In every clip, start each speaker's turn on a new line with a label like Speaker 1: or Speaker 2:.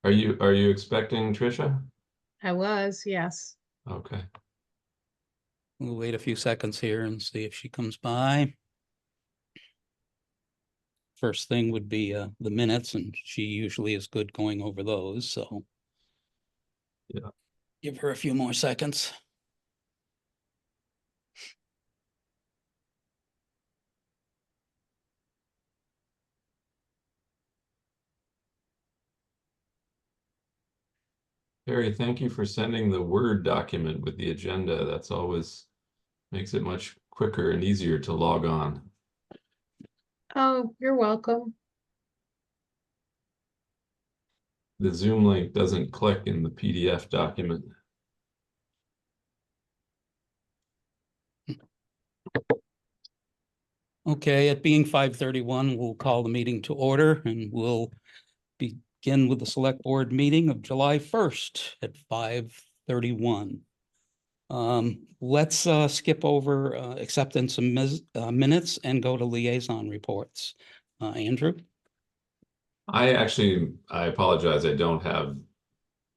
Speaker 1: Are you expecting Tricia?
Speaker 2: I was, yes.
Speaker 1: Okay.
Speaker 3: We'll wait a few seconds here and see if she comes by. First thing would be the minutes, and she usually is good going over those, so.
Speaker 1: Yeah.
Speaker 3: Give her a few more seconds.
Speaker 1: Harry, thank you for sending the Word document with the agenda. That's always makes it much quicker and easier to log on.
Speaker 2: Oh, you're welcome.
Speaker 1: The Zoom link doesn't click in the PDF document.
Speaker 3: Okay, it being 5:31, we'll call the meeting to order and we'll begin with the select board meeting of July 1st at 5:31. Let's skip over acceptance of minutes and go to liaison reports. Andrew?
Speaker 1: I apologize. I don't have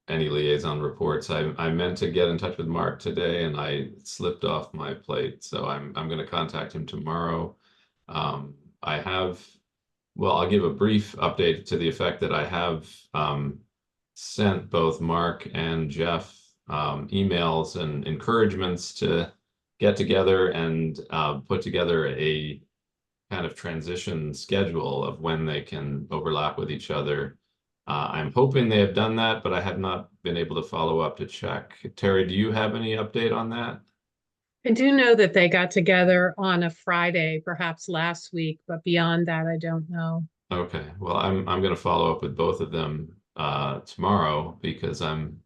Speaker 1: any liaison reports. I meant to get in touch with Mark today and I slipped off my plate. So I'm going to contact him tomorrow. I have, well, I'll give a brief update to the effect that I have sent both Mark and Jeff emails and encouragements to get together and put together a kind of transition schedule of when they can overlap with each other. I'm hoping they have done that, but I have not been able to follow up to check. Terry, do you have any update on that?
Speaker 2: I do know that they got together on a Friday, perhaps last week, but beyond that, I don't know.
Speaker 1: Okay, well, I'm going to follow up with both of them tomorrow because I'm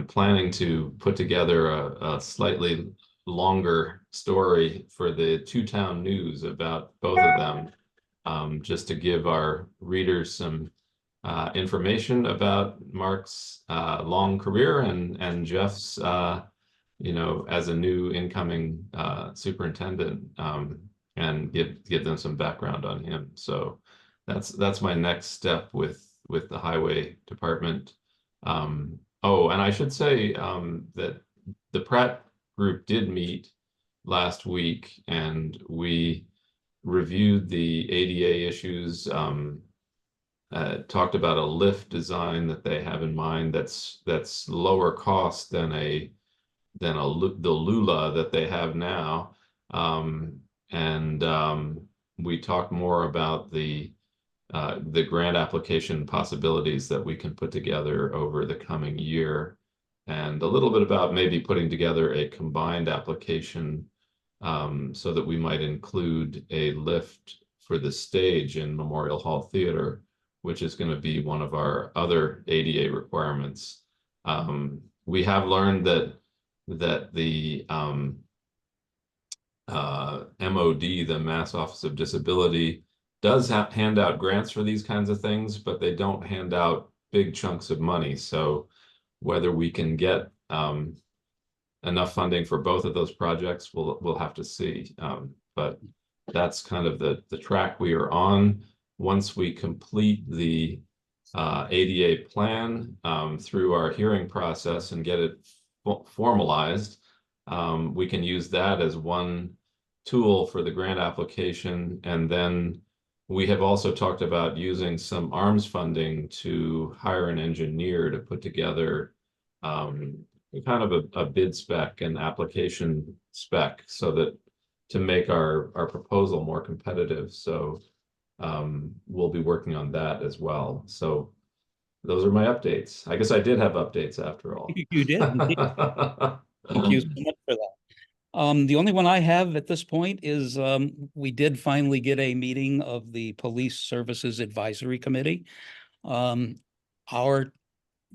Speaker 1: planning to put together a slightly longer story for the two-town news about both of them, just to give our readers some information about Mark's long career and Jeff's, as a new incoming superintendent, and give them some background on him. So that's my next step with the highway department. Oh, and I should say that the Pratt group did meet last week and we reviewed the ADA issues, talked about a lift design that they have in mind that's lower cost than the Lula that they have now. And we talked more about the grant application possibilities that we can put together over the coming year, and a little bit about maybe putting together a combined application, so that we might include a lift for the stage in Memorial Hall Theater, which is going to be one of our other ADA requirements. We have learned that the MOD, the Mass Office of Disability, does hand out grants for these kinds of things, but they don't hand out big chunks of money. So whether we can get enough funding for both of those projects, we'll have to see. But that's kind of the track we are on. Once we complete the ADA plan through our hearing process and get it formalized, we can use that as one tool for the grant application. And then we have also talked about using some ARMS funding to hire an engineer to put together kind of a bid spec and application spec so that to make our proposal more competitive. So we'll be working on that as well. So those are my updates. I guess I did have updates after all.
Speaker 3: You did. Thank you so much for that. The only one I have at this point is we did finally get a meeting of the Police Services Advisory Committee. Our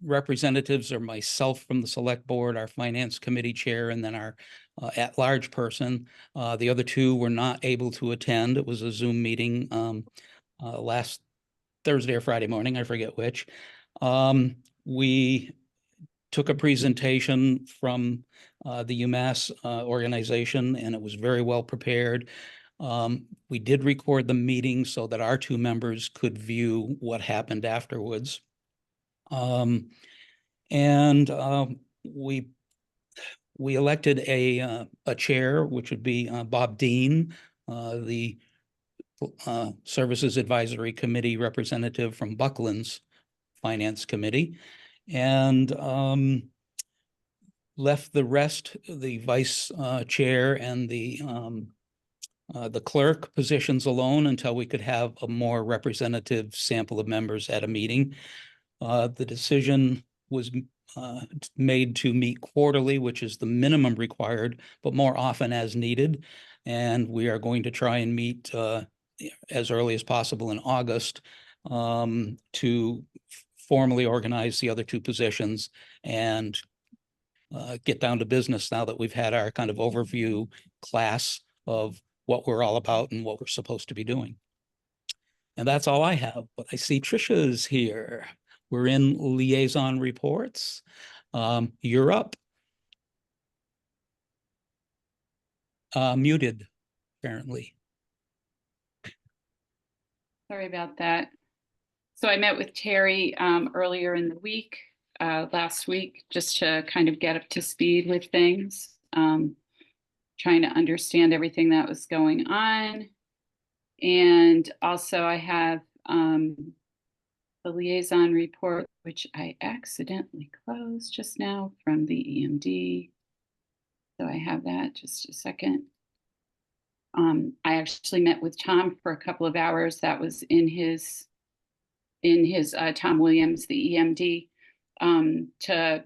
Speaker 3: representatives are myself from the Select Board, our Finance Committee Chair, and then our at-large person. The other two were not able to attend. It was a Zoom meeting last Thursday or Friday morning, I forget which. We took a presentation from the UMass organization, and it was very well prepared. We did record the meeting so that our two members could view what happened afterwards. And we elected a chair, which would be Bob Dean, the Services Advisory Committee representative from Buckland's Finance Committee, and left the rest, the vice chair and the clerk positions alone until we could have a more representative sample of members at a meeting. The decision was made to meet quarterly, which is the minimum required, but more often as needed. And we are going to try and meet as early as possible in August to formally organize the other two positions and get down to business now that we've had our kind of overview class of what we're all about and what we're supposed to be doing. And that's all I have, but I see Trisha's here. We're in liaison reports. You're up. Muted, apparently.
Speaker 4: Sorry about that. So I met with Terry earlier in the week, last week, just to kind of get up to speed with things, trying to understand everything that was going on. And also I have the liaison report, which I accidentally closed just now from the EMD. So I have that, just a second. I actually met with Tom for a couple of hours. That was in his Tom Williams, the EMD, to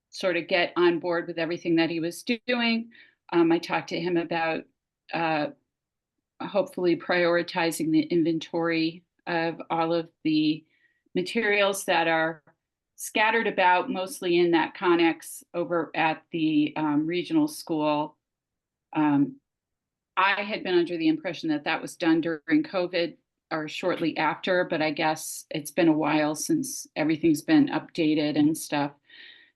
Speaker 4: sort of get on board with everything that he was doing. I talked to him about hopefully prioritizing the inventory of all of the materials that are scattered about, mostly in that Connex over at the regional school. I had been under the impression that that was done during COVID or shortly after, but I guess it's been a while since everything's been updated and stuff.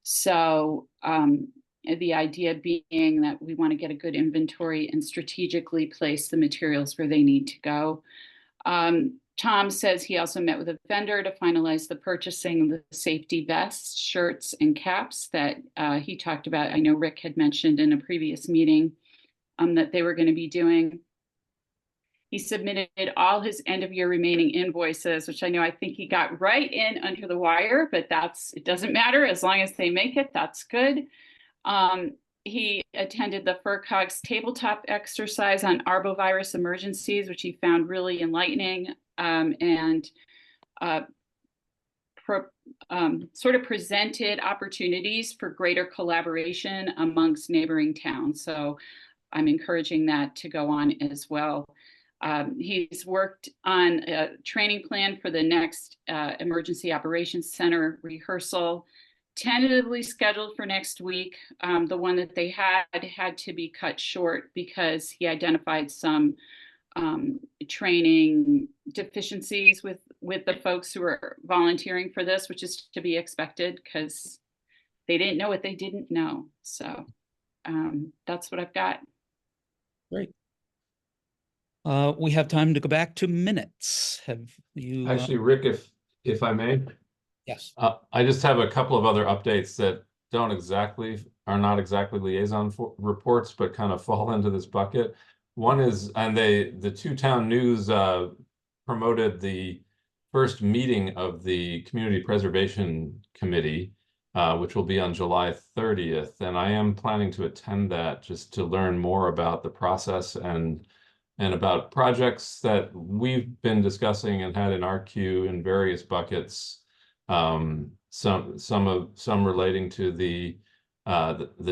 Speaker 4: So the idea being that we want to get a good inventory and strategically place the materials where they need to go. Tom says he also met with a vendor to finalize the purchasing of the safety vests, shirts, and caps that he talked about. I know Rick had mentioned in a previous meeting that they were going to be doing. He submitted all his end of year remaining invoices, which I think he got right in under the wire, but it doesn't matter as long as they make it, that's good. He attended the FERCog's tabletop exercise on arbovirus emergencies, which he found really enlightening, and sort of presented opportunities for greater collaboration amongst neighboring towns. So I'm encouraging that to go on as well. He's worked on a training plan for the next Emergency Operations Center rehearsal, tentatively scheduled for next week. The one that they had to be cut short because he identified some training deficiencies with the folks who are volunteering for this, which is to be expected because they didn't know what they didn't know. So that's what I've got.
Speaker 3: Great. We have time to go back to minutes. Have you?
Speaker 1: Actually, Rick, if I may.
Speaker 3: Yes.
Speaker 1: I just have a couple of other updates that are not exactly liaison reports, but kind of fall into this bucket. One is, and the Two Town News promoted the first meeting of the Community Preservation Committee, which will be on July 30th. And I am planning to attend that just to learn more about the process and about projects that we've been discussing and had in our queue in various buckets. Some relating to the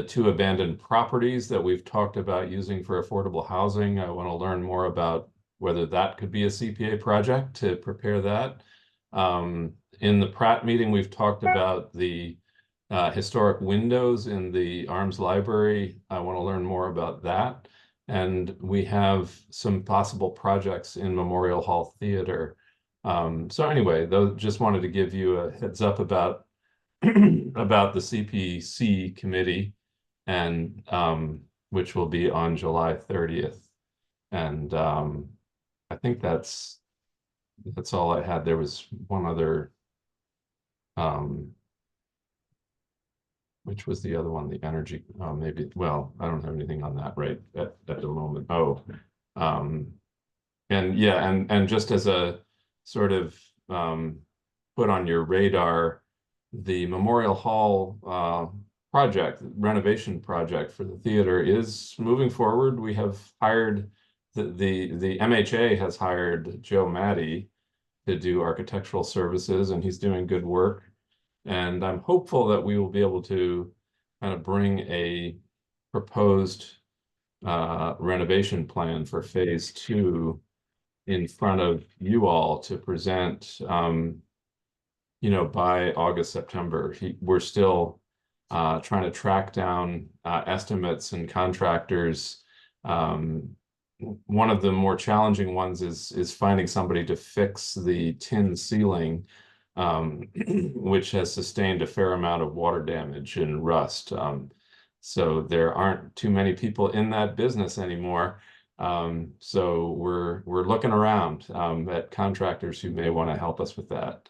Speaker 1: two abandoned properties that we've talked about using for affordable housing. I want to learn more about whether that could be a CPA project to prepare that. In the Pratt meeting, we've talked about the historic windows in the Arms Library. I want to learn more about that. And we have some possible projects in Memorial Hall Theater. So anyway, just wanted to give you a heads up about about the CPC committee, and which will be on July 30th. And I think that's all I had. There was one other Which was the other one, the energy, maybe, well, I don't have anything on that right at the moment. Oh, and yeah, and just as a sort of put on your radar, the Memorial Hall project, renovation project for the theater is moving forward. We have hired, the MHA has hired Joe Matty to do architectural services, and he's doing good work. And I'm hopeful that we will be able to kind of bring a proposed renovation plan for phase 2 in front of you all to present, you know, by August, September. We're still trying to track down estimates and contractors. One of the more challenging ones is finding somebody to fix the tin ceiling, which has sustained a fair amount of water damage and rust. So there aren't too many people in that business anymore. So we're looking around at contractors who may want to help us with that.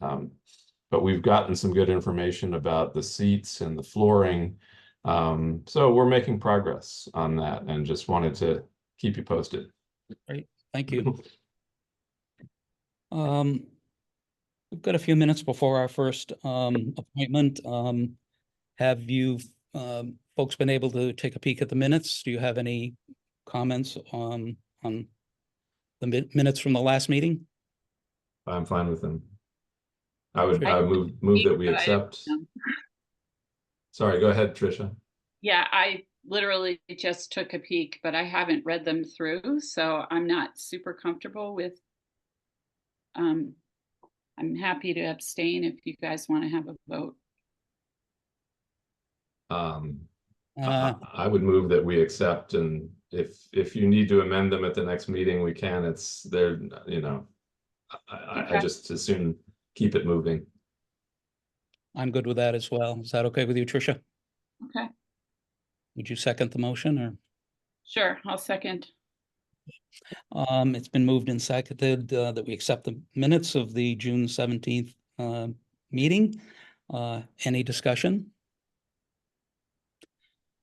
Speaker 1: But we've gotten some good information about the seats and the flooring. So we're making progress on that, and just wanted to keep you posted.
Speaker 3: Great, thank you. We've got a few minutes before our first appointment. Have you folks been able to take a peek at the minutes? Do you have any comments on the minutes from the last meeting?
Speaker 1: I'm fine with them. I would
Speaker 4: I
Speaker 1: move that we accept. Sorry, go ahead, Tricia.
Speaker 4: Yeah, I literally just took a peek, but I haven't read them through, so I'm not super comfortable with. I'm happy to abstain if you guys want to have a vote.
Speaker 1: I would move that we accept, and if you need to amend them at the next meeting, we can. It's there, you know. I just as soon keep it moving.
Speaker 3: I'm good with that as well. Is that okay with you, Tricia?
Speaker 4: Okay,
Speaker 3: Would you second the motion, or?
Speaker 4: sure, I'll second.
Speaker 3: It's been moved and seconded that we accept the minutes of the June 17th meeting. Any discussion?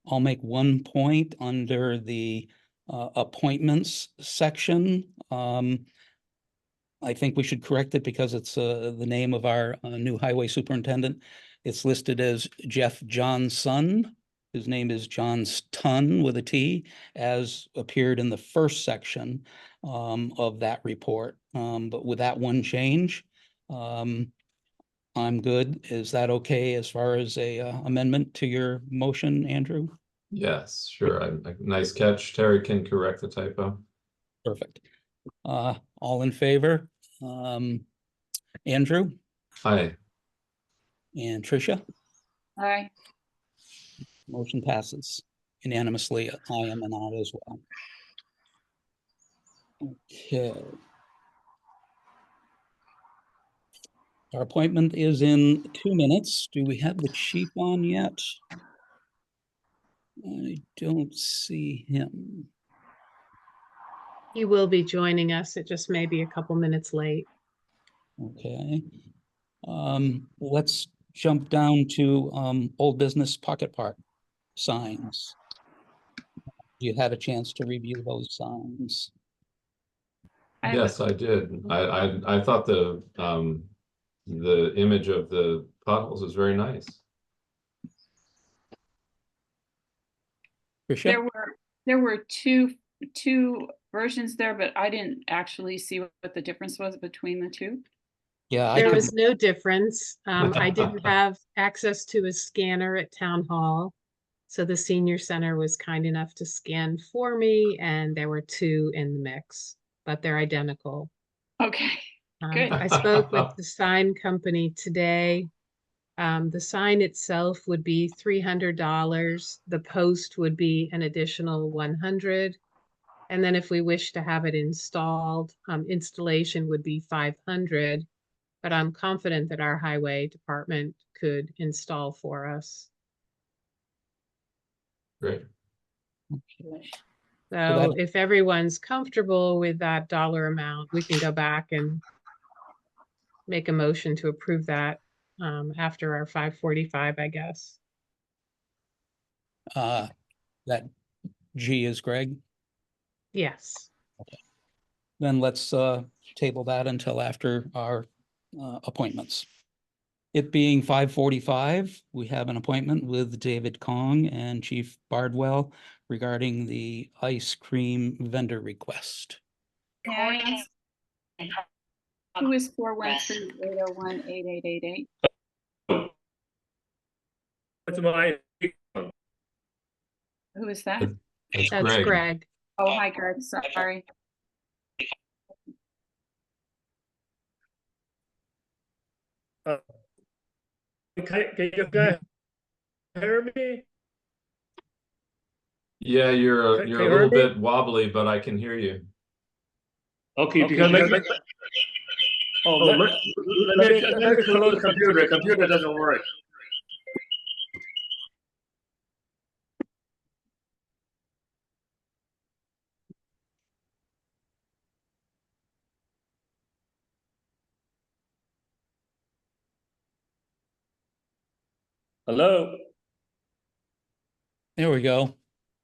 Speaker 3: I'll make one point under the appointments section. I think we should correct it because it's the name of our new highway superintendent. It's listed as Jeff Johnson. His name is Johnston with a T, as appeared in the first section of that report. But with that one change, I'm good. Is that okay as far as a amendment to your motion, Andrew?
Speaker 1: Yes, sure. Nice catch. Terry can correct the typo.
Speaker 3: Perfect. All in favor? Andrew
Speaker 1: Hi.
Speaker 3: and Tricia?
Speaker 4: Aye.
Speaker 3: Motion passes unanimously. I am an aye as well. Okay. Our appointment is in 2 minutes. Do we have the chief on yet? I don't see him.
Speaker 2: He will be joining us. It just may be a couple minutes late.
Speaker 3: Okay. Let's jump down to old business pocket park signs. You had a chance to review those signs.
Speaker 1: Yes, I did. I thought the image of the potholes is very nice.
Speaker 3: Tricia?
Speaker 4: There were two versions there, but I didn't actually see what the difference was between the two.
Speaker 3: Yeah,
Speaker 2: There was no difference. I didn't have access to a scanner at town hall. So the senior center was kind enough to scan for me, and there were two in the mix, but they're identical.
Speaker 4: Okay, good.
Speaker 2: I spoke with the sign company today. The sign itself would be $300. The post would be an additional $100. And then if we wish to have it installed, installation would be $500. But I'm confident that our highway department could install for us.
Speaker 1: Great.
Speaker 3: Okay.
Speaker 2: So if everyone's comfortable with that dollar amount, we can go back and make a motion to approve that. after our 5:45, I guess.
Speaker 3: That G is Greg.
Speaker 2: Yes.
Speaker 3: Then let's table that until after our appointments. It being 5:45, we have an appointment with David Kong and Chief Bardwell regarding the ice cream vendor request.
Speaker 4: Who is 413-801-8888?
Speaker 5: What's my,
Speaker 4: Who is that?
Speaker 1: It's
Speaker 2: That's
Speaker 1: Greg.
Speaker 2: Greg.
Speaker 4: Oh, hi, Greg, sorry.
Speaker 5: can you guys hear me?
Speaker 1: Yeah, you're
Speaker 5: Can
Speaker 1: a
Speaker 5: you
Speaker 1: little
Speaker 5: hear me?
Speaker 1: bit wobbly, but I can hear you.
Speaker 5: Okay, because let me close the computer. Computer doesn't work. Hello?
Speaker 3: There we go.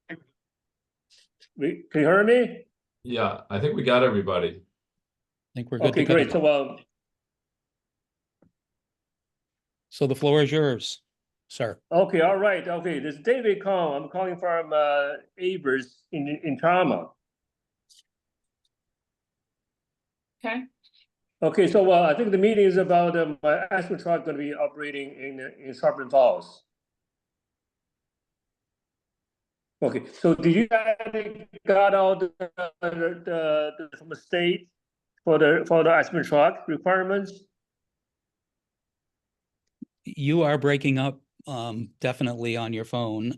Speaker 5: Can you hear me?
Speaker 1: Yeah, I think we got everybody.
Speaker 3: I think we're good
Speaker 5: Okay,
Speaker 3: to go.
Speaker 5: great.
Speaker 3: So the floor is yours, sir.
Speaker 5: Okay, all right. Okay, this is David Kong. I'm calling from Avers in Tama.
Speaker 4: Okay,
Speaker 5: Okay, so I think the meeting is about my aspen truck going to be operating in Shelburne Falls. Okay, so did you guys got all the from the state for the aspen truck requirements?
Speaker 3: You are breaking up definitely on your phone.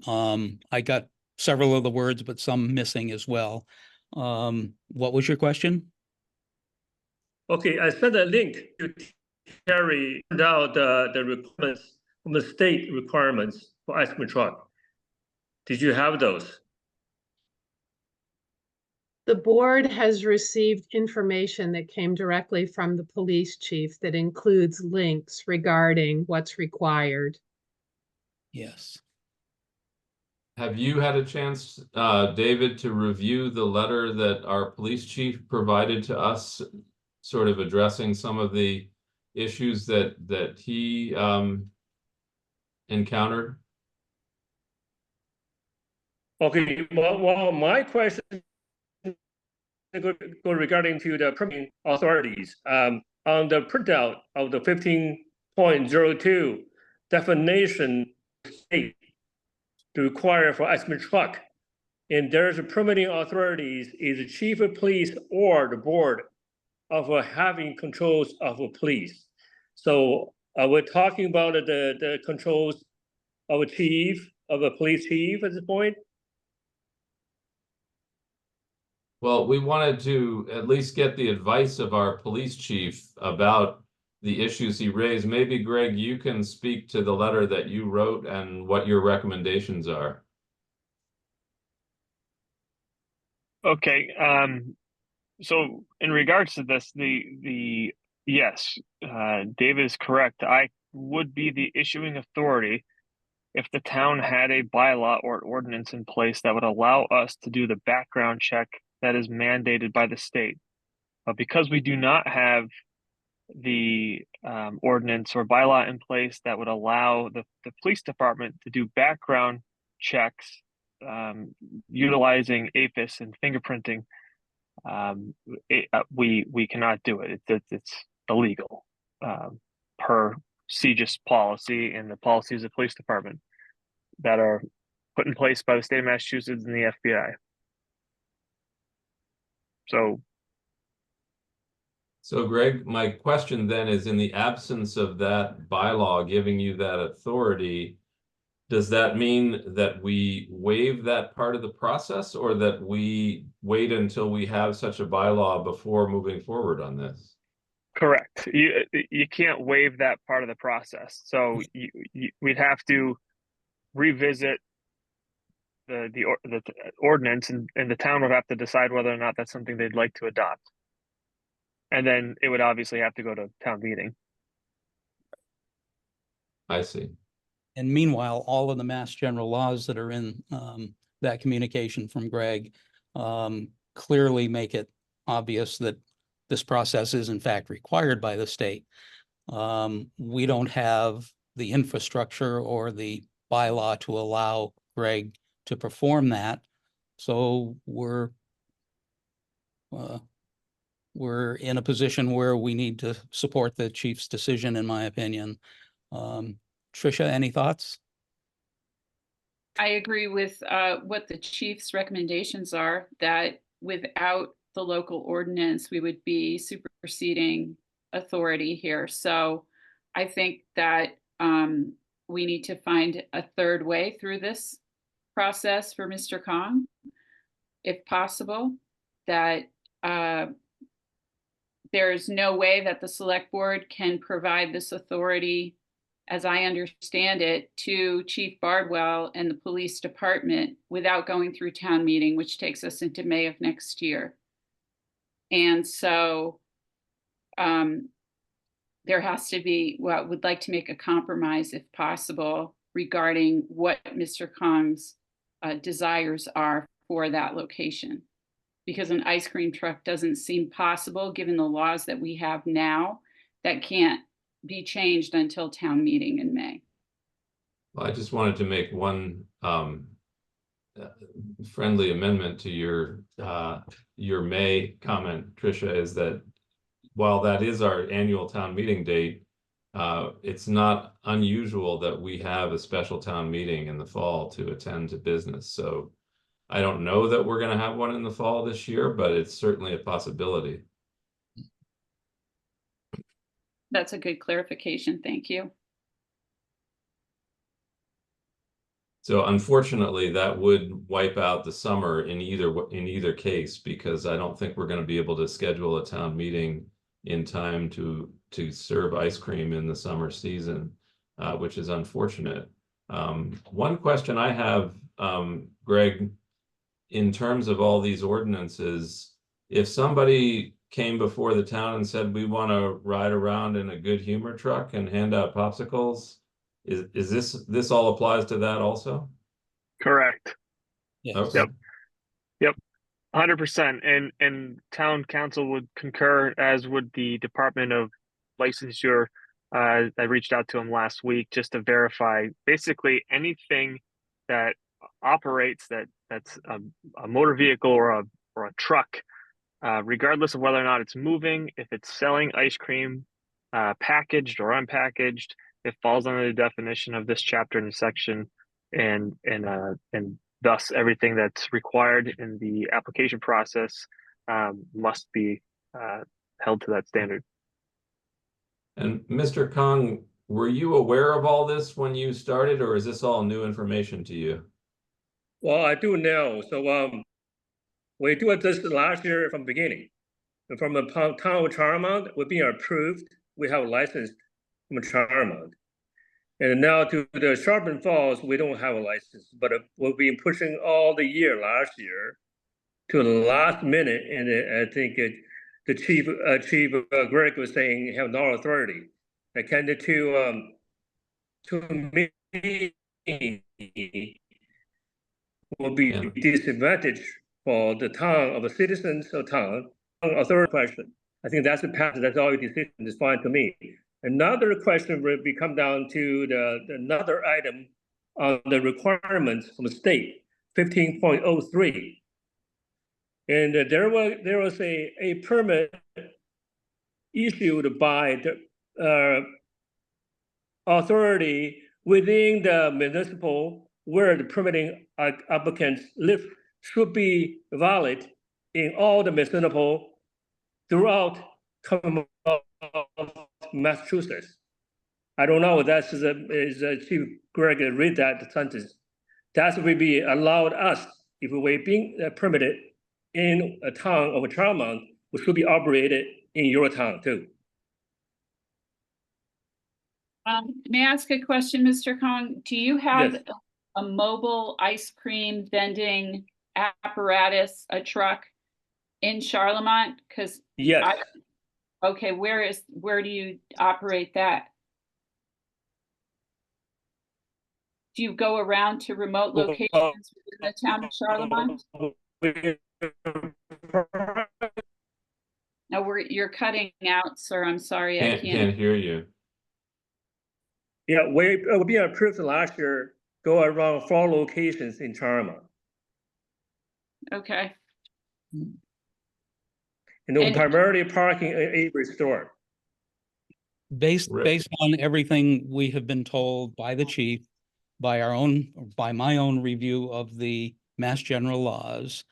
Speaker 3: I got several of the words, but some missing as well. What was your question?
Speaker 5: Okay, I sent a link to Terry out the requirements from the state requirements for aspen truck. Did you have those?
Speaker 2: The board has received information that came directly from the police chief that includes links regarding what's required.
Speaker 3: Yes.
Speaker 1: Have you had a chance, David, to review the letter that our police chief provided to us, sort of addressing some of the issues that he encountered?
Speaker 5: Okay, well, my question go regarding to the permitting authorities. On the printout of the 15.02 definition state to require for aspen truck, and there's a permitting authorities is the chief of police or the board of having controls of a police. So we're talking about the controls of a police chief at this point.
Speaker 1: Well, we wanted to at least get the advice of our police chief about the issues he raised. Maybe, Greg, you can speak to the letter that you wrote and what your recommendations are.
Speaker 6: Okay, so in regards to this, yes, David is correct. I would be the issuing authority if the town had a bylaw or ordinance in place that would allow us to do the background check that is mandated by the state. But because we do not have the ordinance or bylaw in place that would allow the police department to do background checks utilizing APHIS and fingerprinting, we cannot do it. It's illegal per CGIS policy and the policies of the police department that are put in place by the state of Massachusetts and the FBI.
Speaker 1: So, Greg, my question then is, in the absence of that bylaw giving you that authority, does that mean that we waive that part of the process, or that we wait until we have such a bylaw before moving forward on this?
Speaker 6: Correct. You can't waive that part of the process. So we'd have to revisit the ordinance, and the town would have to decide whether or not that's something they'd like to adopt. And then it would obviously have to go to town meeting.
Speaker 1: I see.
Speaker 3: And meanwhile, all of the Mass General laws that are in that communication from Greg clearly make it obvious that this process is in fact required by the state. We don't have the infrastructure or the bylaw to allow Greg to perform that. So we're in a position where we need to support the chief's decision, in my opinion. Tricia, any thoughts?
Speaker 4: I agree with what the chief's recommendations are, that without the local ordinance, we would be superseding authority here. So I think that we need to find a third way through this process for Mr. Kong, if possible, that there's no way that the select board can provide this authority, as I understand it, to Chief Bardwell and the police department without going through town meeting, which takes us into May of next year. And so there has to be, well, would like to make a compromise if possible regarding what Mr. Kong's desires are for that location. Because an ice cream truck doesn't seem possible given the laws that we have now that can't be changed until town meeting in May.
Speaker 1: Well, I just wanted to make one friendly amendment to your May comment, Tricia, is that while that is our annual town meeting date, it's not unusual that we have a special town meeting in the fall to attend to business. So I don't know that we're going to have one in the fall this year, but it's certainly a possibility.
Speaker 4: That's a good clarification. Thank you.
Speaker 1: So unfortunately, that would wipe out the summer in either case, because I don't think we're going to be able to schedule a town meeting in time to serve ice cream in the summer season, which is unfortunate. One question I have, Greg, in terms of all these ordinances, if somebody came before the town and said, we want to ride around in a good humor truck and hand out popsicles, is this all applies to that also?
Speaker 6: Correct.
Speaker 3: Yes.
Speaker 1: Okay.
Speaker 6: Yep. 100%. And town council would concur, as would the Department of Licensure. I reached out to him last week just to verify basically anything that operates that's a motor vehicle or a truck, regardless of whether or not it's moving, if it's selling ice cream, packaged or unpackaged, it falls under the definition of this chapter and section, and thus everything that's required in the application process must be held to that standard.
Speaker 1: And Mr. Kong, were you aware of all this when you started, or is this all new information to you?
Speaker 5: Well, I do know. So we do this last year from the beginning. And from the town of Charlemont, we've been approved. We have a license from Charlemont. And now to the Shelburne Falls, we don't have a license, but we've been pushing all the year last year to the last minute. And I think the chief Greg was saying you have no authority. I kind of to me will be disadvantage for the town of the citizens of town. A third question. I think that's the path. That's all your decision is fine to me. Another question will come down to another item on the requirements from the state, 15.03. And there was a permit issued by the authority within the municipal where the permitting applicants live should be valid in all the municipal throughout Massachusetts. I don't know. That's is Chief Greg read that sentence. That will be allowed us if we're being permitted in a town of Charlemont, we should be operated in your town too.
Speaker 4: May I ask a question, Mr. Kong? Do you have
Speaker 5: Yes.
Speaker 4: a mobile ice cream vending apparatus, a truck in Charlemont? Because
Speaker 5: Yes.
Speaker 4: Okay, where do you operate that? Do you go around to remote locations within the town of Charlemont? No, you're cutting out, sir. I'm sorry, I
Speaker 1: Can't hear you.
Speaker 5: Yeah, we being approved last year, go around 4 locations in Charlemont.
Speaker 4: Okay.
Speaker 5: And primarily parking at Avery store.
Speaker 3: Based
Speaker 1: Rick.
Speaker 3: on everything we have been told by the chief, by my own review of the Mass General laws,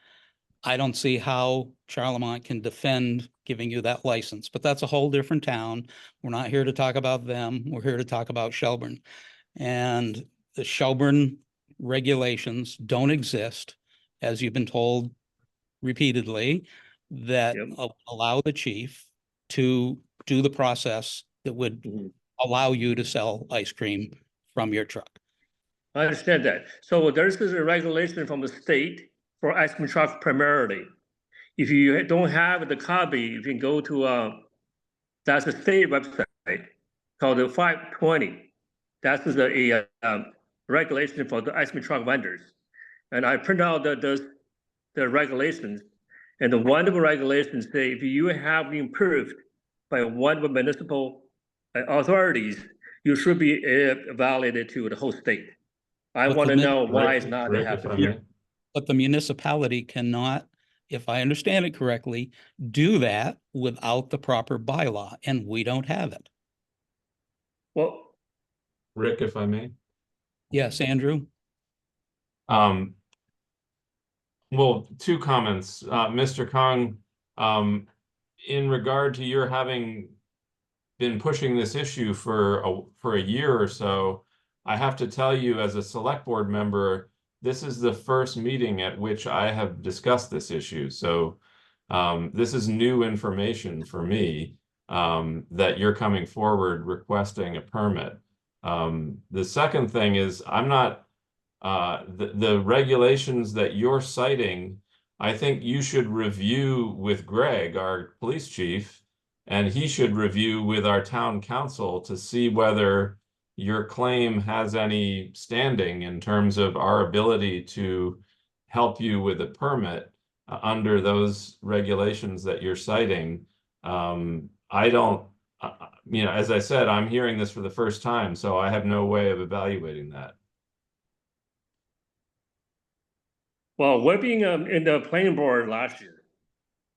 Speaker 3: I don't see how Charlemont can defend giving you that license, but that's a whole different town. We're not here to talk about them. We're here to talk about Shelburne. And the Shelburne regulations don't exist, as you've been told repeatedly, that allow the chief to do the process that would allow you to sell ice cream from your truck.
Speaker 5: I understand that. So there's a regulation from the state for ice cream trucks primarily. If you don't have the copy, you can go to that's a state website called the 520. That's a regulation for the ice cream truck vendors. And I print out the regulations. And the one of the regulations say if you have been approved by one of the municipal authorities, you should be validated to the whole state. I
Speaker 3: But
Speaker 5: want to
Speaker 3: the
Speaker 5: know why it's not
Speaker 1: Rick, if I
Speaker 5: happening.
Speaker 1: may.
Speaker 3: But the municipality cannot, if I understand it correctly, do that without the proper bylaw, and we don't have it.
Speaker 5: Well,
Speaker 1: Rick, if I may.
Speaker 3: Yes, Andrew?
Speaker 1: Well, 2 comments. Mr. Kong, in regard to your having been pushing this issue for a year or so, I have to tell you as a select board member, this is the first meeting at which I have discussed this issue. So this is new information for me, that you're coming forward requesting a permit. The second thing is I'm not, the regulations that you're citing, I think you should review with Greg, our police chief, and he should review with our town council to see whether your claim has any standing in terms of our ability to help you with a permit under those regulations that you're citing. I don't, as I said, I'm hearing this for the first time, so I have no way of evaluating that.
Speaker 5: well, we're being in the planning board last year.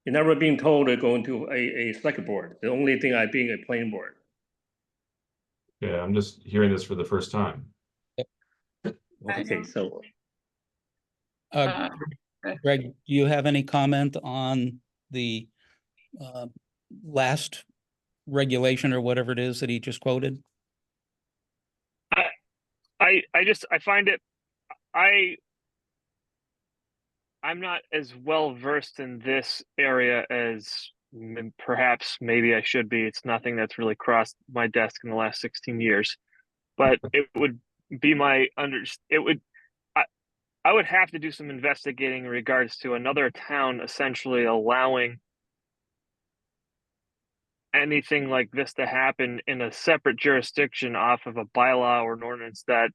Speaker 5: You're never being told to go into a select board. The only thing I being a planning board.
Speaker 1: Yeah, I'm just hearing this for the first time.
Speaker 5: Okay, so
Speaker 3: Greg, do you have any comment on the last regulation or whatever it is that he just quoted?
Speaker 6: I find it, I'm not as well versed in this area as perhaps maybe I should be. It's nothing that's really crossed my desk in the last 16 years, but it would be I would have to do some investigating in regards to another town essentially allowing anything like this to happen in a separate jurisdiction off of a bylaw or an ordinance that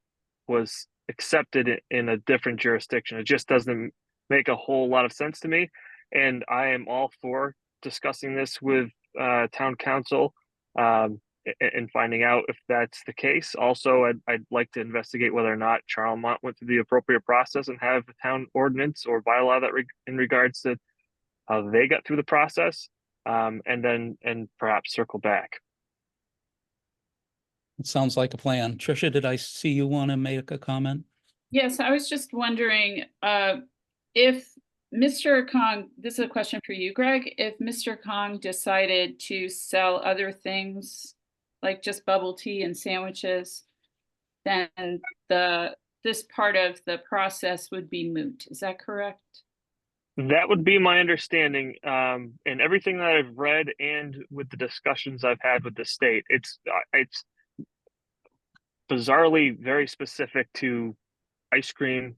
Speaker 6: was accepted in a different jurisdiction. It just doesn't make a whole lot of sense to me. And I am all for discussing this with town council and finding out if that's the case. Also, I'd like to investigate whether or not Charlemont went through the appropriate process and have a town ordinance or bylaw that in regards to how they got through the process, and perhaps circle back.
Speaker 3: It sounds like a plan. Tricia, did I see you want to make a comment?
Speaker 4: Yes, I was just wondering if Mr. Kong, this is a question for you, Greg, if Mr. Kong decided to sell other things like just bubble tea and sandwiches, then this part of the process would be moot. Is that correct?
Speaker 6: That would be my understanding. And everything that I've read and with the discussions I've had with the state, it's bizarrely very specific to ice cream,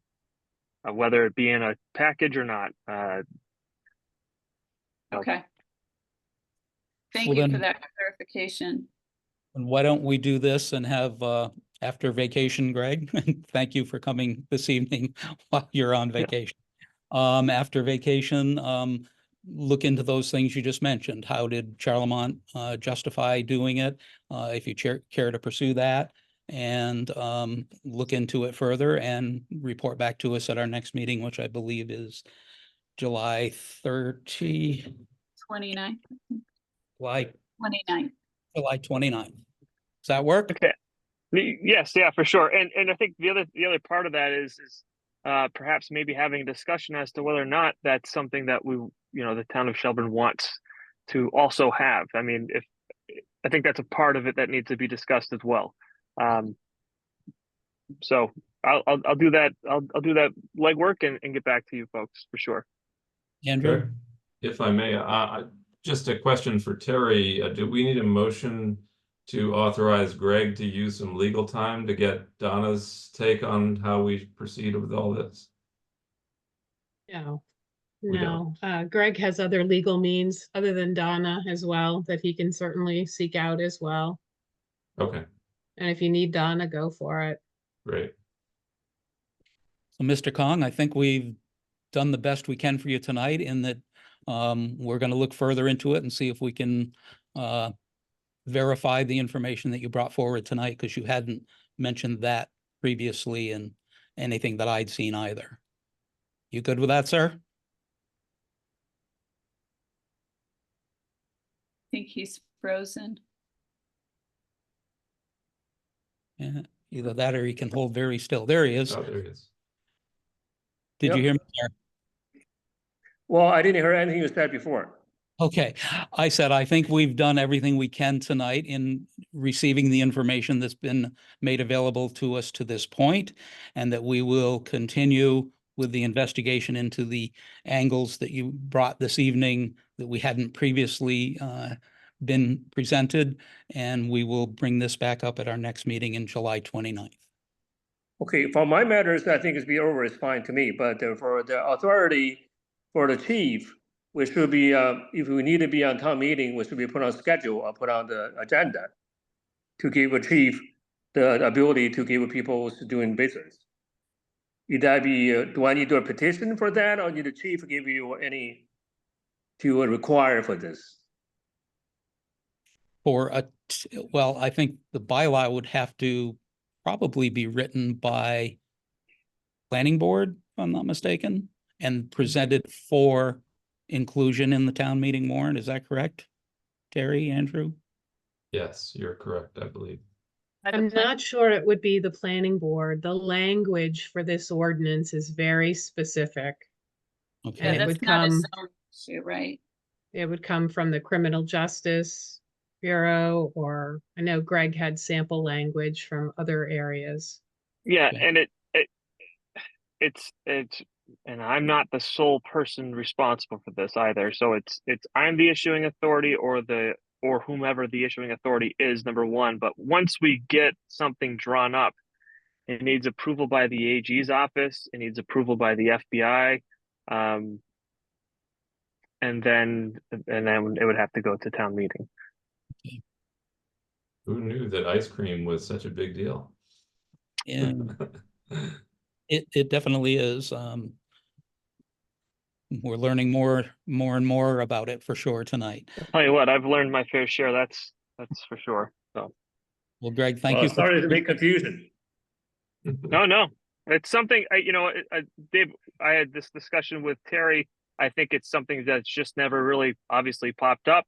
Speaker 6: whether it be in a package or not.
Speaker 4: Okay. Thank
Speaker 3: Well,
Speaker 4: you
Speaker 3: then-
Speaker 4: for that clarification.
Speaker 3: And why don't we do this and have after vacation, Greg. Thank you for coming this evening while you're on vacation. After vacation, look into those things you just mentioned. How did Charlemont justify doing it? If you care to pursue that, and look into it further and report back to us at our next meeting, which I believe is July 30,
Speaker 4: 29th,
Speaker 3: July
Speaker 4: 29th.
Speaker 3: 29th. Does that work?
Speaker 6: Okay. Yes, yeah, for sure. And I think the other part of that is perhaps maybe having a discussion as to whether or not that's something that the town of Shelburne wants to also have. I mean, I think that's a part of it that needs to be discussed as well. So I'll do that. I'll do that legwork and get back to you folks for sure.
Speaker 3: Andrew?
Speaker 1: Sure. If I may, just a question for Terry. Do we need a motion to authorize Greg to use some legal time to get Donna's take on how we proceed with all this?
Speaker 2: No,
Speaker 1: We
Speaker 2: no. Greg has other legal means other than Donna as well that he can certainly seek out as well.
Speaker 1: Okay,
Speaker 2: And if you need Donna, go for it.
Speaker 1: great.
Speaker 3: So, Mr. Kong, I think we've done the best we can for you tonight in that we're going to look further into it and see if we can verify the information that you brought forward tonight, because you hadn't mentioned that previously in anything that I'd seen either. You good with that, sir?
Speaker 4: I think he's frozen.
Speaker 3: Yeah, either that or he can hold very still. There he is.
Speaker 1: Oh, there he is.
Speaker 3: Did you
Speaker 5: Yep.
Speaker 3: hear me there?
Speaker 5: Well, I didn't hear anything you said before.
Speaker 3: Okay, I said, I think we've done everything we can tonight in receiving the information that's been made available to us to this point, and that we will continue with the investigation into the angles that you brought this evening that we hadn't previously been presented, and we will bring this back up at our next meeting in July 29th.
Speaker 5: Okay, for my matters, I think it's be over, it's fine to me, but for the authority, for the chief, we should be, if we need to be on town meeting, we should be put on schedule or put on the agenda to give a chief the ability to give people doing business. Would that be, do I need to do a petition for that, or need the chief give you any to require for this?
Speaker 3: Well, I think the bylaw would have to probably be written by planning board, if I'm not mistaken, and presented for inclusion in the town meeting warrant. Is that correct, Terry, Andrew?
Speaker 1: Yes, you're correct, I believe.
Speaker 2: I'm not sure it would be the planning board. The language for this ordinance is very specific.
Speaker 3: Okay.
Speaker 2: And
Speaker 4: Yeah,
Speaker 2: it
Speaker 4: that's
Speaker 2: would
Speaker 4: not a
Speaker 2: come,
Speaker 4: zone issue, right?
Speaker 2: it would come from the Criminal Justice Bureau, or I know Greg had sample language from other areas.
Speaker 6: Yeah,
Speaker 3: Okay.
Speaker 6: and it's and I'm not the sole person responsible for this either. So it's I'm the issuing authority or whomever the issuing authority is, number one. But once we get something drawn up, it needs approval by the AG's office, it needs approval by the FBI, and then it would have to go to town meeting.
Speaker 1: Who knew that ice cream was such a big deal?
Speaker 3: Yeah, it definitely is. We're learning more and more about it for sure tonight.
Speaker 6: I'll tell you what, I've learned my fair share. That's for sure. So,
Speaker 3: Well, Greg, thank
Speaker 5: Well,
Speaker 3: you.
Speaker 5: sorry to make confusion.
Speaker 6: no, it's something, Dave, I had this discussion with Terry. I think it's something that's just never really obviously popped up.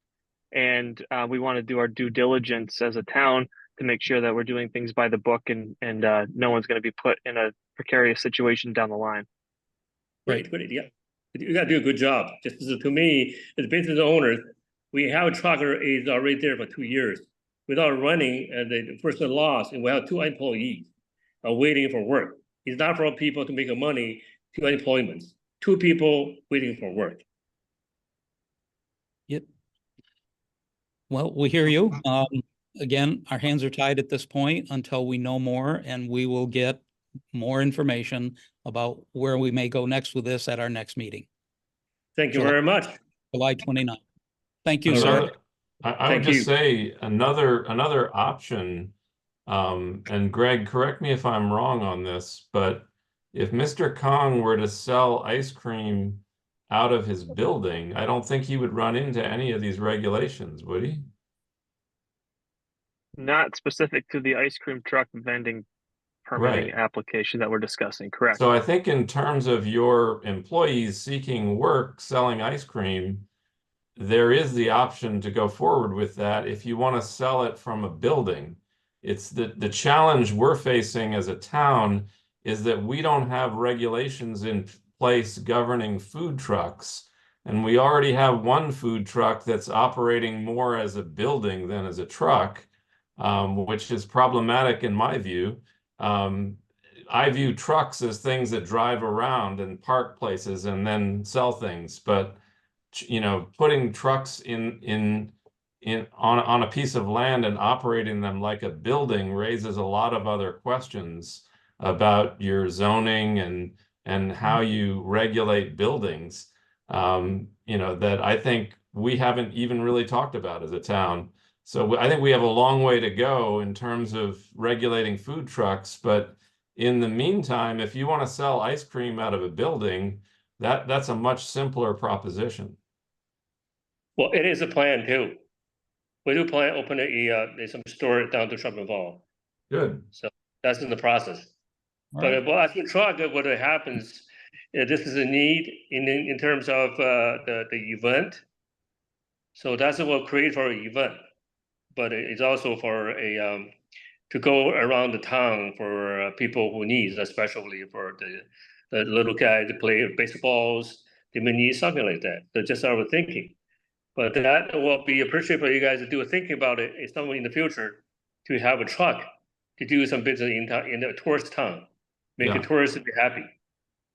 Speaker 6: And we want to do our due diligence as a town to make sure that we're doing things by the book and no one's going to be put in a precarious situation down the line.
Speaker 5: Great, yeah. You gotta do a good job. Just to me, as business owners, we have a trucker is already there for 2 years without running, and the person lost, and we have 2 employees waiting for work. It's not for people to make money, 2 employments, 2 people waiting for work.
Speaker 3: Yep. Well, we hear you. Again, our hands are tied at this point until we know more, and we will get more information about where we may go next with this at our next meeting,
Speaker 5: Thank you very much.
Speaker 3: July 29th. Thank you, sir.
Speaker 1: I would
Speaker 5: Thank
Speaker 1: just
Speaker 5: you.
Speaker 1: say another option And Greg, correct me if I'm wrong on this, but if Mr. Kong were to sell ice cream out of his building, I don't think he would run into any of these regulations, would he?
Speaker 6: Not specific to the ice cream truck vending permitting
Speaker 1: Right.
Speaker 6: application that we're discussing, correct?
Speaker 1: So I think in terms of your employees seeking work, selling ice cream, there is the option to go forward with that if you want to sell it from a building. It's the challenge we're facing as a town is that we don't have regulations in place governing food trucks. And we already have one food truck that's operating more as a building than as a truck, which is problematic in my view. I view trucks as things that drive around and park places and then sell things, but putting trucks on a piece of land and operating them like a building raises a lot of other questions about your zoning and how you regulate buildings, that I think we haven't even really talked about as a town. So I think we have a long way to go in terms of regulating food trucks, but in the meantime, if you want to sell ice cream out of a building, that's a much simpler proposition.
Speaker 5: Well, it is a plan too. We do plan open some store down to Shelburne Mall.
Speaker 1: Good.
Speaker 5: So that's in the process.
Speaker 3: All
Speaker 5: But
Speaker 3: right.
Speaker 5: as we truck, what happens, this is a need in terms of the event. So that's what we'll create for an event. But it's also for to go around the town for people who need, especially for the little guy to play baseballs. They may need something like that. That's just our thinking. But that will be appreciated for you guys to do thinking about it in some in the future to have a truck to do some business in the tourist town, make
Speaker 1: Yeah.
Speaker 5: the tourists be happy.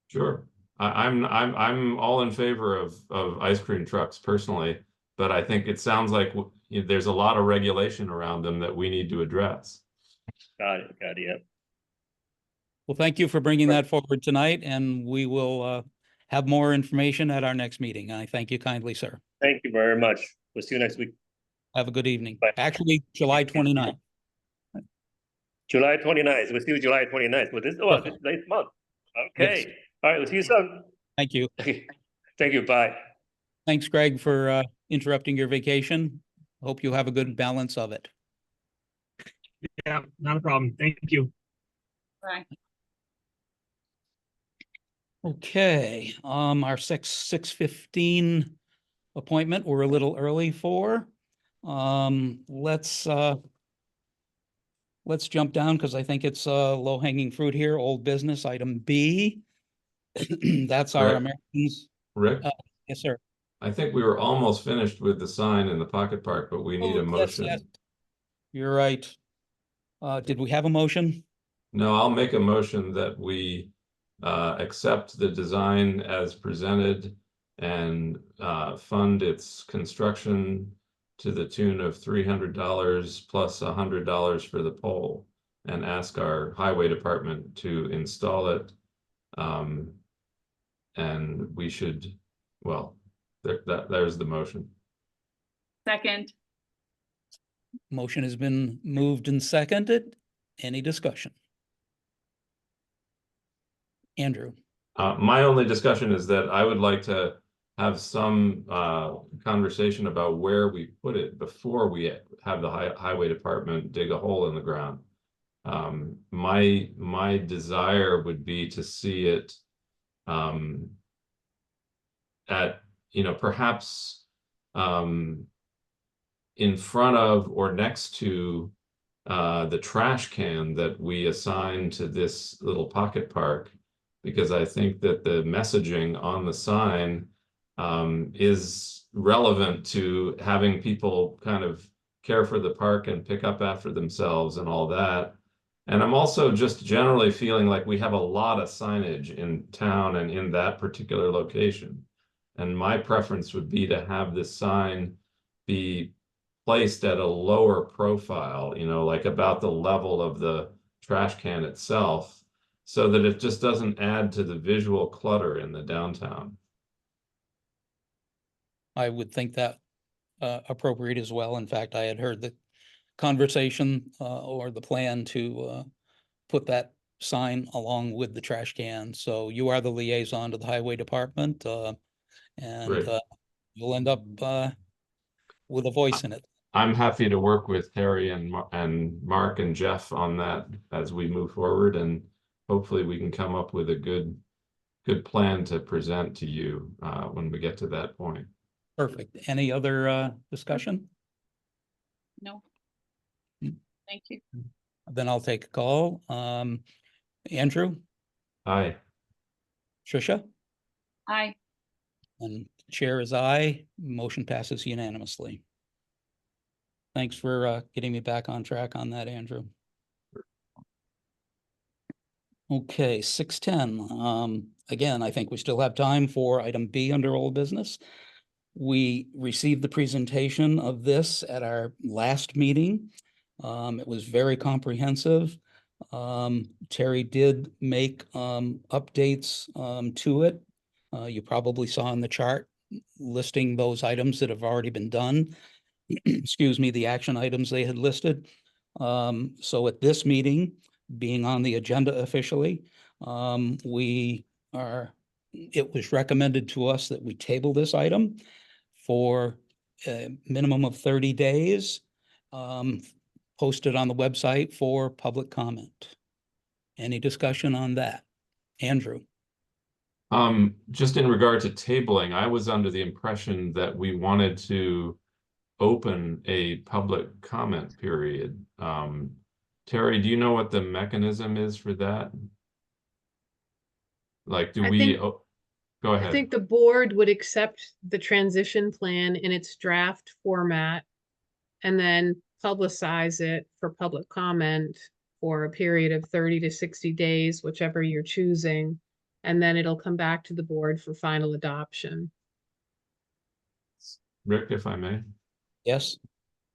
Speaker 1: Sure. I'm all in favor of ice cream trucks personally, but I think it sounds like there's a lot of regulation around them that we need to address.
Speaker 5: Got it. Yeah.
Speaker 3: Well, thank you for bringing that forward tonight, and we will have more information at our next meeting. I thank you kindly, sir.
Speaker 5: Thank you very much. We'll see you next week.
Speaker 3: Have a good evening.
Speaker 5: Bye.
Speaker 3: Actually, July 29th.
Speaker 5: July 29th. We'll see you July 29th. Well, this next month. Okay.
Speaker 3: Yes.
Speaker 5: All right. We'll see you soon.
Speaker 3: Thank you.
Speaker 5: Thank you. Bye.
Speaker 3: Thanks, Greg, for interrupting your vacation. Hope you have a good balance of it.
Speaker 6: Yeah, not a problem. Thank you.
Speaker 4: Bye.
Speaker 3: Okay, our 6:15 appointment, we're a little early for. Let's jump down because I think it's low-hanging fruit here. Old business, item B. That's our
Speaker 1: Right.
Speaker 3: Americans.
Speaker 1: Rick,
Speaker 3: Yes, sir.
Speaker 1: I think we were almost finished with the sign in the pocket park, but we need a
Speaker 3: Oh,
Speaker 1: motion.
Speaker 3: yes. You're right. Did we have a motion?
Speaker 1: No, I'll make a motion that we accept the design as presented and fund its construction to the tune of $300 plus $100 for the pole, and ask our highway department to install it. And we should, well, there's the motion.
Speaker 4: Second.
Speaker 3: Motion has been moved and seconded. Any discussion? Andrew.
Speaker 1: My only discussion is that I would like to have some conversation about where we put it before we have the highway department dig a hole in the ground. My desire would be to see it at, perhaps in front of or next to the trash can that we assign to this little pocket park, because I think that the messaging on the sign is relevant to having people kind of care for the park and pick up after themselves and all that. And I'm also just generally feeling like we have a lot of signage in town and in that particular location. And my preference would be to have this sign be placed at a lower profile, like about the level of the trash can itself, so that it just doesn't add to the visual clutter in the downtown.
Speaker 3: I would think that appropriate as well. In fact, I had heard that conversation or the plan to put that sign along with the trash can. So you are the liaison to the highway department, and
Speaker 1: Great.
Speaker 3: you'll end up with a voice in it.
Speaker 1: I'm happy to work with Terry and Mark and Jeff on that as we move forward, and hopefully we can come up with a good plan to present to you when we get to that point.
Speaker 3: Perfect. Any other discussion?
Speaker 4: No.
Speaker 3: Hmm.
Speaker 4: Thank you.
Speaker 3: Then I'll take a call. Andrew,
Speaker 1: Aye.
Speaker 3: Trisha,
Speaker 4: Aye.
Speaker 3: and chair is aye. Motion passes unanimously. Thanks for getting me back on track on that, Andrew. Okay, 6:10. Again, I think we still have time for item B under old business. We received the presentation of this at our last meeting. It was very comprehensive. Terry did make updates to it. You probably saw in the chart listing those items that have already been done. Excuse me, the action items they had listed. So at this meeting, being on the agenda officially, it was recommended to us that we table this item for a minimum of 30 days, posted on the website for public comment. Any discussion on that? Andrew?
Speaker 1: Just in regard to tabling, I was under the impression that we wanted to open a public comment period. Terry, do you know what the mechanism is for that? Like, do we, go
Speaker 2: I
Speaker 1: ahead.
Speaker 2: think the board would accept the transition plan in its draft format and then publicize it for public comment for a period of 30 to 60 days, whichever you're choosing. And then it'll come back to the board for final adoption.
Speaker 1: Rick, if I may.
Speaker 3: Yes?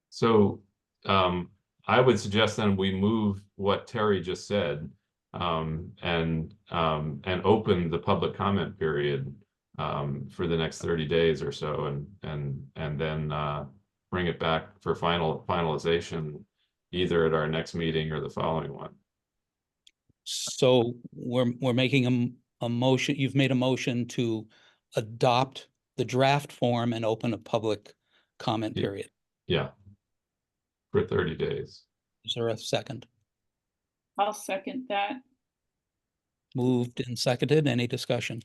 Speaker 1: So I would suggest then we move what Terry just said and open the public comment period for the next 30 days or so, and then bring it back for finalization either at our next meeting or the following one.
Speaker 3: So we're making a motion. You've made a motion to adopt the draft form and open a public comment period.
Speaker 1: Yeah, for 30 days.
Speaker 3: Is there a second?
Speaker 4: I'll second that.
Speaker 3: Moved and seconded. Any discussion?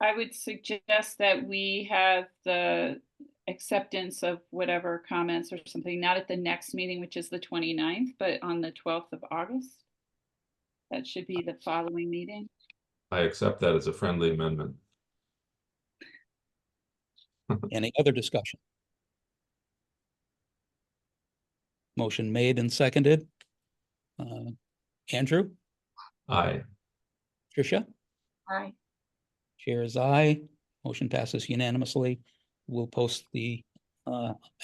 Speaker 4: I would suggest that we have the acceptance of whatever comments or something, not at the next meeting, which is the 29th, but on the 12th of August. That should be the following meeting.
Speaker 1: I accept that as a friendly amendment.
Speaker 3: Any other discussion? Motion made and seconded. Andrew?
Speaker 1: Aye.
Speaker 3: Tricia?
Speaker 4: Aye.
Speaker 3: Chair is aye. Motion passes unanimously. We'll post the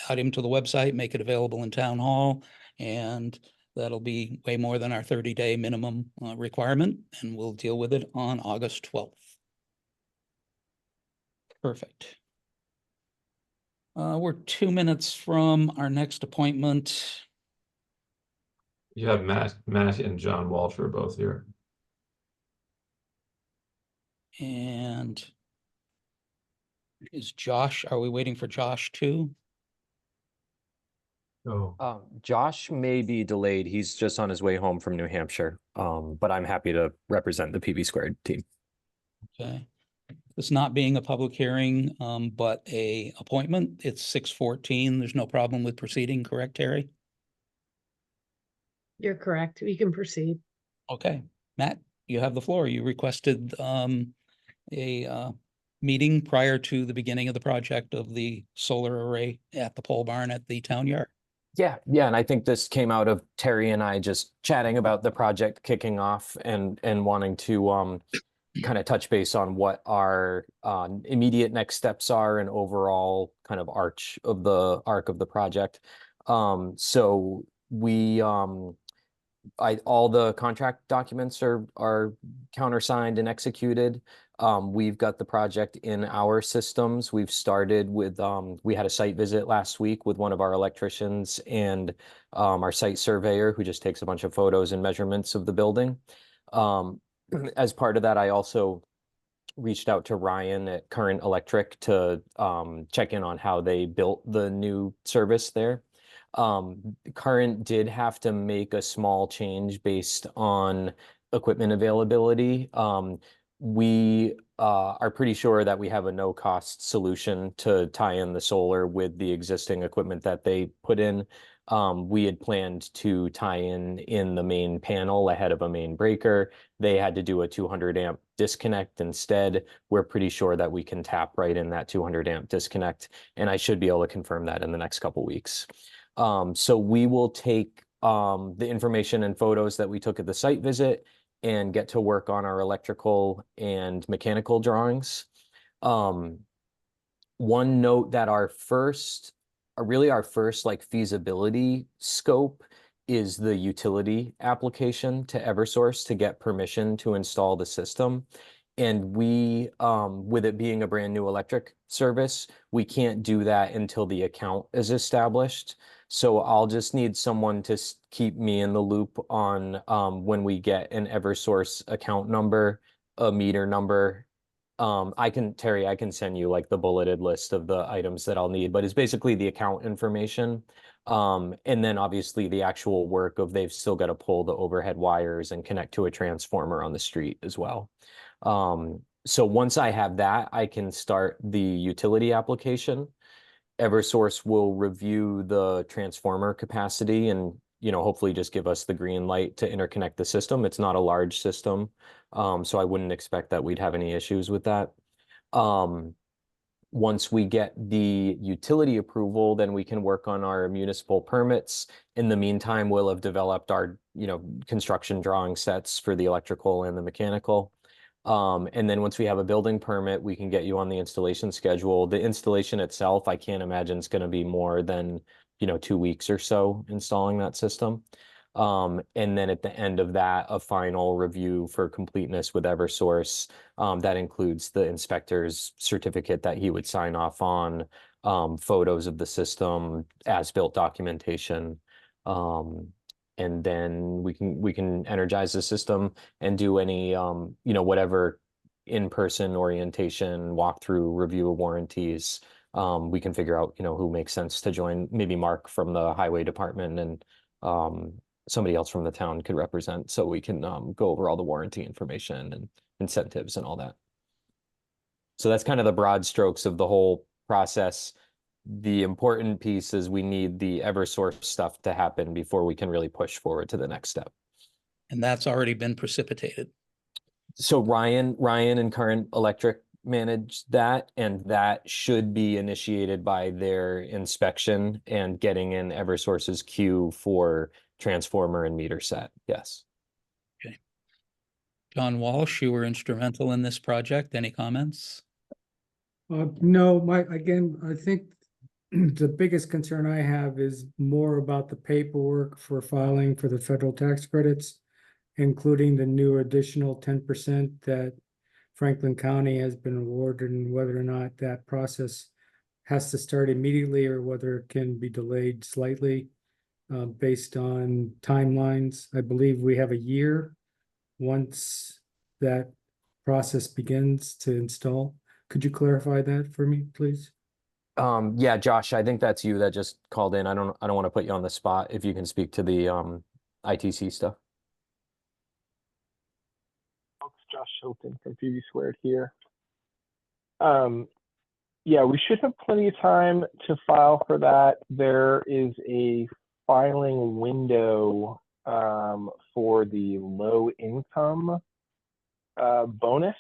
Speaker 3: item to the website, make it available in town hall, and that'll be way more than our 30-day minimum requirement, and we'll deal with it on August 12th. Perfect. We're 2 minutes from our next appointment.
Speaker 1: You have Matt and John Walsh are both here.
Speaker 3: And is Josh, are we waiting for Josh too?
Speaker 1: Oh.
Speaker 7: Josh may be delayed. He's just on his way home from New Hampshire. But I'm happy to represent the PV squared team.
Speaker 3: Okay. This not being a public hearing, but a appointment, it's 6:14. There's no problem with proceeding, correct, Terry?
Speaker 2: You're correct. We can proceed.
Speaker 3: Okay, Matt, you have the floor. You requested a meeting prior to the beginning of the project of the solar array at the pole barn at the town yard.
Speaker 7: Yeah, and I think this came out of Terry and I just chatting about the project kicking off and wanting to kind of touch base on what our immediate next steps are and overall kind of arc of the project. So we all the contract documents are countersigned and executed. We've got the project in our systems. We've started with, we had a site visit last week with one of our electricians and our site surveyor who just takes a bunch of photos and measurements of the building. As part of that, I also reached out to Ryan at Current Electric to check in on how they built the new service there. Current did have to make a small change based on equipment availability. We are pretty sure that we have a no-cost solution to tie in the solar with the existing equipment that they put in. We had planned to tie in the main panel ahead of a main breaker. They had to do a 200 amp disconnect instead. We're pretty sure that we can tap right in that 200 amp disconnect, and I should be able to confirm that in the next couple weeks. So we will take the information and photos that we took at the site visit and get to work on our electrical and mechanical drawings. One note that our first like feasibility scope is the utility application to Eversource to get permission to install the system. And we, with it being a brand new electric service, we can't do that until the account is established. So I'll just need someone to keep me in the loop on when we get an Eversource account number, a meter number. Terry, I can send you like the bulleted list of the items that I'll need, but it's basically the account information. And then obviously the actual work of they've still got to pull the overhead wires and connect to a transformer on the street as well. So once I have that, I can start the utility application. Eversource will review the transformer capacity and, hopefully just give us the green light to interconnect the system. It's not a large system, so I wouldn't expect that we'd have any issues with that. Once we get the utility approval, then we can work on our municipal permits. In the meantime, we'll have developed our, construction drawing sets for the electrical and the mechanical. And then once we have a building permit, we can get you on the installation schedule. The installation itself, I can't imagine it's going to be more than, 2 weeks or so installing that system. And then at the end of that, a final review for completeness with Eversource. That includes the inspector's certificate that he would sign off on, photos of the system, as-built documentation. And then we can energize the system and do any, whatever in-person orientation, walkthrough, review of warranties. We can figure out, who makes sense to join. Maybe Mark from the highway department and somebody else from the town could represent, so we can go over all the warranty information and incentives and all that. So that's kind of the broad strokes of the whole process. The important piece is we need the Eversource stuff to happen before we can really push forward to the next step.
Speaker 3: And that's already been precipitated.
Speaker 7: So Ryan and Current Electric manage that, and that should be initiated by their inspection and getting in Eversource's queue for transformer and meter set. Yes.
Speaker 3: Okay. John Walsh, you were instrumental in this project. Any comments?
Speaker 8: No, I think the biggest concern I have is more about the paperwork for filing for the federal tax credits, including the new additional 10% that Franklin County has been awarded, and whether or not that process has to start immediately or whether it can be delayed slightly based on timelines. I believe we have a year once that process begins to install. Could you clarify that for me, please?
Speaker 7: Yeah, Josh, I think that's you that just called in. I don't want to put you on the spot. If you can speak to the ITC stuff.
Speaker 9: Josh Hilton from PV Squared here. Yeah, we should have plenty of time to file for that. There is a filing window for the low income bonus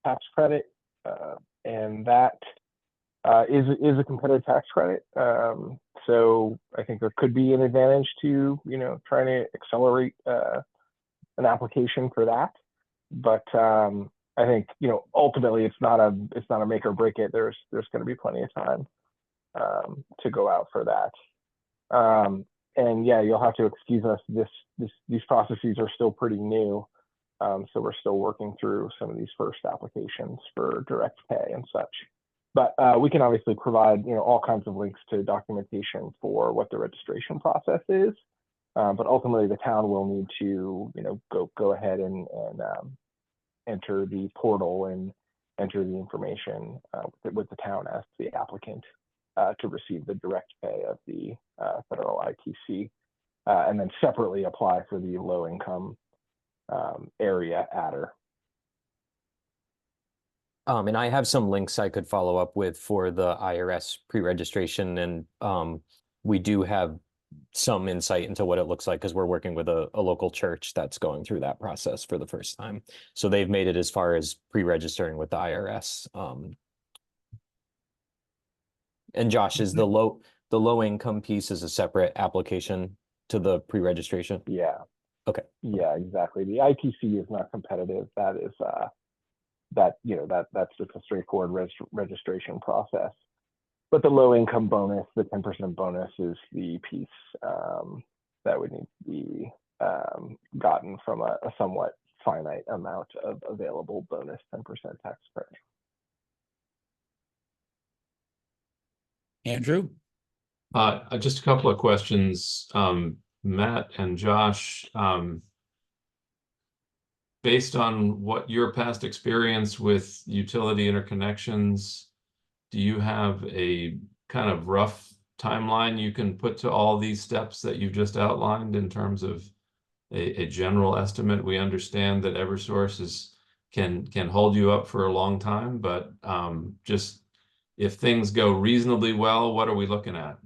Speaker 9: tax credit, and that is a competitive tax credit. So I think there could be an advantage to trying to accelerate an application for that. But I think ultimately it's not a make or break it. There's going to be plenty of time to go out for that. And yeah, you'll have to excuse us. These processes are still pretty new. So we're still working through some of these first applications for direct pay and such. But we can obviously provide, all kinds of links to documentation for what the registration process is. But ultimately, the town will need to, go ahead and enter the portal and enter the information with the town as the applicant to receive the direct pay of the federal ITC, and then separately apply for the low income area adder.
Speaker 7: And I have some links I could follow up with for the IRS pre-registration, and we do have some insight into what it looks like because we're working with a local church that's going through that process for the first time. So they've made it as far as pre-registering with the IRS. And Josh, is the low income piece is a separate application to the pre-registration?
Speaker 9: Yeah.
Speaker 7: Okay.
Speaker 9: Yeah, exactly. The ITC is not competitive. That is that's just a straightforward registration process. But the low income bonus, the 10% bonus, is the piece that would need to be gotten from a somewhat finite amount of available bonus 10% tax credit.
Speaker 3: Andrew?
Speaker 1: Just a couple of questions, Matt and Josh. Based on what your past experience with utility interconnections, do you have a kind of rough timeline you can put to all these steps that you've just outlined in terms of a general estimate? We understand that Eversource can hold you up for a long time, but just if things go reasonably well, what are we looking at?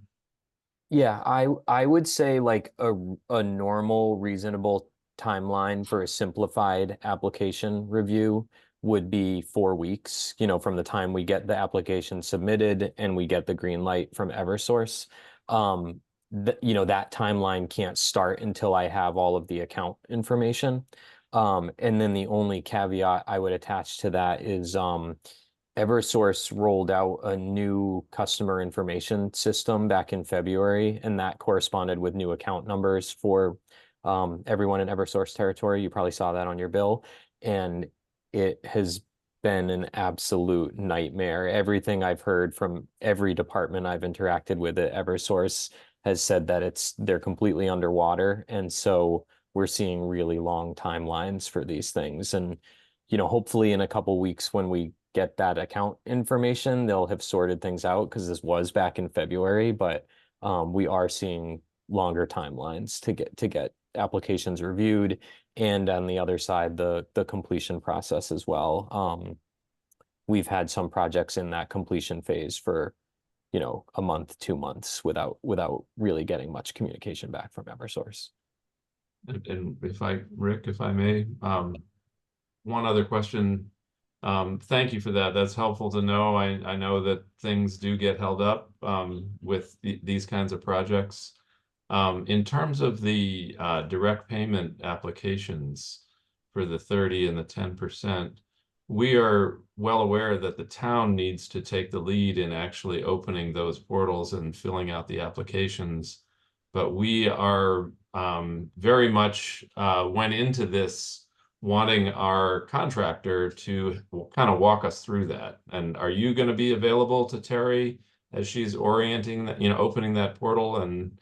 Speaker 7: Yeah, I would say like a normal, reasonable timeline for a simplified application review would be 4 weeks, from the time we get the application submitted and we get the green light from Eversource. That timeline can't start until I have all of the account information. And then the only caveat I would attach to that is Eversource rolled out a new customer information system back in February, and that corresponded with new account numbers for everyone in Eversource territory. You probably saw that on your bill, and it has been an absolute nightmare. Everything I've heard from every department I've interacted with at Eversource has said that they're completely underwater, and so we're seeing really long timelines for these things. And hopefully in a couple weeks when we get that account information, they'll have sorted things out, because this was back in February, but we are seeing longer timelines to get applications reviewed, and on the other side, the completion process as well. We've had some projects in that completion phase for a month, 2 months without really getting much communication back from Eversource.
Speaker 1: And Rick, if I may, one other question. Thank you for that. That's helpful to know. I know that things do get held up with these kinds of projects. In terms of the direct payment applications for the 30 and the 10%, we are well aware that the town needs to take the lead in actually opening those portals and filling out the applications. But we are very much went into this wanting our contractor to kind of walk us through that. And are you going to be available to Terry as she's orienting that, opening that portal and,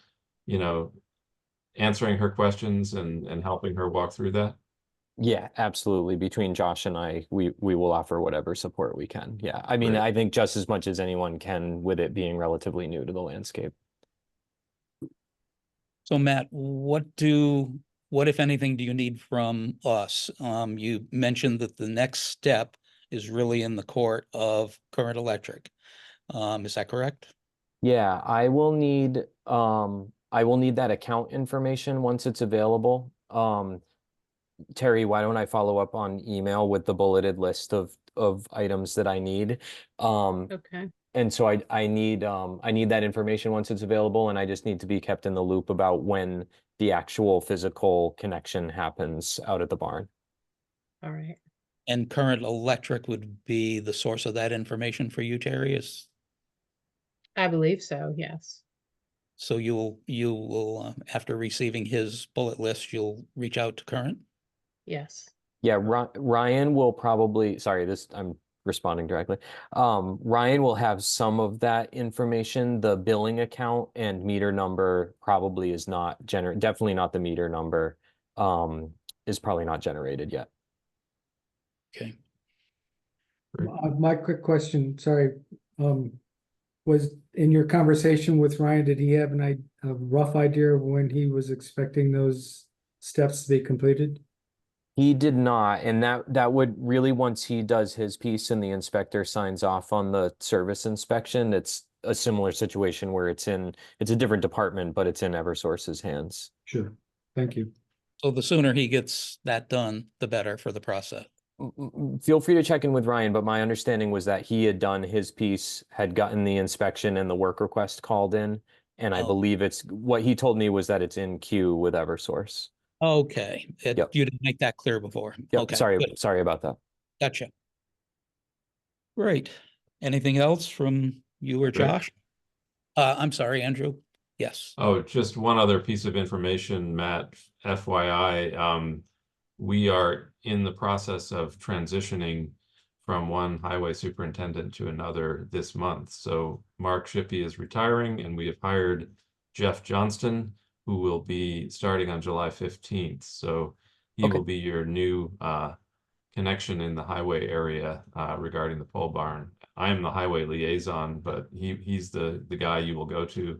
Speaker 1: answering her questions and helping her walk through that?
Speaker 7: Yeah, absolutely. Between Josh and I, we will offer whatever support we can. Yeah. I mean,
Speaker 1: Great.
Speaker 7: I think just as much as anyone can, with it being relatively new to the landscape.
Speaker 3: So Matt, what if anything do you need from us? You mentioned that the next step is really in the court of Current Electric. Is that correct?
Speaker 7: Yeah, I will need that account information once it's available. Terry, why don't I follow up on email with the bulleted list of items that I need?
Speaker 2: Okay.
Speaker 7: And so I need that information once it's available, and I just need to be kept in the loop about when the actual physical connection happens out at the barn.
Speaker 2: All right.
Speaker 3: And Current Electric would be the source of that information for you, Terry?
Speaker 2: I believe so, yes.
Speaker 3: So you will after receiving his bullet list, you'll reach out to Current?
Speaker 2: Yes.
Speaker 7: Yeah, Ryan will probably, sorry, this, I'm responding directly. Ryan will have some of that information. The billing account and meter number probably is not definitely not the meter number, is probably not generated yet.
Speaker 3: Okay.
Speaker 8: My quick question, sorry, was in your conversation with Ryan, did he have a rough idea of when he was expecting those steps to be completed?
Speaker 7: He did not, and that would really, once he does his piece and the inspector signs off on the service inspection, it's a similar situation where it's a different department, but it's in Eversource's hands.
Speaker 8: Sure, thank you.
Speaker 3: So the sooner he gets that done, the better for the process.
Speaker 7: Feel free to check in with Ryan, but my understanding was that he had done his piece, had gotten the inspection and the work request called in, and I
Speaker 3: Oh.
Speaker 7: believe what he told me was that it's in queue with Eversource.
Speaker 3: Okay,
Speaker 7: Yep.
Speaker 3: you didn't make that clear before.
Speaker 7: Yep,
Speaker 3: Okay,
Speaker 7: sorry,
Speaker 3: good.
Speaker 7: sorry about that.
Speaker 3: Gotcha. Great. Anything else from you or
Speaker 1: Rick?
Speaker 3: Josh? I'm sorry, Andrew. Yes.
Speaker 1: Oh, just one other piece of information, Matt, FYI. We are in the process of transitioning from one highway superintendent to another this month. So Mark Shippey is retiring, and we have hired Jeff Johnston, who will be starting on July 15th. So he
Speaker 7: Okay.
Speaker 1: will be your new connection in the highway area regarding the pole barn. I am the highway liaison, but he's the guy you will go to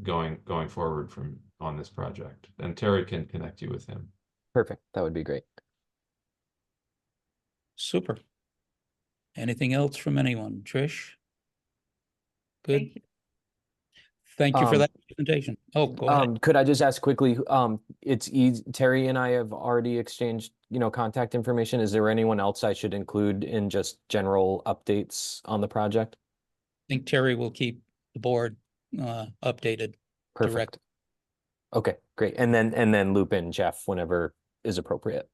Speaker 1: going forward on this project. And Terry can connect you with him.
Speaker 7: Perfect, that would be great.
Speaker 3: Super. Anything else from anyone? Trish? Good.
Speaker 4: Thank you.
Speaker 3: Thank you for
Speaker 7: Um,
Speaker 3: that presentation. Oh, go ahead.
Speaker 7: Could I just ask quickly, it's easy, Terry and I have already exchanged, contact information. Is there anyone else I should include in just general updates on the project?
Speaker 3: I think Terry will keep the board updated.
Speaker 7: Perfect.
Speaker 3: Direct.
Speaker 7: Okay, great. And then loop in Jeff whenever is appropriate.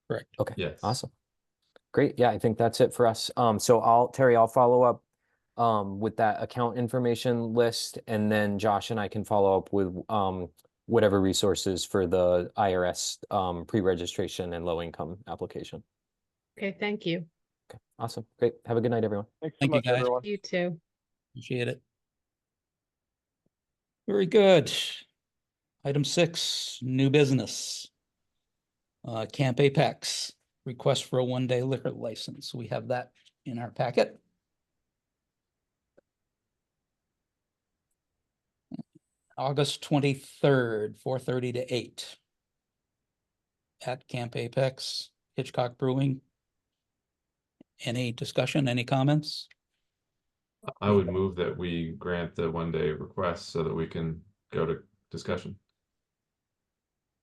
Speaker 3: Correct.
Speaker 7: Okay,
Speaker 1: Yes.
Speaker 7: awesome. Great. Yeah, I think that's it for us. So Terry, I'll follow up with that account information list, and then Josh and I can follow up with whatever resources for the IRS pre-registration and low income application.
Speaker 2: Okay, thank you.
Speaker 7: Okay, awesome. Great. Have a good night, everyone.
Speaker 9: Thanks so
Speaker 3: Thank you,
Speaker 9: much,
Speaker 3: guys.
Speaker 9: everyone.
Speaker 2: You too.
Speaker 3: Appreciate it. Very good. Item 6, new business. Camp Apex, request for a one-day liquor license. We have that in our packet. August 23rd, 4:30 to 8. At Camp Apex, Hitchcock Brewing. Any discussion, any comments?
Speaker 1: I would move that we grant the one-day request so that we can go to discussion.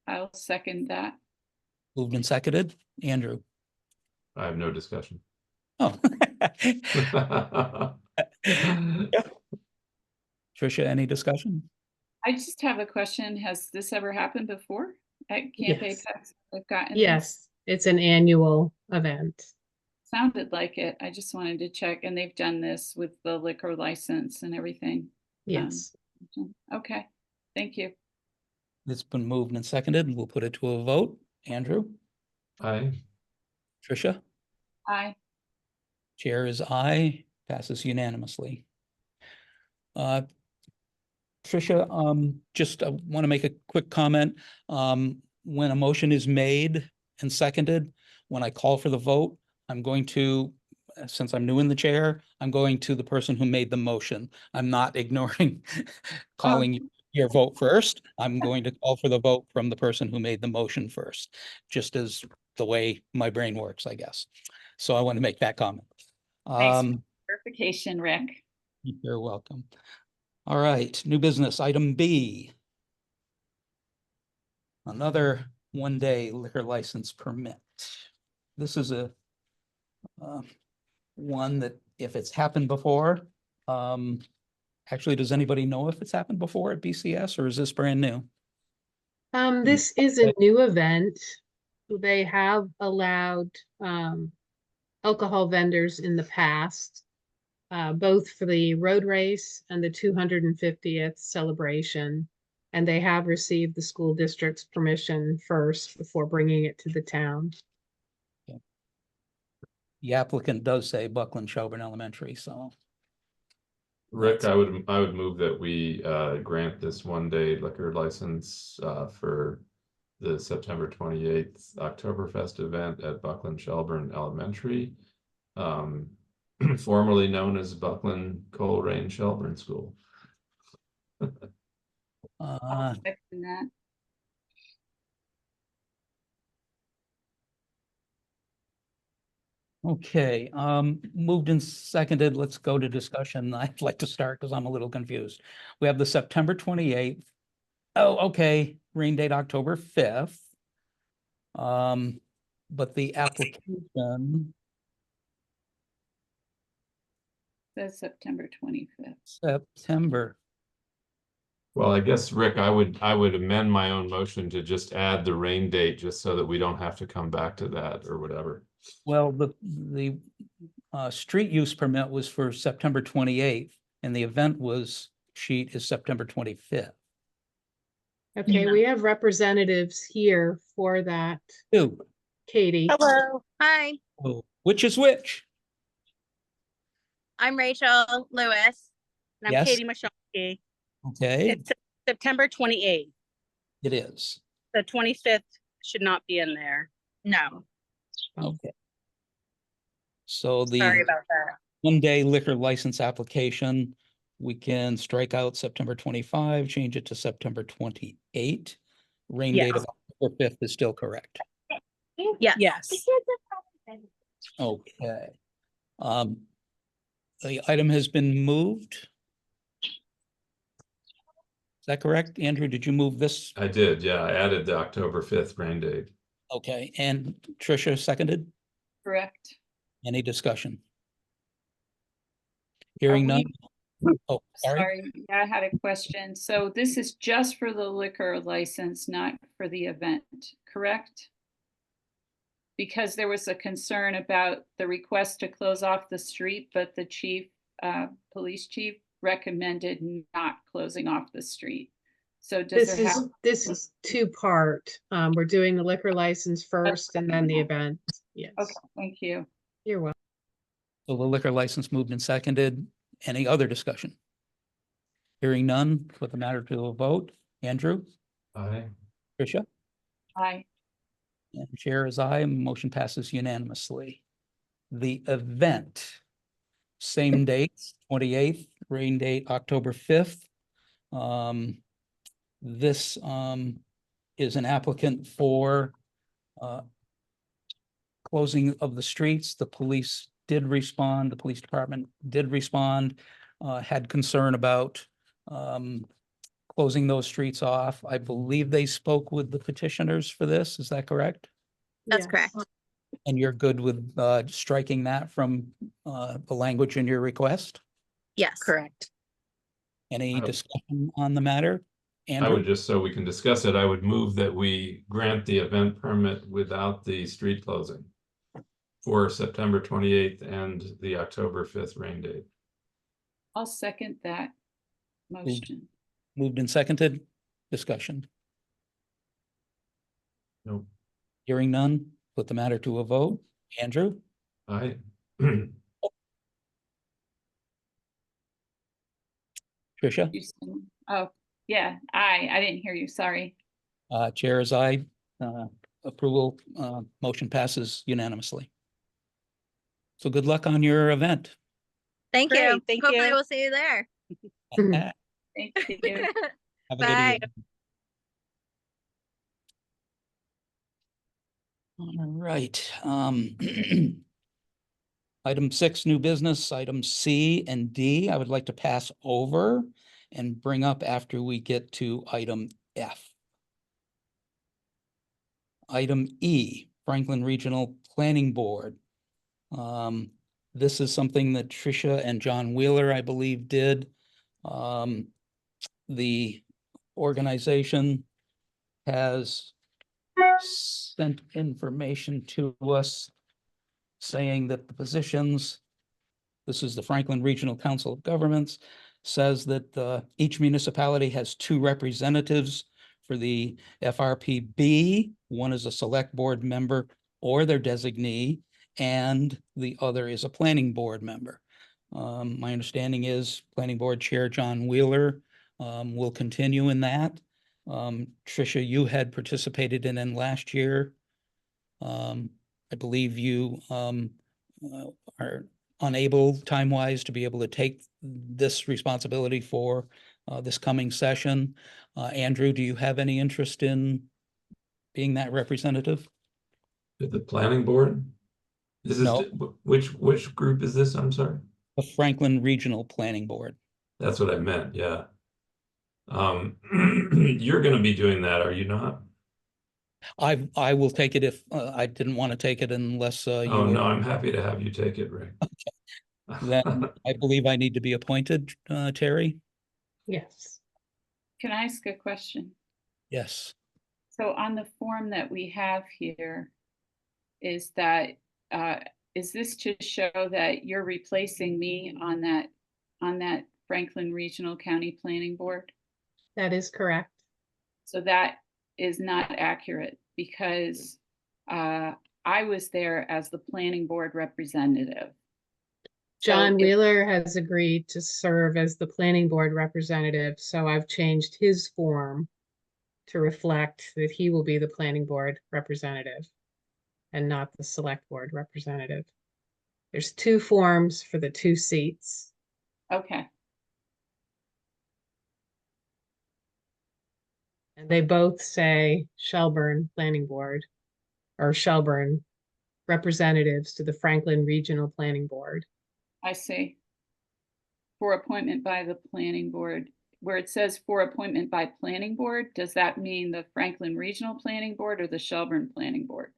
Speaker 4: I'll second that.
Speaker 3: Moved and seconded. Andrew?
Speaker 1: I have no discussion.
Speaker 3: Oh. Tricia, any discussion?
Speaker 4: I just have a question. Has this ever happened before at Camp
Speaker 2: Yes.
Speaker 4: Apex? They've gotten this?
Speaker 2: Yes, it's an annual event.
Speaker 4: Sounded like it. I just wanted to check, and they've done this with the liquor license and everything.
Speaker 2: Yes.
Speaker 4: Okay, thank you.
Speaker 3: It's been moved and seconded, and we'll put it to a vote. Andrew?
Speaker 1: Aye.
Speaker 3: Tricia?
Speaker 4: Aye.
Speaker 3: Chair is aye, passes unanimously. Tricia, just want to make a quick comment. When a motion is made and seconded, when I call for the vote, I'm going to, since I'm new in the chair, I'm going to the person who made the motion. I'm not ignoring calling your vote first. I'm going to call for the vote from the person who made the motion first, just as the way my brain works, I guess. So I want to make that comment.
Speaker 4: Thanks for clarification, Rick.
Speaker 3: You're welcome. All right, new business, item B. Another one-day liquor license permit. This is a one that if it's happened before, actually, does anybody know if it's happened before at BCS, or is this brand new?
Speaker 2: This is a new event. They have allowed alcohol vendors in the past, both for the road race and the 250th celebration. And they have received the school district's permission first before bringing it to the town.
Speaker 3: The applicant does say Buckland Shelburne Elementary, so.
Speaker 1: Rick,
Speaker 3: That's-
Speaker 1: I would move that we grant this one-day liquor license for the September 28th Oktoberfest event at Buckland Shelburne Elementary, formerly known as Buckland Coleraine Shelburne School.
Speaker 4: I'll second that.
Speaker 3: Okay, moved and seconded. Let's go to discussion. I'd like to start because I'm a little confused. We have the September 28th. Oh, okay, rain date October 5th. But the application
Speaker 4: Says September 25th.
Speaker 3: September.
Speaker 1: Well, I guess, Rick, I would amend my own motion to just add the rain date, just so that we don't have to come back to that or whatever.
Speaker 3: Well, the street use permit was for September 28th, and the event sheet is September 25th.
Speaker 2: Okay, we have representatives here for that.
Speaker 3: Two.
Speaker 2: Katie.
Speaker 10: Hello, hi,
Speaker 3: Oh, which is which?
Speaker 10: I'm Rachel Lewis. And I'm
Speaker 3: Yes.
Speaker 10: Katie Mashonki.
Speaker 3: Okay,
Speaker 10: It's September 28th.
Speaker 3: it is.
Speaker 10: The 25th should not be in there. No,
Speaker 3: Okay. So
Speaker 10: sorry
Speaker 3: the
Speaker 10: about that.
Speaker 3: one-day liquor license application, we can strike out September 25, change it to September 28. Rain date of October 5th is still correct.
Speaker 10: Yes.
Speaker 3: Okay. The item has been moved. Is that correct? Andrew, did you move this?
Speaker 1: I did, yeah. I added the October 5th rain date.
Speaker 3: Okay, and Tricia seconded?
Speaker 4: Correct.
Speaker 3: Any discussion? Hearing none? Oh, sorry.
Speaker 4: Sorry, I had a question. So this is just for the liquor license, not for the event, correct? Because there was a concern about the request to close off the street, but the chief, police chief recommended not closing off the street. So does it have?
Speaker 2: This is two-part. We're doing the liquor license first and then the event. Yes,
Speaker 4: Okay, thank you.
Speaker 2: you're welcome.
Speaker 3: So the liquor license moved and seconded. Any other discussion? Hearing none, put the matter to a vote. Andrew,
Speaker 1: Aye.
Speaker 3: Tricia,
Speaker 4: Aye.
Speaker 3: and chair is aye, motion passes unanimously. The event, same date, 28th, rain date October 5th. This is an applicant for closing of the streets. The police did respond, the police department did respond, had concern about closing those streets off. I believe they spoke with the petitioners for this, is that correct?
Speaker 10: That's
Speaker 2: Yes.
Speaker 10: correct.
Speaker 3: And you're good with striking that from the language in your request?
Speaker 10: Yes. Correct.
Speaker 3: Any discussion on the matter?
Speaker 1: I
Speaker 3: Andrew?
Speaker 1: would just, so we can discuss it, I would move that we grant the event permit without the street closing for September 28th and the October 5th rain date.
Speaker 4: I'll second that motion.
Speaker 3: Moved and seconded, discussion.
Speaker 1: Nope.
Speaker 3: Hearing none, put the matter to a vote. Andrew?
Speaker 1: Aye.
Speaker 3: Tricia?
Speaker 4: You said- Oh, yeah, aye. I didn't hear you, sorry.
Speaker 3: Chair is aye. Approval, motion passes unanimously. So good luck on your event.
Speaker 10: Thank
Speaker 11: Great,
Speaker 10: you.
Speaker 11: thank
Speaker 10: Hopefully
Speaker 11: you.
Speaker 10: we'll see you there.
Speaker 3: Have
Speaker 4: Thank you.
Speaker 3: a good
Speaker 10: Bye.
Speaker 3: evening. All right. Item 6, new business, item C and D, I would like to pass over and bring up after we get to item F. Item E, Franklin Regional Planning Board. This is something that Tricia and John Wheeler, I believe, did. The organization has sent information to us saying that the positions, this is the Franklin Regional Council of Governments, says that each municipality has 2 representatives for the FRPB. One is a select board member or their designee, and the other is a planning board member. My understanding is Planning Board Chair John Wheeler will continue in that. Tricia, you had participated in last year. I believe you are unable time-wise to be able to take this responsibility for this coming session. Andrew, do you have any interest in being that representative?
Speaker 1: The planning board? This is,
Speaker 3: No.
Speaker 1: which group is this? I'm sorry.
Speaker 3: The Franklin Regional Planning Board.
Speaker 1: That's what I meant, yeah. You're gonna be doing that, are you not?
Speaker 3: I will take it if I didn't want to take it unless you
Speaker 1: Oh,
Speaker 3: were.
Speaker 1: no, I'm happy to have you take it, Rick.
Speaker 3: Then I believe I need to be appointed, Terry.
Speaker 2: Yes.
Speaker 4: Can I ask a question?
Speaker 3: Yes.
Speaker 4: So on the form that we have here, is that, is this to show that you're replacing me on that Franklin Regional County Planning Board?
Speaker 2: That is correct.
Speaker 4: So that is not accurate because I was there as the planning board representative.
Speaker 2: John
Speaker 4: So if-
Speaker 2: Wheeler has agreed to serve as the planning board representative, so I've changed his form to reflect that he will be the planning board representative and not the select board representative. There's 2 forms for the 2 seats.
Speaker 4: Okay,
Speaker 2: And they both say Shelburne Planning Board or Shelburne representatives to the Franklin Regional Planning Board.
Speaker 4: I see. For appointment by the planning board, where it says for appointment by planning board, does that mean the Franklin Regional Planning Board or the Shelburne Planning Board?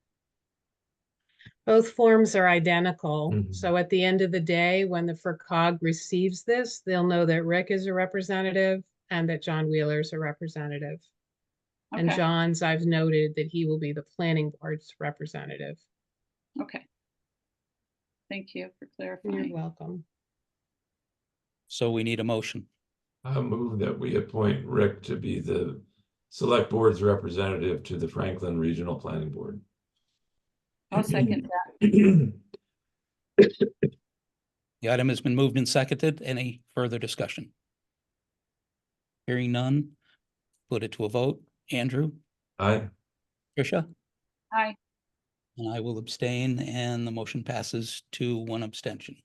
Speaker 2: Both forms are identical.
Speaker 1: Mhm.
Speaker 2: So at the end of the day, when the FERCog receives this, they'll know that Rick is a representative and that John Wheeler is a representative. And
Speaker 4: Okay,
Speaker 2: John's, I've noted that he will be the planning board's representative.
Speaker 4: okay. Thank you for
Speaker 2: You're
Speaker 4: clarifying.
Speaker 2: welcome.
Speaker 3: So we need a motion.
Speaker 1: I move that we appoint Rick to be the select board's representative to the Franklin Regional Planning Board.
Speaker 4: I'll second that.
Speaker 3: The item has been moved and seconded. Any further discussion? Hearing none, put it to a vote. Andrew,
Speaker 1: Aye.
Speaker 3: Tricia,
Speaker 4: Hi,
Speaker 3: and I will abstain, and the motion passes to 1 abstention.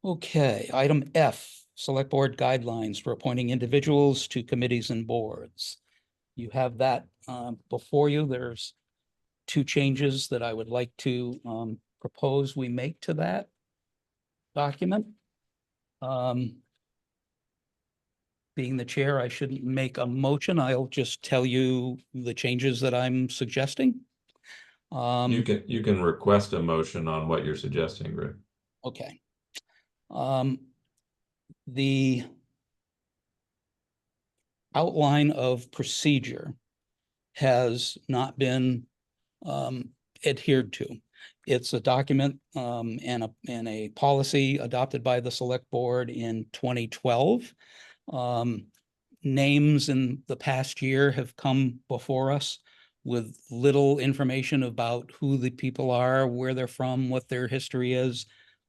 Speaker 3: Okay, item F, Select Board Guidelines for appointing individuals to committees and boards. You have that before you. There's 2 changes that I would like to propose we make to that document. Being the chair, I shouldn't make a motion. I'll just tell you the changes that I'm suggesting.
Speaker 1: You can request a motion on what you're suggesting, Rick.
Speaker 3: Okay. The outline of procedure has not been adhered to. It's a document and a policy adopted by the Select Board in 2012. Names in the past year have come before us with little information about who the people are, where they're from, what their history is.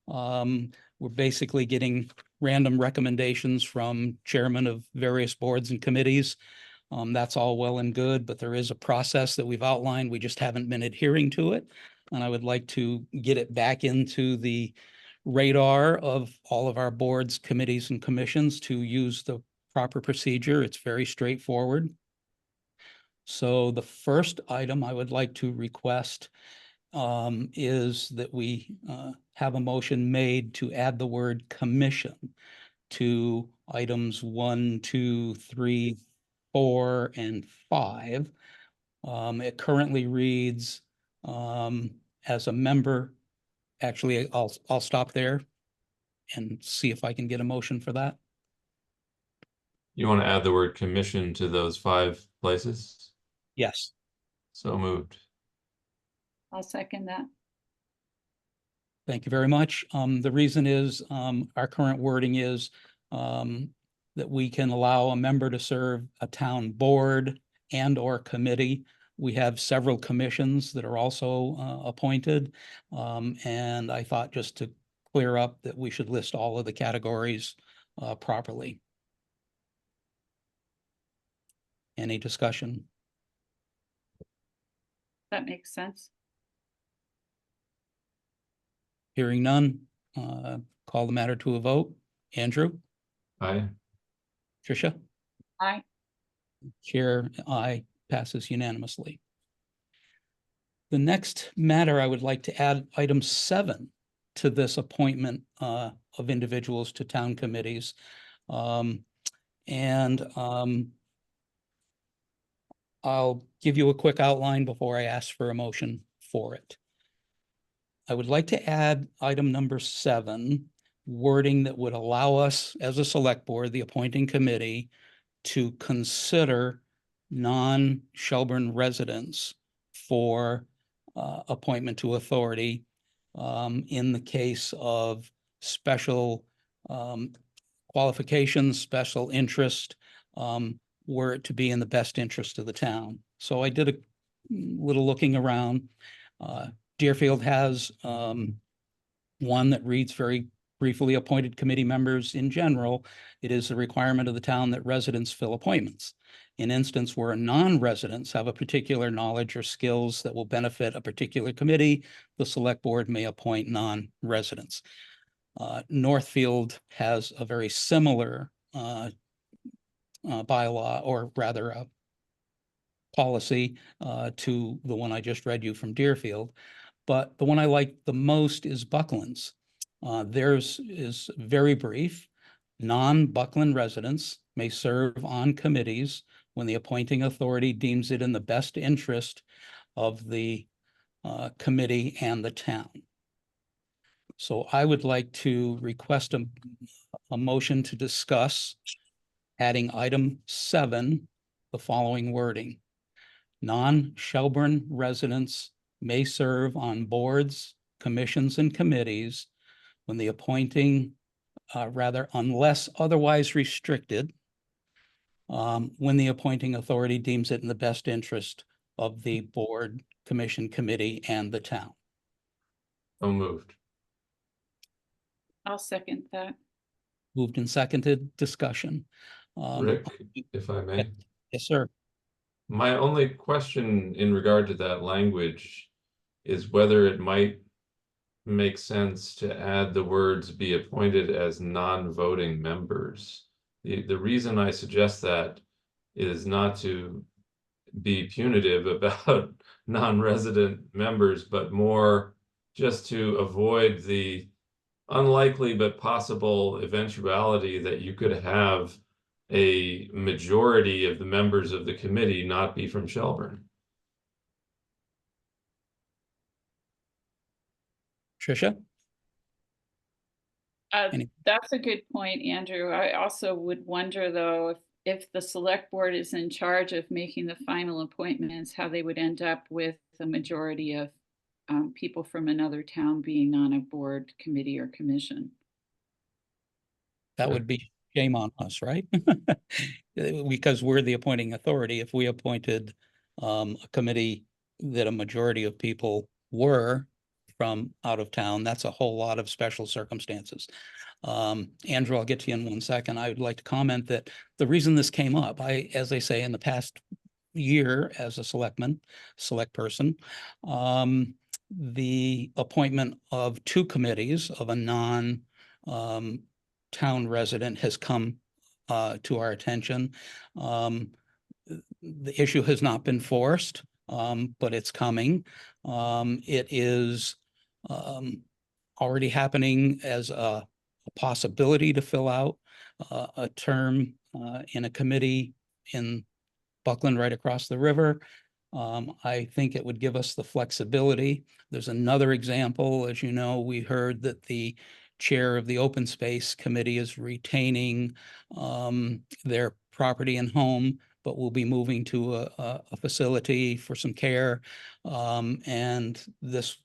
Speaker 3: We're basically getting random recommendations from chairmen of various boards and committees. That's all well and good, but there is a process that we've outlined. We just haven't been adhering to it. And I would like to get it back into the radar of all of our boards, committees, and commissions to use the proper procedure. It's very straightforward. So the first item I would like to request is that we have a motion made to add the word commission to items 1, 2, 3, 4, and 5. It currently reads as a member. Actually, I'll stop there and see if I can get a motion for that.
Speaker 1: You want to add the word commission to those 5 places?
Speaker 3: Yes.
Speaker 1: So moved.
Speaker 4: I'll second that.
Speaker 3: Thank you very much. The reason is, our current wording is, that we can allow a member to serve a town board and or committee. We have several commissions that are also, appointed. And I thought just to clear up that we should list all of the categories, properly. Any discussion?
Speaker 4: That makes sense.
Speaker 3: Hearing none, call the matter to a vote. Andrew?
Speaker 1: Aye.
Speaker 3: Tricia?
Speaker 4: Aye.
Speaker 3: Chair, aye, passes unanimously. The next matter, I would like to add item 7 to this appointment of individuals to town committees. I'll give you a quick outline before I ask for a motion for it. I would like to add item number 7, wording that would allow us as a select board, the appointing committee, to consider non-Shelburne residents for appointment to authority in the case of special qualifications, special interest, were it to be in the best interest of the town. So I did a little looking around. Deerfield has one that reads very briefly: appointed committee members in general. It is a requirement of the town that residents fill appointments. In instance where non-residents have a particular knowledge or skills that will benefit a particular committee, the select board may appoint non-residents. Northfield has a very similar bylaw, or rather a policy to the one I just read you from Deerfield. But the one I like the most is Buckland's. Theirs is very brief. Non-Buckland residents may serve on committees when the appointing authority deems it in the best interest of the committee and the town. So I would like to request a motion to discuss adding item 7, the following wording: non-Shelburne residents may serve on boards, commissions, and committees when the appointing, unless otherwise restricted, when the appointing authority deems it in the best interest of the board, commission, committee, and the town.
Speaker 1: So moved.
Speaker 4: I'll second that.
Speaker 3: Moved and seconded. Discussion.
Speaker 1: Rick, if I may.
Speaker 3: Yes, sir.
Speaker 1: My only question in regard to that language is whether it might make sense to add the words "be appointed as non-voting members." The reason I suggest that is not to be punitive about non-resident members, but more just to avoid the unlikely but possible eventuality that you could have a majority of the members of the committee not be from Shelburne.
Speaker 3: Tricia?
Speaker 4: That's a good point, Andrew. I also would wonder, though, if the select board is in charge of making the final appointments, how they would end up with a majority of people from another town being on a board, committee, or commission.
Speaker 3: That would be shame on us, right? Because we're the appointing authority. If we appointed a committee that a majority of people were from out of town, that's a whole lot of special circumstances. Andrew, I'll get to you in 1 second. I would like to comment that the reason this came up, as I say, in the past year as a select person, the appointment of 2 committees of a non-town resident has come to our attention. The issue has not been forced, but it's coming. It is already happening as a possibility to fill out a term in a committee in Buckland right across the river. I think it would give us the flexibility. There's another example. As you know, we heard that the chair of the Open Space Committee is retaining their property and home, but will be moving to a facility for some care. And this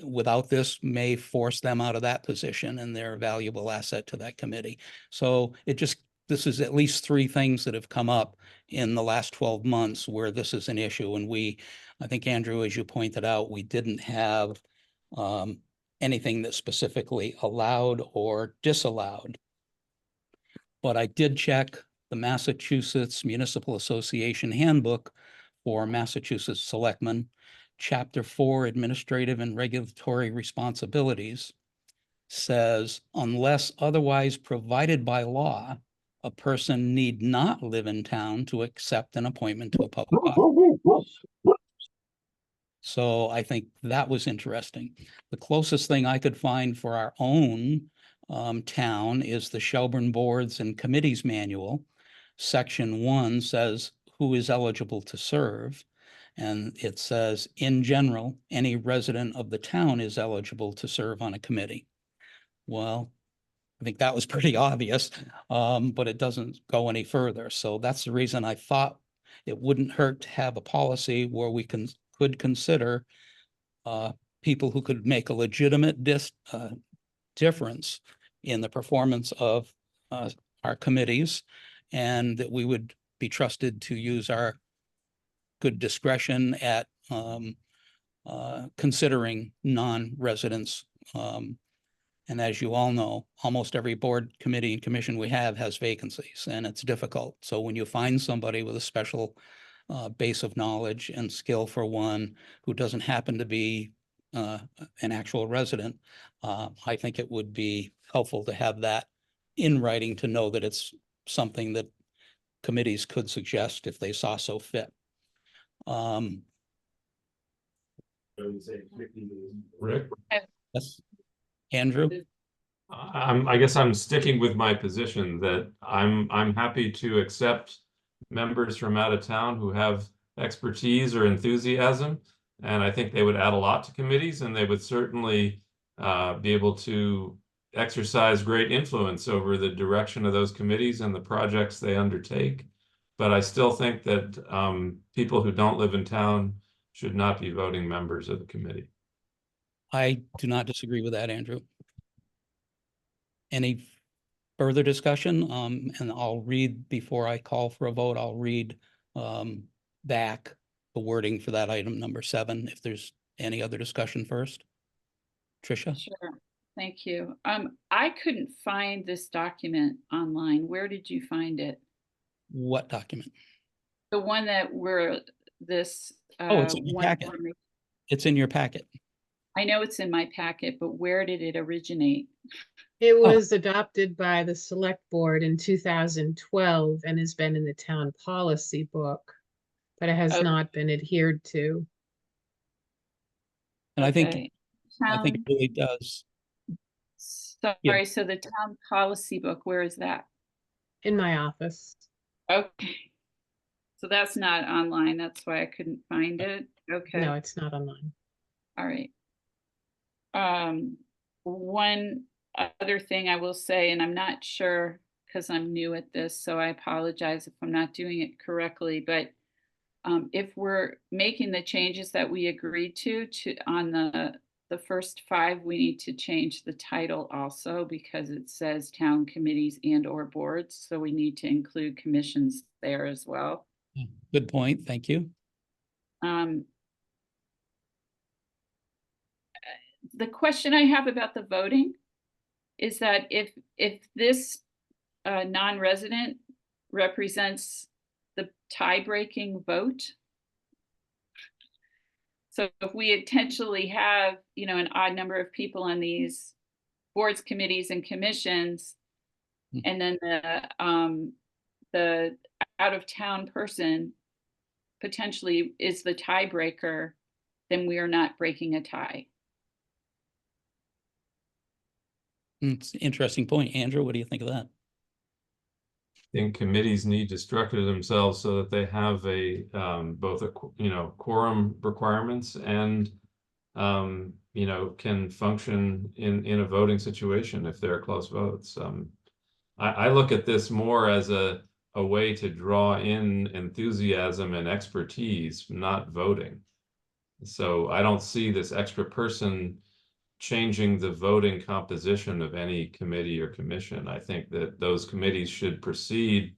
Speaker 3: without this may force them out of that position, and they're a valuable asset to that committee. So this is at least 3 things that have come up in the last 12 months where this is an issue. And I think, Andrew, as you pointed out, we didn't have anything that specifically allowed or disallowed. But I did check the Massachusetts Municipal Association Handbook for Massachusetts Selectmen, Chapter 4, Administrative and Regulatory Responsibilities, says, unless otherwise provided by law, a person need not live in town to accept an appointment to a public office. So I think that was interesting. The closest thing I could find for our own town is the Shelburne Boards and Committees Manual. Section 1 says who is eligible to serve. And it says, in general, any resident of the town is eligible to serve on a committee. Well, I think that was pretty obvious, but it doesn't go any further. So that's the reason I thought it wouldn't hurt to have a policy where we could consider people who could make a legitimate difference in the performance of our committees, and that we would be trusted to use our good discretion at considering non-residents. And as you all know, almost every board, committee, and commission we have has vacancies, and it's difficult. So when you find somebody with a special base of knowledge and skill for one who doesn't happen to be an actual resident, I think it would be helpful to have that in writing to know that it's something that committees could suggest if they saw so fit.
Speaker 1: Rick?
Speaker 3: Yes, Andrew?
Speaker 1: I guess I'm sticking with my position that I'm happy to accept members from out of town who have expertise or enthusiasm, and I think they would add a lot to committees, and they would certainly be able to exercise great influence over the direction of those committees and the projects they undertake. But I still think that people who don't live in town should not be voting members of the committee.
Speaker 3: I do not disagree with that, Andrew. Any further discussion? And I'll read, before I call for a vote, I'll read back the wording for that item number 7, if there's any other discussion first. Tricia?
Speaker 4: Sure, thank you. I couldn't find this document online. Where did you find it?
Speaker 3: What document?
Speaker 4: The one that this.
Speaker 3: It's in your packet. It's in your packet.
Speaker 4: I know it's in my packet, but where did it originate?
Speaker 2: It was adopted by the Select Board in 2012 and has been in the town policy book, but it has not been adhered to.
Speaker 3: And I think
Speaker 4: Okay.
Speaker 3: it really does.
Speaker 4: Sorry,
Speaker 3: Yeah.
Speaker 4: So the town policy book, where is that?
Speaker 2: In my office.
Speaker 4: Okay. So that's not online. That's why I couldn't find it. Okay.
Speaker 2: No, it's not online.
Speaker 4: All right. One other thing I will say, and I'm not sure because I'm new at this, so I apologize if I'm not doing it correctly, but if we're making the changes that we agreed to on the first 5, we need to change the title also, because it says town committees and or boards. So we need to include commissions there as well.
Speaker 3: Good point. Thank you.
Speaker 4: The question I have about the voting is that if this non-resident represents the tie-breaking vote, so if we intentionally have, an odd number of people on these boards, committees, and commissions, and then the out-of-town person potentially is the tiebreaker, then we are not breaking a tie.
Speaker 3: It's an interesting point. Andrew, what do you think of that?
Speaker 1: I think committees need to structure themselves so that they have a both a quorum requirements and can function in a voting situation if there are close votes. I look at this more as a way to draw in enthusiasm and expertise, not voting. So I don't see this extra person changing the voting composition of any committee or commission. I think that those committees should proceed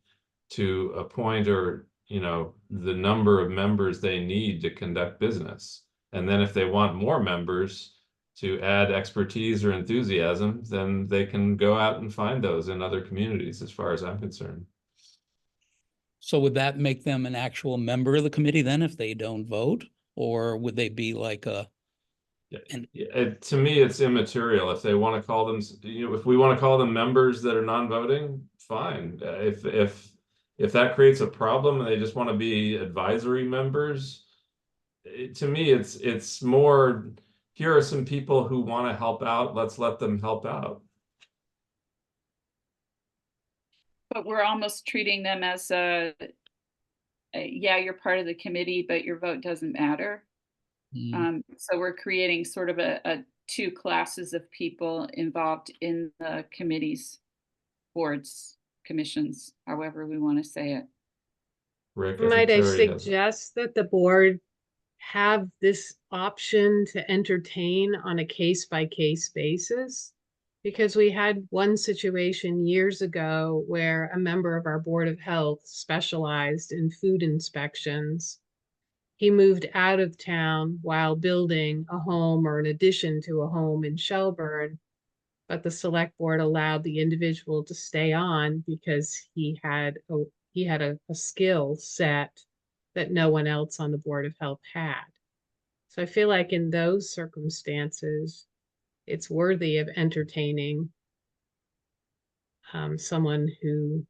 Speaker 1: to appoint or, the number of members they need to conduct business. And then if they want more members to add expertise or enthusiasm, then they can go out and find those in other communities, as far as I'm concerned.
Speaker 3: So would that make them an actual member of the committee then if they don't vote? Or would they be like a?
Speaker 1: To me, it's immaterial. If they want to call them, if we want to call them members that are non-voting, fine. If that creates a problem and they just want to be advisory members, to me, it's more, here are some people who want to help out. Let's let them help out.
Speaker 4: But we're almost treating them as yeah, you're part of the committee, but your vote doesn't matter. So we're creating sort of a two classes of people involved in the committees, boards, commissions, however we want to say it.
Speaker 1: Rick,
Speaker 2: Might I suggest that the board have this option to entertain on a case-by-case basis? Because we had one situation years ago where a member of our Board of Health specialized in food inspections. He moved out of town while building a home or an addition to a home in Shelburne, but the select board allowed the individual to stay on because he had a skill set that no one else on the Board of Health had. So I feel like in those circumstances, it's worthy of entertaining someone who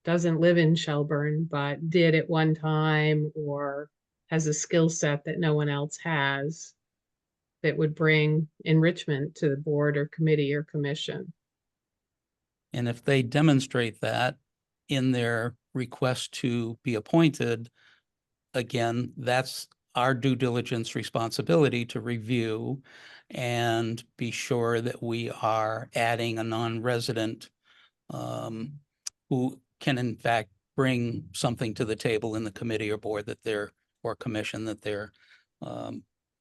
Speaker 2: doesn't live in Shelburne, but did at one time or has a skill set that no one else has that would bring enrichment to the board or committee or commission.
Speaker 3: And if they demonstrate that in their request to be appointed, again, that's our due diligence responsibility to review and be sure that we are adding a non-resident who can in fact bring something to the table in the committee or board that they're, or commission that they're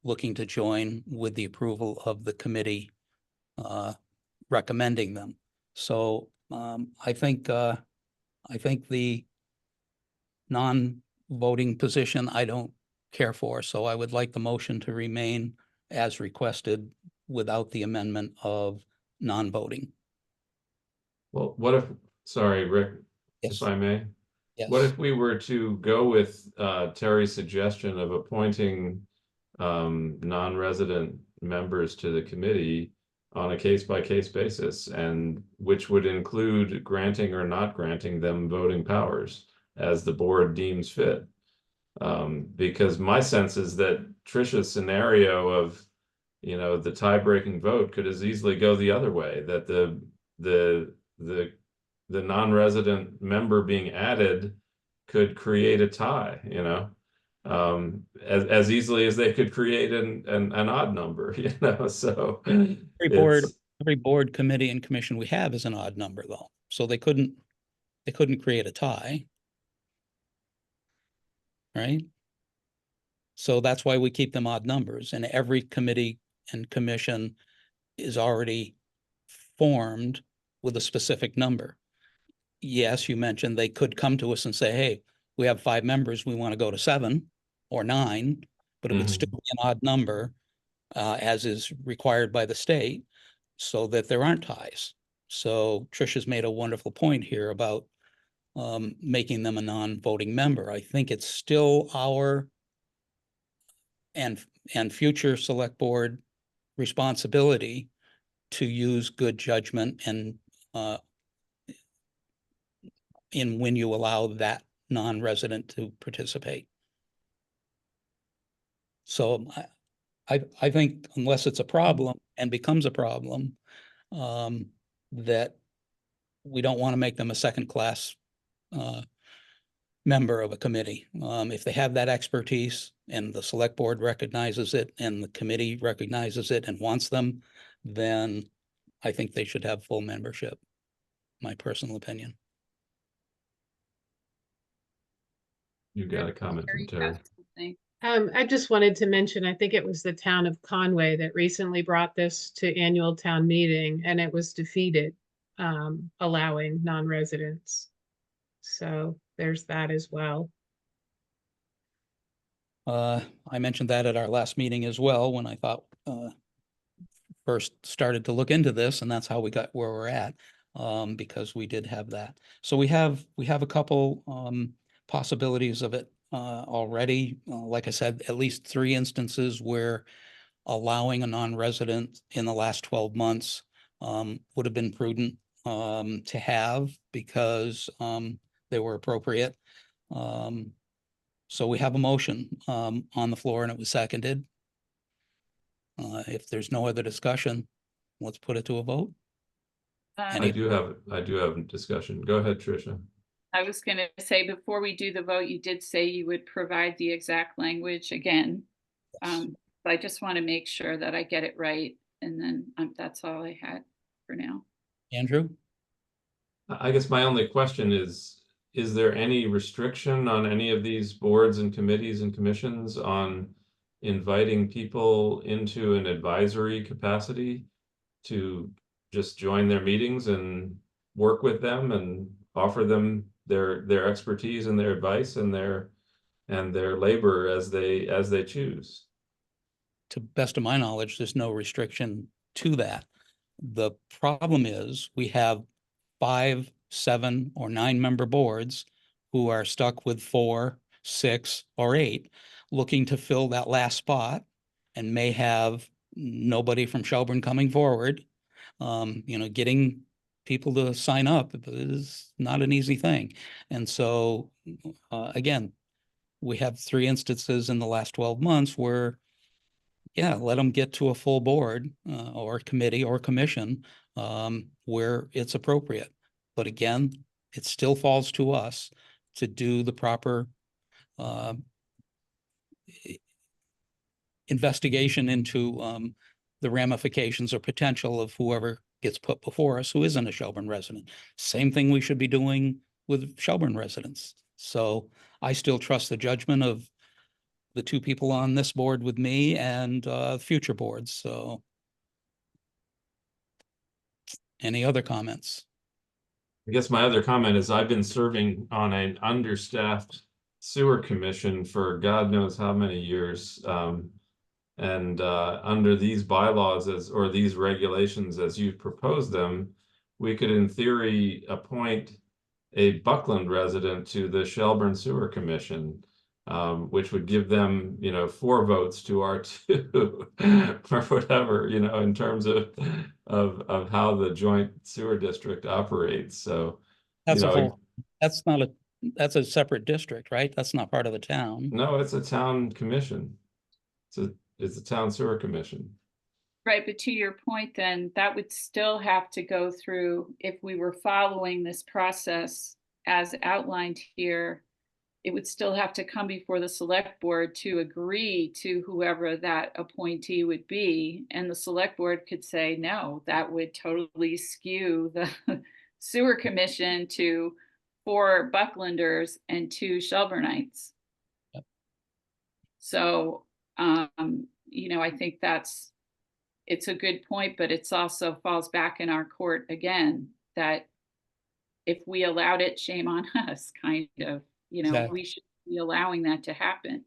Speaker 3: looking to join with the approval of the committee recommending them. So I think the non-voting position I don't care for, so I would like the motion to remain as requested without the amendment of non-voting.
Speaker 1: Well, what if, sorry, Rick,
Speaker 3: Yes.
Speaker 1: if I may,
Speaker 3: Yes.
Speaker 1: what if we were to go with Terry's suggestion of appointing non-resident members to the committee on a case-by-case basis, and which would include granting or not granting them voting powers as the board deems fit? Because my sense is that Tricia's scenario of, the tie-breaking vote could as easily go the other way, that the non-resident member being added could create a tie, as easily as they could create an odd number, so
Speaker 3: every board, committee, and commission we have is an odd number though, so they couldn't create a tie, right? So that's why we keep them odd numbers, and every committee and commission is already formed with a specific number. Yes, you mentioned they could come to us and say, hey, we have 5 members, we want to go to 7 or 9, but it would still be an odd number, as is required by the state, so that there aren't ties. So Tricia's made a wonderful point here about making them a non-voting member. I think it's still our and future select board responsibility to use good judgment and in when you allow that non-resident to participate. So I think unless it's a problem and becomes a problem, that we don't want to make them a second-class member of a committee. If they have that expertise and the select board recognizes it and the committee recognizes it and wants them, then I think they should have full membership, my personal opinion.
Speaker 1: You got a comment from Terry.
Speaker 2: I just wanted to mention, I think it was the town of Conway that recently brought this to annual town meeting and it was defeated, allowing non-residents. So there's that as well.
Speaker 3: I mentioned that at our last meeting as well, when I thought, first started to look into this, and that's how we got where we're at, because we did have that. So we have a couple, possibilities of it, already. Like I said, at least 3 instances where allowing a non-resident in the last 12 months, would have been prudent, to have because, they were appropriate. So we have a motion, on the floor and it was seconded. If there's no other discussion, let's put it to a vote.
Speaker 1: I do have discussion. Go ahead, Tricia.
Speaker 4: I was going to say, before we do the vote, you did say you would provide the exact language again. I just want to make sure that I get it right. And then that's all I had for now.
Speaker 3: Andrew?
Speaker 1: I guess my only question is there any restriction on any of these boards and committees and commissions on inviting people into an advisory capacity to just join their meetings and work with them and offer them their expertise and their advice and their labor as they choose?
Speaker 3: To best of my knowledge, there's no restriction to that. The problem is we have 5, 7, or 9 member boards who are stuck with 4, 6, or 8 looking to fill that last spot and may have nobody from Shelburne coming forward. Getting people to sign up is not an easy thing. And so, again, we have 3 instances in the last 12 months where, yeah, let them get to a full board, or committee or commission, where it's appropriate. But again, it still falls to us to do the proper, investigation into, the ramifications or potential of whoever gets put before us who isn't a Shelburne resident. Same thing we should be doing with Shelburne residents. So I still trust the judgment of the 2 people on this board with me and, future boards. So any other comments?
Speaker 1: I guess my other comment is I've been serving on an understaffed sewer commission for God knows how many years. Under these bylaws or these regulations as you've proposed them, we could in theory appoint a Buckland resident to the Shelburne Sewer Commission, which would give them, 4 votes to our 2 or whatever, in terms of how the joint sewer district operates. So
Speaker 3: That's that's a separate district, right? That's not part of the town.
Speaker 1: no, it's a town commission. It's a town sewer commission.
Speaker 4: Right, but to your point, then that would still have to go through, if we were following this process as outlined here, it would still have to come before the select board to agree to whoever that appointee would be. And the select board could say, no, that would totally skew the sewer commission to 4 Bucklanders and 2 Shelburnites.
Speaker 3: Yep.
Speaker 4: So, I think it's a good point, but it's also falls back in our court again, that if we allowed it, shame on us, kind of,
Speaker 3: Exactly.
Speaker 4: We should be allowing that to happen.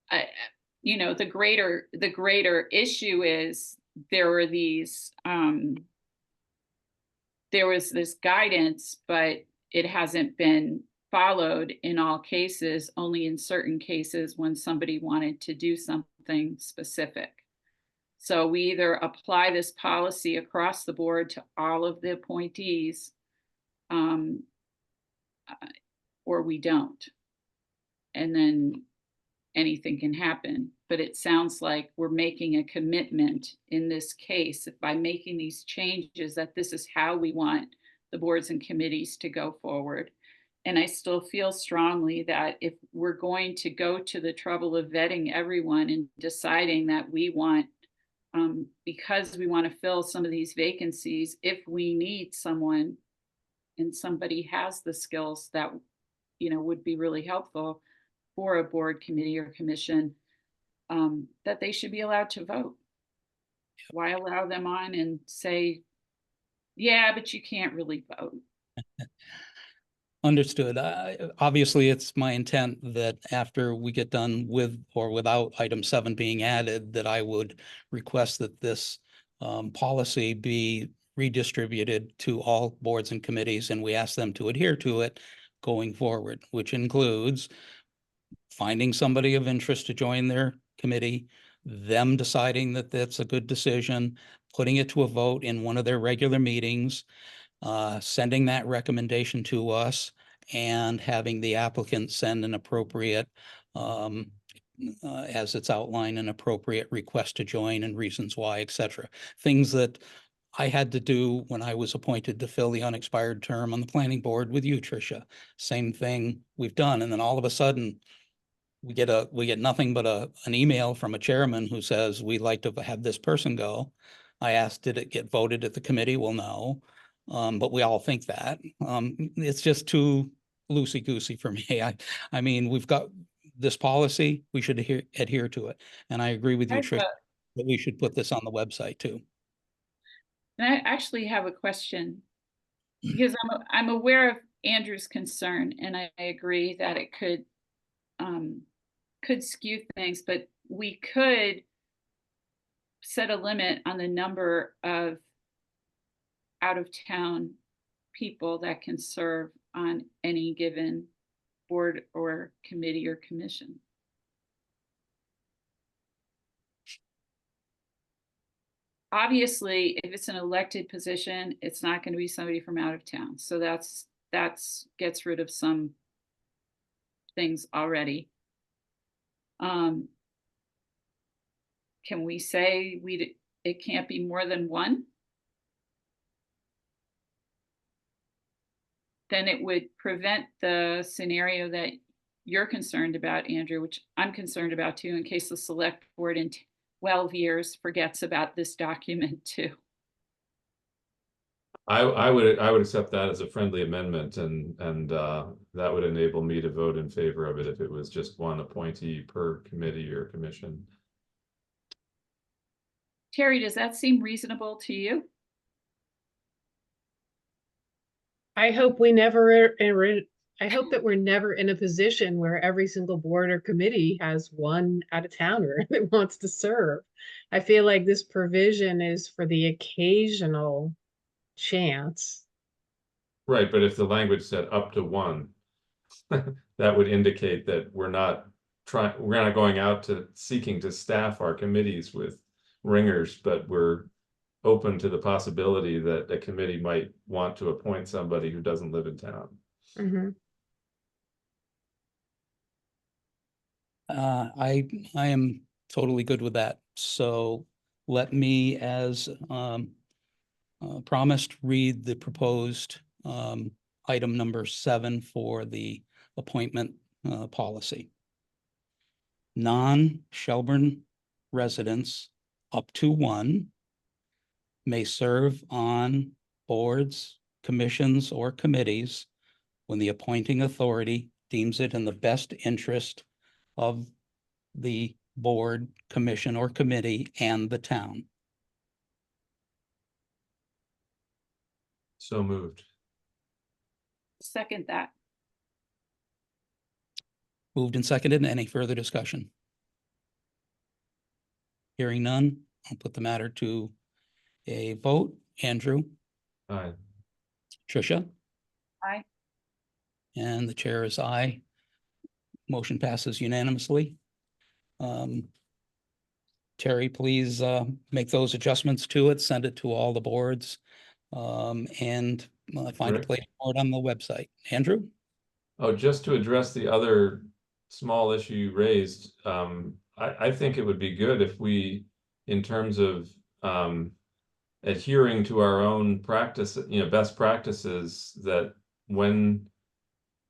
Speaker 4: The greater issue is there was this guidance, but it hasn't been followed in all cases, only in certain cases when somebody wanted to do something specific. So we either apply this policy across the board to all of the appointees, or we don't. And then anything can happen. But it sounds like we're making a commitment in this case by making these changes that this is how we want the boards and committees to go forward. And I still feel strongly that if we're going to go to the trouble of vetting everyone and deciding that we want, because we want to fill some of these vacancies, if we need someone and somebody has the skills that, would be really helpful, for a board, committee, or commission, that they should be allowed to vote. Why allow them on and say, yeah, but you can't really vote?
Speaker 3: Understood. Obviously, it's my intent that after we get done with or without item 7 being added, that I would request that this policy be redistributed to all boards and committees, and we ask them to adhere to it going forward, which includes finding somebody of interest to join their committee, them deciding that that's a good decision, putting it to a vote in one of their regular meetings, sending that recommendation to us, and having the applicant send an appropriate, as it's outlined, an appropriate request to join and reasons why, et cetera. Things that I had to do when I was appointed to fill the unexpired term on the planning board with you, Tricia. Same thing we've done. And then all of a sudden, we get nothing but an email from a chairman who says, we'd like to have this person go. I asked, did it get voted at the committee? Well, no. But we all think that. It's just too loosey-goosey for me. I mean, we've got this policy, we should adhere to it. And I agree with you, Tricia, that we should put this on the website too.
Speaker 4: And I actually have a question, because I'm aware of Andrew's concern, and I agree that it could skew things, but we could set a limit on the number of out-of-town people that can serve on any given board or committee or commission. Obviously, if it's an elected position, it's not going to be somebody from out of town. So that's gets rid of some things already. Can we say it can't be more than one? Then it would prevent the scenario that you're concerned about, Andrew, which I'm concerned about too, in case the select board in 12 years forgets about this document too.
Speaker 1: I would accept that as a friendly amendment, and that would enable me to vote in favor of it if it was just one appointee per committee or commission.
Speaker 4: Terry, does that seem reasonable to you?
Speaker 2: I hope we never, I hope that we're never in a position where every single board or committee has one out-of-towner that wants to serve. I feel like this provision is for the occasional chance.
Speaker 1: Right, but if the language said up to one, that would indicate that we're not going out to seeking to staff our committees with ringers, but we're open to the possibility that a committee might want to appoint somebody who doesn't live in town.
Speaker 2: Mm-hmm.
Speaker 3: I am totally good with that. So let me, as promised, read the proposed item number 7 for the appointment policy. Non-Shelburne residents up to 1 may serve on boards, commissions, or committees when the appointing authority deems it in the best interest of the board, commission, or committee and the town.
Speaker 1: So moved.
Speaker 4: Second that.
Speaker 3: Moved and seconded. Any further discussion? Hearing none, I'll put the matter to a vote. Andrew?
Speaker 1: Aye.
Speaker 3: Tricia?
Speaker 4: Aye.
Speaker 3: And the chair is aye. Motion passes unanimously. Terry, please make those adjustments to it, send it to all the boards, and find a
Speaker 1: Right.
Speaker 3: place for it on the website. Andrew?
Speaker 1: Oh, just to address the other small issue you raised, I think it would be good if we, in terms of adhering to our own practice, best practices, that when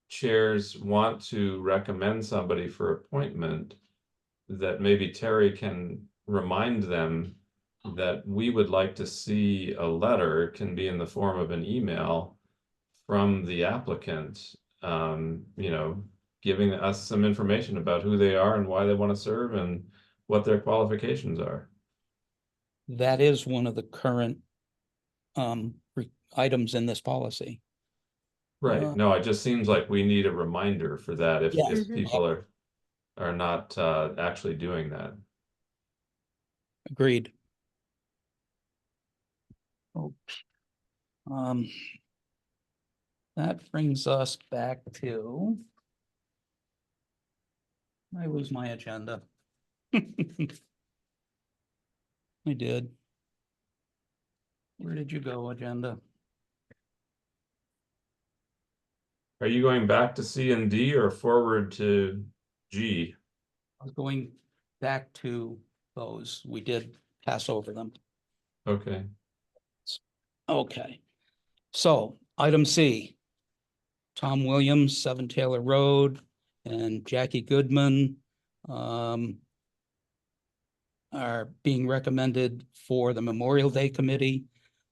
Speaker 1: chairs want to recommend somebody for appointment, that maybe Terry can remind them that we would like to see a letter, it can be in the form of an email from the applicant, giving us some information about who they are and why they want to serve and what their qualifications are.
Speaker 3: That is one of the current items in this policy.
Speaker 1: Right. No, it just seems like we need a reminder for that if
Speaker 3: Yeah.
Speaker 2: Mhm.
Speaker 1: people are not actually doing that.
Speaker 3: Agreed. Oh, that brings us back to. I lose my agenda. I did. Where did you go, agenda?
Speaker 1: Are you going back to C and D or forward to G?
Speaker 3: I was going back to those. We did pass over them.
Speaker 1: Okay.
Speaker 3: Okay. So item C, Tom Williams, 7 Taylor Road, and Jackie Goodman are being recommended for the Memorial Day Committee.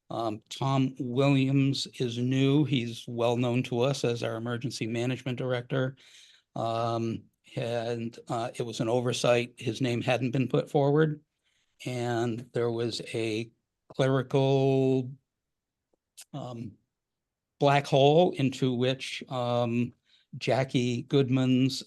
Speaker 3: Tom Williams is new. He's well known to us as our Emergency Management Director. And it was an oversight. His name hadn't been put forward. And there was a clerical black hole into which Jackie Goodman's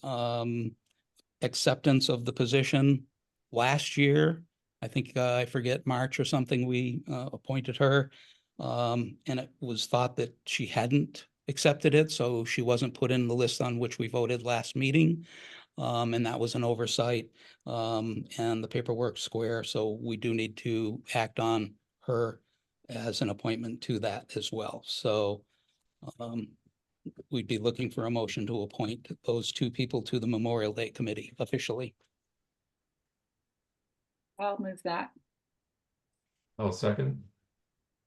Speaker 3: acceptance of the position last year, I think I forget, March or something, we appointed her. And it was thought that she hadn't accepted it, so she wasn't put in the list on which we voted last meeting. And that was an oversight, and the paperwork's square, so we do need to act on her as an appointment to that as well. So we'd be looking for a motion to appoint those 2 people to the Memorial Day Committee officially.
Speaker 4: I'll move that.
Speaker 1: I'll second.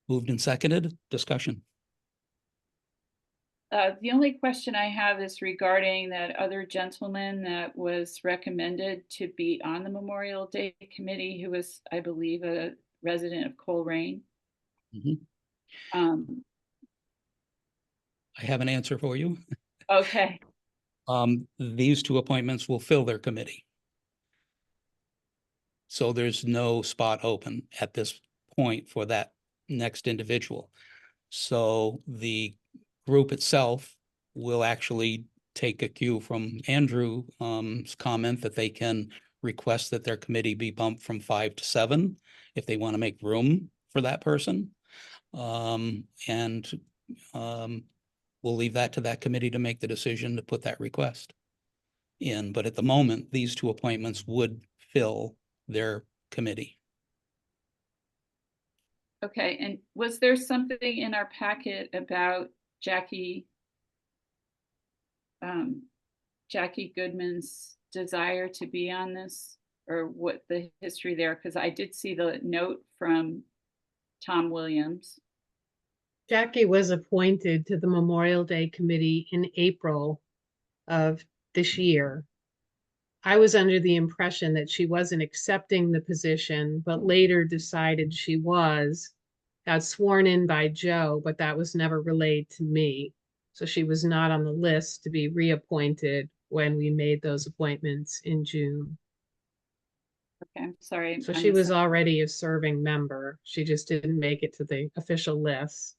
Speaker 3: Moved and seconded. Discussion.
Speaker 4: The only question I have is regarding that other gentleman that was recommended to be on the Memorial Day Committee, who was, I believe, a resident of Coleraine.
Speaker 3: Mhm. I have an answer for you.
Speaker 4: Okay,
Speaker 3: These 2 appointments will fill their committee. So there's no spot open at this point for that next individual. So the group itself will actually take a cue from Andrew's comment that they can request that their committee be bumped from 5 to 7 if they want to make room for that person. We'll leave that to that committee to make the decision to put that request in. But at the moment, these 2 appointments would fill their committee.
Speaker 4: okay. And was there something in our packet about Jackie Goodman's desire to be on this, or what the history there? Because I did see the note from Tom Williams.
Speaker 2: Jackie was appointed to the Memorial Day Committee in April of this year. I was under the impression that she wasn't accepting the position, but later decided she was. Got sworn in by Joe, but that was never relayed to me. So she was not on the list to be reappointed when we made those appointments in June.
Speaker 4: Okay, I'm sorry.
Speaker 2: So she was already a serving member. She just didn't make it to the official list.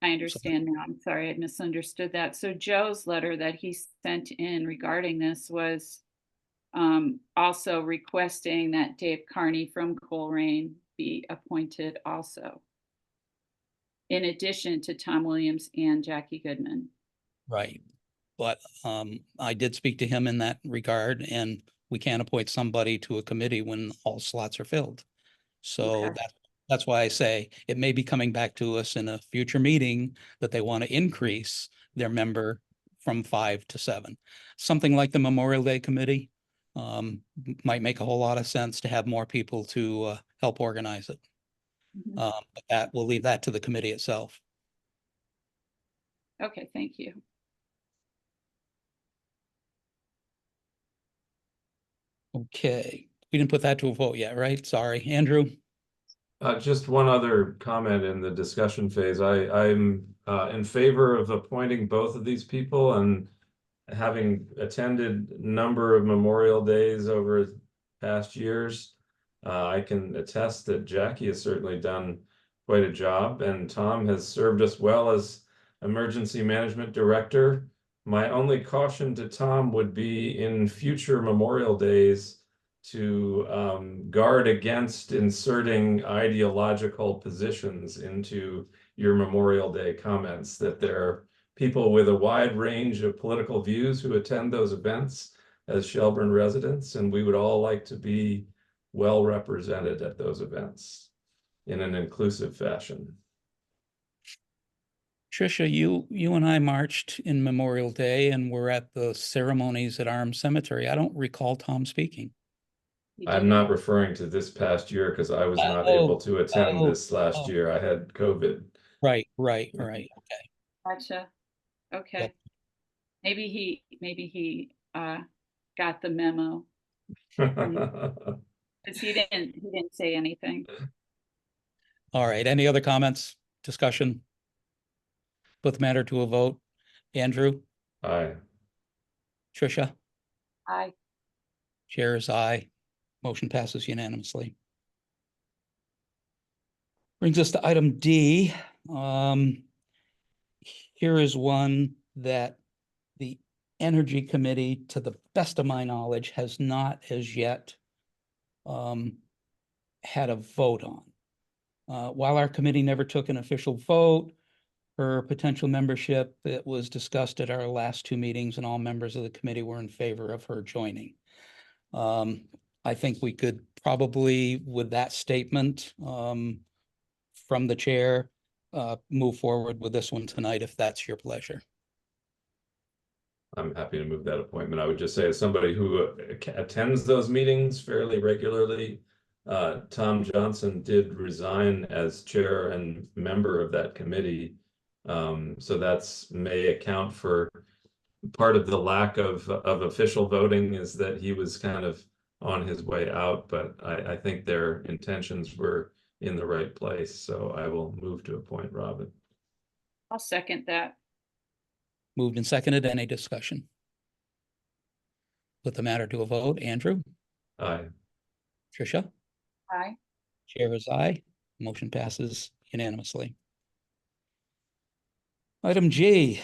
Speaker 4: I understand now. I'm sorry, I misunderstood that. So Joe's letter that he sent in regarding this was also requesting that Dave Carney from Coleraine be appointed also, in addition to Tom Williams and Jackie Goodman.
Speaker 3: Right. But I did speak to him in that regard, and we can't appoint somebody to a committee when all slots are filled. So
Speaker 4: Okay.
Speaker 3: that's why I say it may be coming back to us in a future meeting that they want to increase their member from 5 to 7. Something like the Memorial Day Committee might make a whole lot of sense to have more people to help organize it.
Speaker 4: Mhm.
Speaker 3: But that we'll leave that to the committee itself.
Speaker 4: Okay, thank you.
Speaker 3: Okay, we didn't put that to a vote yet, right? Sorry, Andrew.
Speaker 1: Just one other comment in the discussion phase. I'm in favor of appointing both of these people, and having attended a number of Memorial Days over past years, I can attest that Jackie has certainly done quite a job, and Tom has served us well as Emergency Management Director. My only caution to Tom would be in future Memorial Days to guard against inserting ideological positions into your Memorial Day comments, that there are people with a wide range of political views who attend those events as Shelburne residents, and we would all like to be well represented at those events in an inclusive fashion.
Speaker 3: Tricia, you and I marched in Memorial Day and were at the ceremonies at Arms Cemetery. I don't recall Tom speaking.
Speaker 4: You
Speaker 1: I'm not
Speaker 4: didn't?
Speaker 1: referring to this past year because I was not
Speaker 3: Oh,
Speaker 1: able to attend
Speaker 3: oh,
Speaker 1: this last
Speaker 3: oh.
Speaker 1: year. I had COVID.
Speaker 3: Right. Okay.
Speaker 4: Gotcha. Okay.
Speaker 3: Yep.
Speaker 4: Maybe he got the memo, because he didn't say anything.
Speaker 3: All right. Any other comments, discussion? Put the matter to a vote. Andrew,
Speaker 1: Aye.
Speaker 3: Tricia,
Speaker 4: Aye.
Speaker 3: chair is aye. Motion passes unanimously. Brings us to item D. Here is one that the Energy Committee, to the best of my knowledge, has not as yet had a vote on. While our committee never took an official vote, her potential membership, it was discussed at our last two meetings, and all members of the committee were in favor of her joining. I think we could probably, with that statement from the chair, move forward with this one tonight, if that's your pleasure.
Speaker 1: I'm happy to move that appointment. I would just say, as somebody who attends those meetings fairly regularly, Tom Johnson did resign as chair and member of that committee. So that's may account for part of the lack of official voting, is that he was kind of on his way out, but I think their intentions were in the right place. So I will move to appoint Robin.
Speaker 4: I'll second that.
Speaker 3: Moved and seconded. Any discussion? Put the matter to a vote. Andrew,
Speaker 1: Aye.
Speaker 3: Tricia,
Speaker 4: Aye.
Speaker 3: chair is aye. Motion passes unanimously. Item G,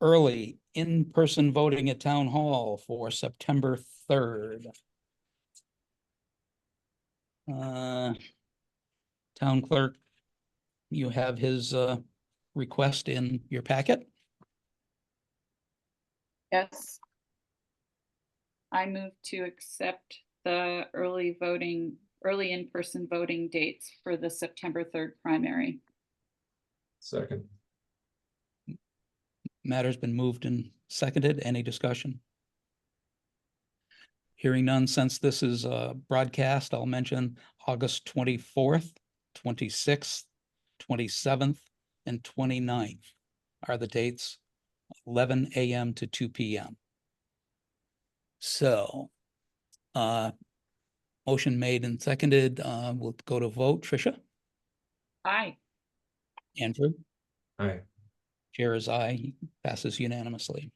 Speaker 3: early in-person voting at Town Hall for September 3rd. Town Clerk, you have his request in your packet.
Speaker 4: Yes. I move to accept the early in-person voting dates for the September 3rd primary.
Speaker 1: Second.
Speaker 3: Matter's been moved and seconded. Any discussion? Hearing none, since this is broadcast, I'll mention August 24th, 26th, 27th, and 29th are the dates, 11 a.m. to 2 p.m. So, motion made and seconded. We'll go to vote. Tricia?
Speaker 4: Aye.
Speaker 3: Andrew?
Speaker 1: Aye.
Speaker 3: Chair is aye. Passes unanimously.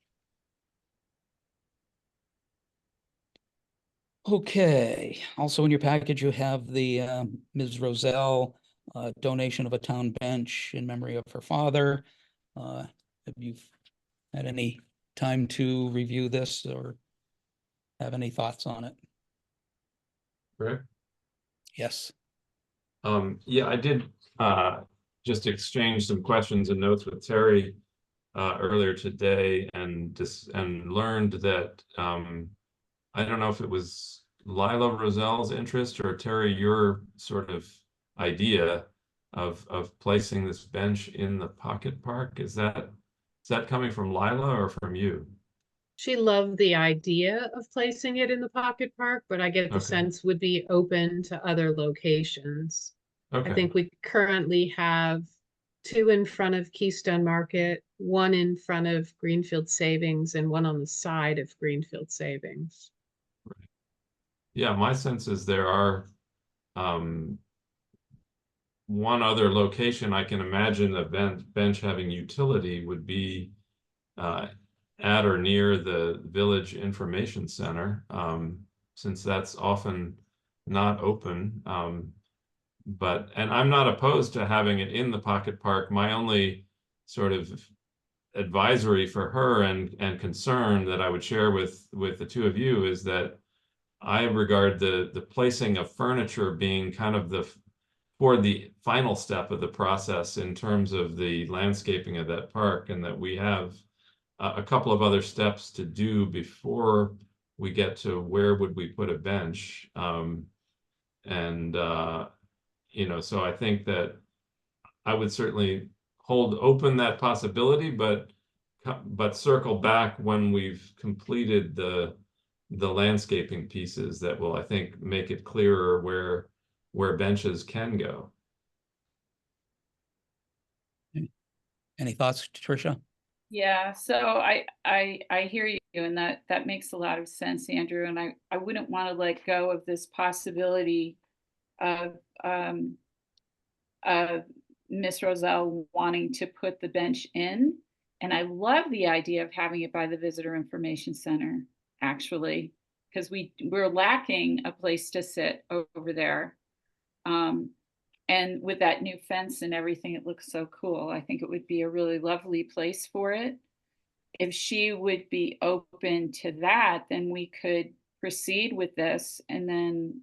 Speaker 3: Okay, also in your package, you have the Ms. Roselle donation of a town bench in memory of her father. Have you had any time to review this or have any thoughts on it?
Speaker 1: Rick?
Speaker 3: Yes.
Speaker 1: Yeah, I did just exchange some questions and notes with Terry earlier today, and learned that I don't know if it was Lila Roselle's interest or Terry, your sort of idea of placing this bench in the pocket park. Is that coming from Lila or from you?
Speaker 2: She loved the idea of placing it in the pocket park, but I get the
Speaker 1: Okay.
Speaker 2: sense would be open to other locations.
Speaker 1: Okay.
Speaker 2: I think we currently have 2 in front of Keystone Market, 1 in front of Greenfield Savings, and 1 on the side of Greenfield Savings.
Speaker 1: Yeah, my sense is there are one other location I can imagine a bench having utility would be at or near the Village Information Center, since that's often not open. And I'm not opposed to having it in the Pocket Park. My only sort of advisory for her and concern that I would share with the two of you is that I regard the placing of furniture being kind of for the final step of the process in terms of the landscaping of that park, and that we have a couple of other steps to do before we get to where would we put a bench. You know, so I think that I would certainly hold open that possibility, but circle back when we've completed the landscaping pieces that will, I think, make it clearer where benches can go.
Speaker 3: Any thoughts, Tricia?
Speaker 4: Yeah, so I hear you, and that makes a lot of sense, Andrew. And I wouldn't want to let go of this possibility of Miss Roselle wanting to put the bench in. And I love the idea of having it by the Visitor Information Center, actually, because we're lacking a place to sit over there. And with that new fence and everything, it looks so cool. I think it would be a really lovely place for it. If she would be open to that, then we could proceed with this. And then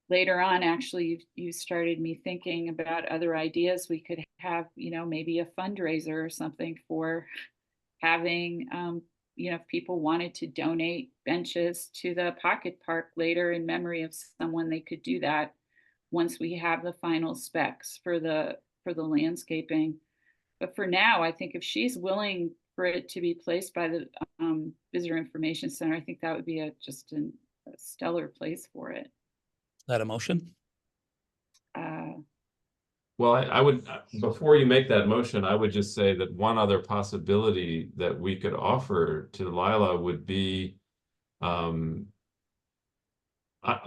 Speaker 4: later on, actually, you started me thinking about other ideas. We could have, you know, maybe a fundraiser or something for having, you know, if people wanted to donate benches to the Pocket Park later in memory of someone, they could do that once we have the final specs for the landscaping. But for now, I think if she's willing for it to be placed by the Visitor Information Center, I think that would be just a stellar place for it.
Speaker 3: Is that a motion?
Speaker 1: Well, I would, before you make that motion, I would just say that one other possibility that we could offer to Lila would be, I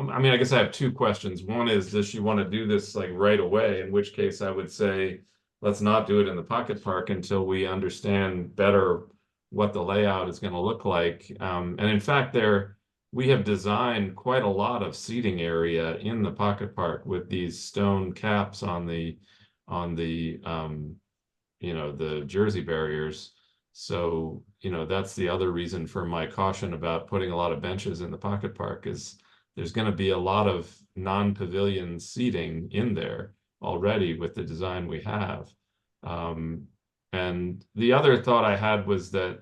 Speaker 1: mean, I guess I have two questions. One is, does she want to do this like right away? In which case I would say, let's not do it in the Pocket Park until we understand better what the layout is going to look like. And in fact, we have designed quite a lot of seating area in the Pocket Park with these stone caps on the you know, the Jersey barriers. So, you know, that's the other reason for my caution about putting a lot of benches in the Pocket Park is there's going to be a lot of non-pavilion seating in there already with the design we have. And the other thought I had was that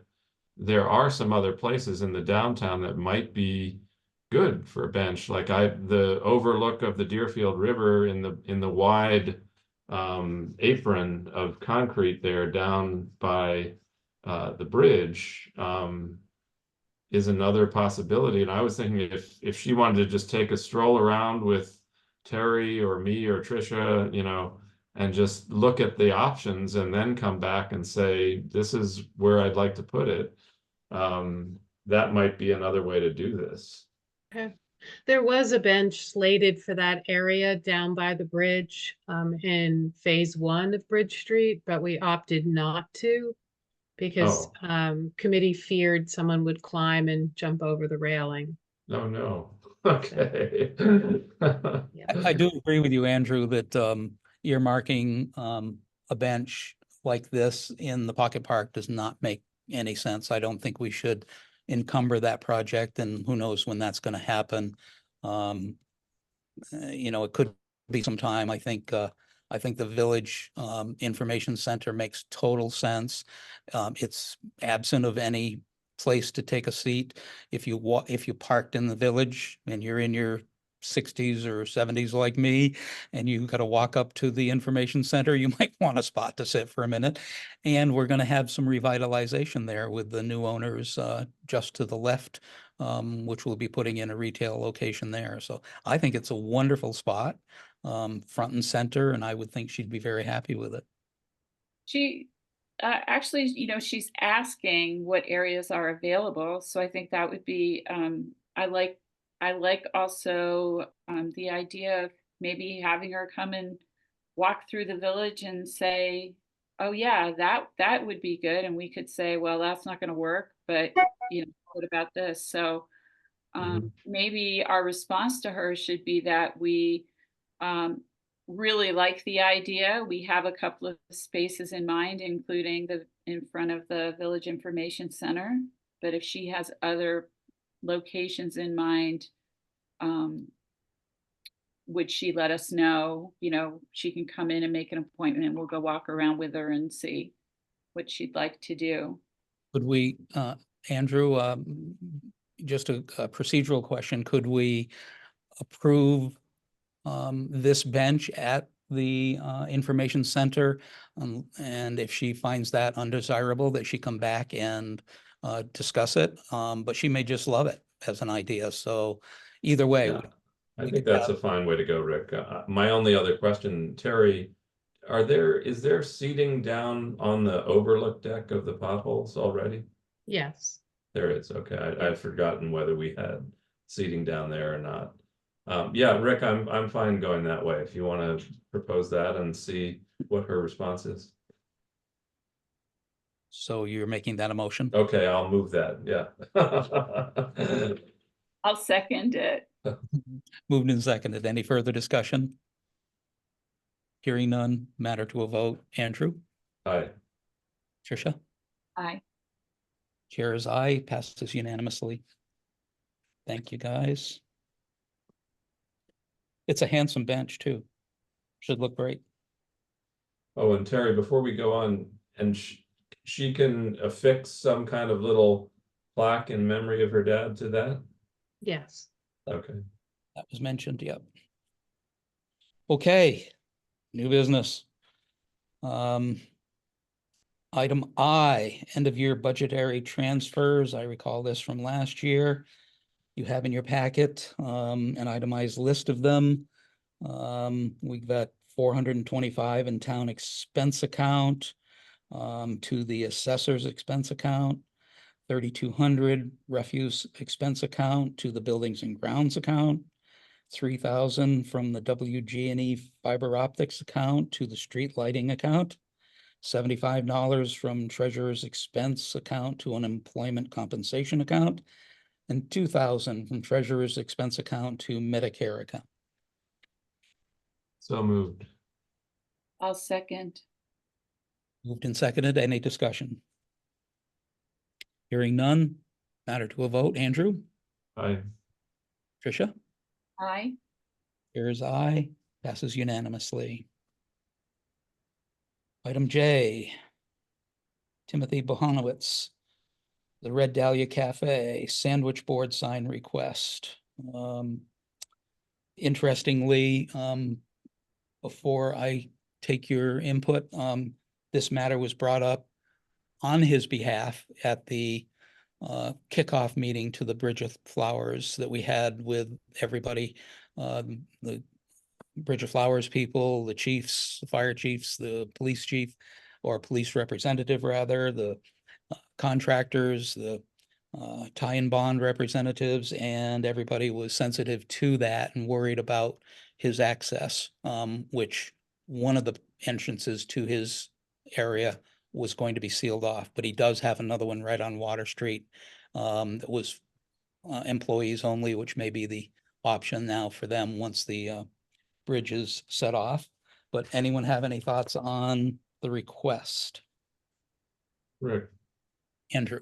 Speaker 1: there are some other places in the downtown that might be good for a bench. Like the overlook of the Deerfield River in the wide apron of concrete there down by the bridge is another possibility. And I was thinking if she wanted to just take a stroll around with Terry or me or Tricia, you know, and just look at the options and then come back and say, this is where I'd like to put it. That might be another way to do this.
Speaker 2: Okay. There was a bench slated for that area down by the bridge in phase 1 of Bridge Street, but we opted not to because committee feared someone would climb and jump over the railing.
Speaker 1: Oh, no. Okay.
Speaker 3: I do agree with you, Andrew, that earmarking a bench like this in the Pocket Park does not make any sense. I don't think we should encumber that project, and who knows when that's going to happen. You know, it could be some time. I think the Village Information Center makes total sense. It's absent of any place to take a seat. If you parked in the Village and you're in your 60s or 70s like me, and you got to walk up to the information center, you might want a spot to sit for a minute. And we're going to have some revitalization there with the new owners just to the left, which will be putting in a retail location there. So I think it's a wonderful spot, front and center, and I would think she'd be very happy with it.
Speaker 4: She actually, you know, she's asking what areas are available. So I think that would be, I like also the idea of maybe having her come and walk through the Village and say, oh yeah, that would be good. And we could say, well, that's not going to work, but what about this? So maybe our response to her should be that we really like the idea. We have a couple of spaces in mind, including in front of the Village Information Center. But if she has other locations in mind, would she let us know? She can come in and make an appointment, and we'll go walk around with her and see what she'd like to do.
Speaker 3: Could we, Andrew, just a procedural question, could we approve this bench at the information center? And if she finds that undesirable, that she come back and discuss it. But she may just love it as an idea. So either way.
Speaker 1: Yeah, I think that's a fine way to go, Rick. My only other question, Terry, is there seating down on the overlook deck of the potholes already?
Speaker 2: Yes.
Speaker 1: There is. Okay, I'd forgotten whether we had seating down there or not. Yeah, Rick, I'm fine going that way if you want to propose that and see what her response is.
Speaker 3: So you're making that a motion?
Speaker 1: Okay, I'll move that. Yeah.
Speaker 4: I'll second it.
Speaker 3: Moved and seconded. Any further discussion? Hearing none, matter to a vote. Andrew?
Speaker 1: Aye.
Speaker 3: Tricia?
Speaker 4: Aye.
Speaker 3: Chair is aye, passes unanimously. Thank you, guys. It's a handsome bench too. Should look great.
Speaker 1: Oh, and Terry, before we go on, and she can affix some kind of little plaque in memory of her dad to that?
Speaker 2: Yes.
Speaker 1: Okay.
Speaker 3: That was mentioned, yep. Okay, new business. Item I, end of year budgetary transfers. I recall this from last year. You have in your packet an itemized list of them. We've got 425 in town expense account, to the assessor's expense account, 3,200 refuse expense account to the buildings and grounds account, 3,000 from the WG&E fiber optics account to the street lighting account, $75 from treasurer's expense account to an employment compensation account, and $2,000 from treasurer's expense account to Medicare account.
Speaker 1: So moved.
Speaker 4: I'll second.
Speaker 3: Moved and seconded. Any discussion? Hearing none, matter to a vote. Andrew?
Speaker 1: Aye.
Speaker 3: Tricia?
Speaker 4: Aye.
Speaker 3: Chair is aye, passes unanimously. Item J, Timothy Bohanowitz, the Red Dahlia Cafe sandwich board sign request. Interestingly, before I take your input, this matter was brought up on his behalf at the kickoff meeting to the Bridge of Flowers that we had with everybody, the Bridge of Flowers people, the chiefs, the fire chiefs, the police chief, or police representative rather, the contractors, the tie and bond representatives, and everybody was sensitive to that and worried about his access, which one of the entrances to his area was going to be sealed off, but he does have another one right on Water Street that was employees only, which may be the option now for them once the bridge is set off. But anyone have any thoughts on the request?
Speaker 1: Rick.
Speaker 3: Andrew.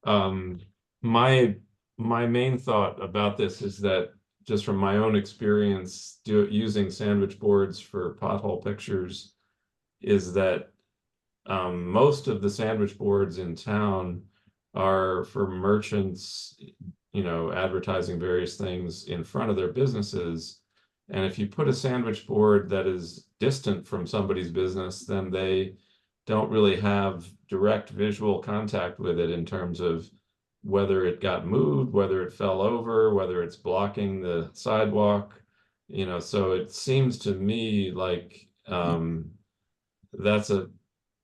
Speaker 1: My main thought about this is that just from my own experience using sandwich boards for pothole pictures is that most of the sandwich boards in town are for merchants, advertising various things in front of their businesses. And if you put a sandwich board that is distant from somebody's business, then they don't really have direct visual contact with it in terms of whether it got moved, whether it fell over, whether it's blocking the sidewalk, so it seems to me like that's a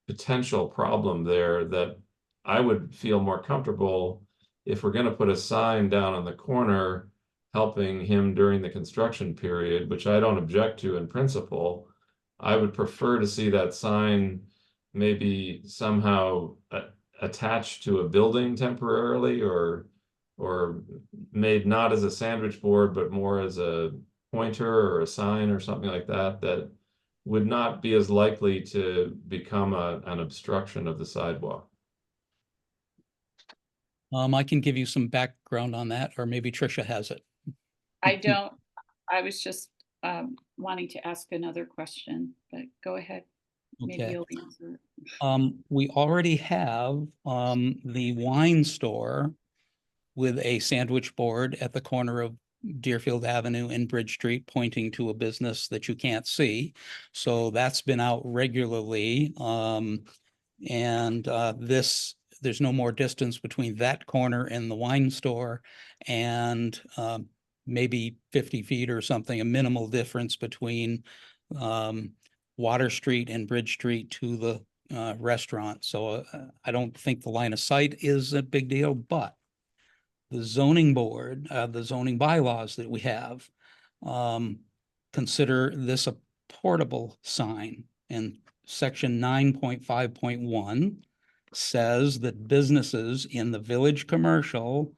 Speaker 1: potential problem there that I would feel more comfortable if we're going to put a sign down on the corner helping him during the construction period, which I don't object to in principle, I would prefer to see that sign maybe somehow attached to a building temporarily, or made not as a sandwich board, but more as a pointer or a sign or something like that, that would not be as likely to become an obstruction of the sidewalk.
Speaker 3: I can give you some background on that, or maybe Tricia has it.
Speaker 4: I don't, I was just wanting to ask another question, but go ahead. Maybe
Speaker 3: Okay.
Speaker 4: you'll answer it.
Speaker 3: We already have the wine store with a sandwich board at the corner of Deerfield Avenue and Bridge Street, pointing to a business that you can't see. So that's been out regularly. There's no more distance between that corner and the wine store, and maybe 50 feet or something, a minimal difference between Water Street and Bridge Street to the restaurant. So I don't think the line of sight is a big deal, but the zoning board, the zoning bylaws that we have, consider this a portable sign. And section 9.5.1 says that businesses in the village commercial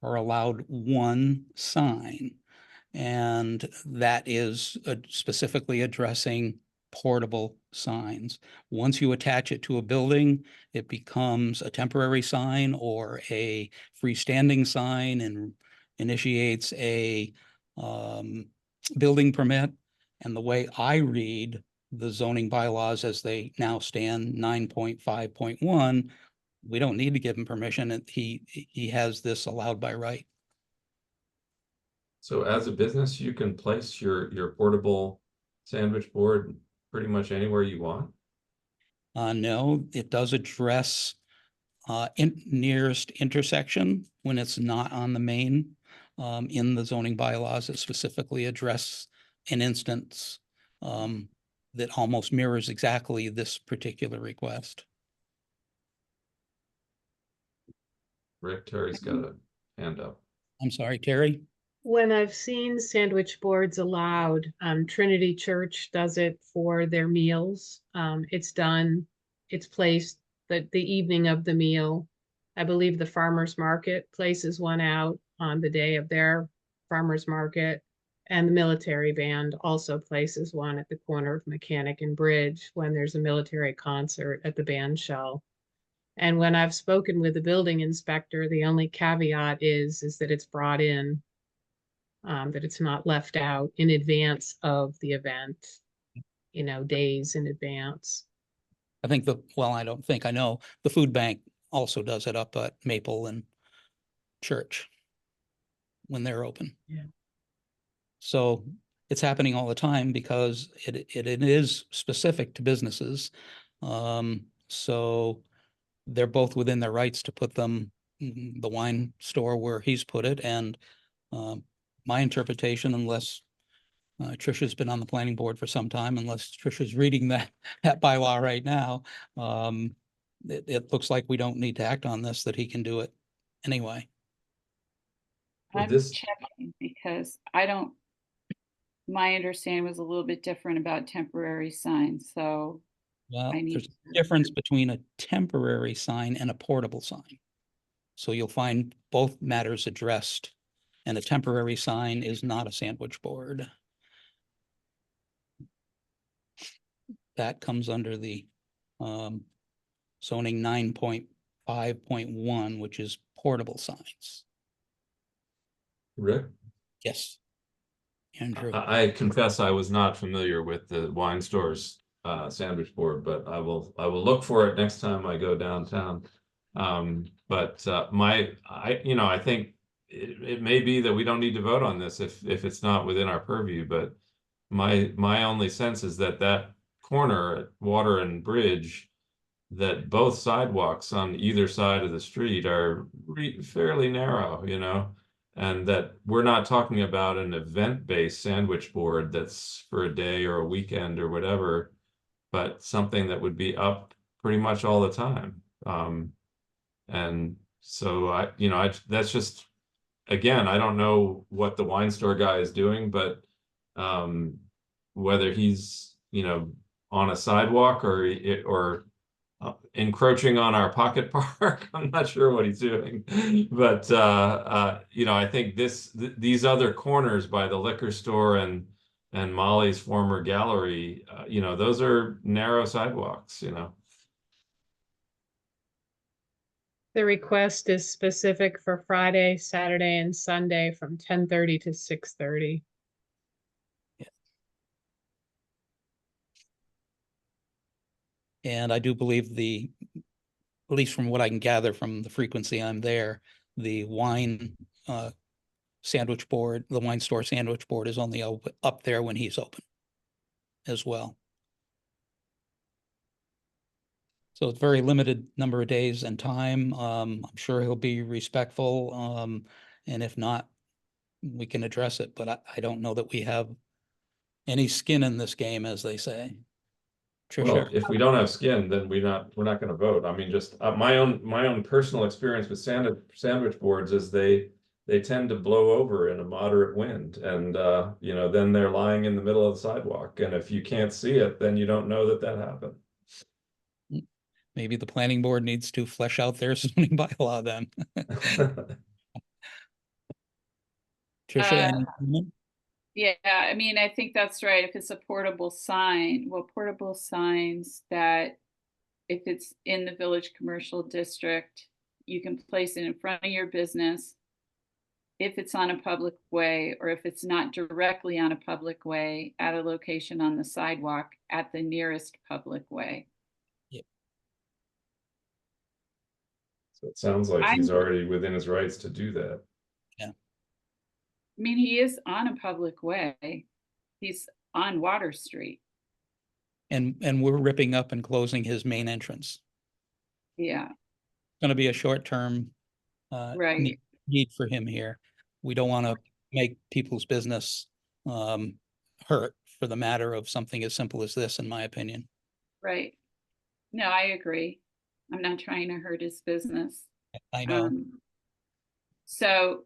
Speaker 3: are allowed one sign. And that is specifically addressing portable signs. Once you attach it to a building, it becomes a temporary sign or a freestanding sign and initiates a building permit. And the way I read the zoning bylaws as they now stand, 9.5.1, we don't need to give him permission. He has this allowed by right.
Speaker 1: So as a business, you can place your portable sandwich board pretty much anywhere you want?
Speaker 3: No, it does address nearest intersection when it's not on the main. In the zoning bylaws, it specifically address an instance that almost mirrors exactly this particular request.
Speaker 1: Rick, Terry's got a hand up.
Speaker 3: I'm sorry, Terry?
Speaker 2: When I've seen sandwich boards allowed, Trinity Church does it for their meals. It's placed the evening of the meal. I believe the farmer's market places one out on the day of their farmer's market. And the military band also places one at the corner of Mechanic and Bridge when there's a military concert at the band shell. And when I've spoken with the building inspector, the only caveat is that it's brought in, that it's not left out in advance of the event, days in advance.
Speaker 3: I know the food bank also does it up at Maple and Church when they're open.
Speaker 2: Yeah.
Speaker 3: So it's happening all the time because it is specific to businesses. So they're both within their rights to put them, the wine store where he's put it. And my interpretation, unless Tricia's been on the planning board for some time, unless Tricia's reading that bylaw right now, it looks like we don't need to act on this, that he can do it anyway.
Speaker 4: I'm checking because my understanding was a little bit different about temporary signs, so.
Speaker 3: Well, there's a difference between a temporary sign and a portable sign. So you'll find both matters addressed, and a temporary sign is not a sandwich board. That comes under the zoning 9.5.1, which is portable signs.
Speaker 1: Rick?
Speaker 3: Yes. Andrew.
Speaker 1: I confess I was not familiar with the wine store's sandwich board, but I will look for it next time I go downtown. I think it may be that we don't need to vote on this if it's not within our purview, but my only sense is that corner at Water and Bridge, that both sidewalks on either side of the street are fairly narrow, and that we're not talking about an event-based sandwich board that's for a day or a weekend or whatever, but something that would be up pretty much all the time. And so that's just, again, I don't know what the wine store guy is doing, but whether he's, on a sidewalk or encroaching on our pocket park. I'm not sure what he's doing, but you know, I think these other corners by the liquor store and Molly's former gallery, you know, those are narrow sidewalks, you know.
Speaker 2: The request is specific for Friday, Saturday, and Sunday from 10:30 to 6:30.
Speaker 3: And I do believe at least from what I can gather from the frequency I'm there, the wine sandwich board, the wine store sandwich board is only up there when he's open as well. So it's very limited number of days and time. I'm sure he'll be respectful. And if not, we can address it, but I don't know that we have any skin in this game, as they say. Tricia?
Speaker 1: Well, if we don't have skin, then we're not going to vote. I mean, just my own personal experience with sandwich boards is they tend to blow over in a moderate wind, and you know, then they're lying in the middle of the sidewalk, and if you can't see it, then you don't know that happened.
Speaker 3: Maybe the planning board needs to flesh out their zoning bylaw then. Tricia, any comment?
Speaker 4: Yeah, I mean, I think that's right. If it's a portable sign, well, portable signs that if it's in the village commercial district, you can place it in front of your business. If it's on a public way, or if it's not directly on a public way, at a location on the sidewalk at the nearest public way.
Speaker 3: Yep.
Speaker 1: So it sounds like he's already within his rights to do that.
Speaker 3: Yeah.
Speaker 4: I mean, he is on a public way. He's on Water Street.
Speaker 3: And we're ripping up and closing his main entrance.
Speaker 4: Yeah.
Speaker 3: It's going to be a short-term
Speaker 4: right.
Speaker 3: need for him here. We don't want to make people's business hurt for the matter of something as simple as this, in my opinion.
Speaker 4: Right. No, I agree. I'm not trying to hurt his business.
Speaker 3: I know.
Speaker 4: So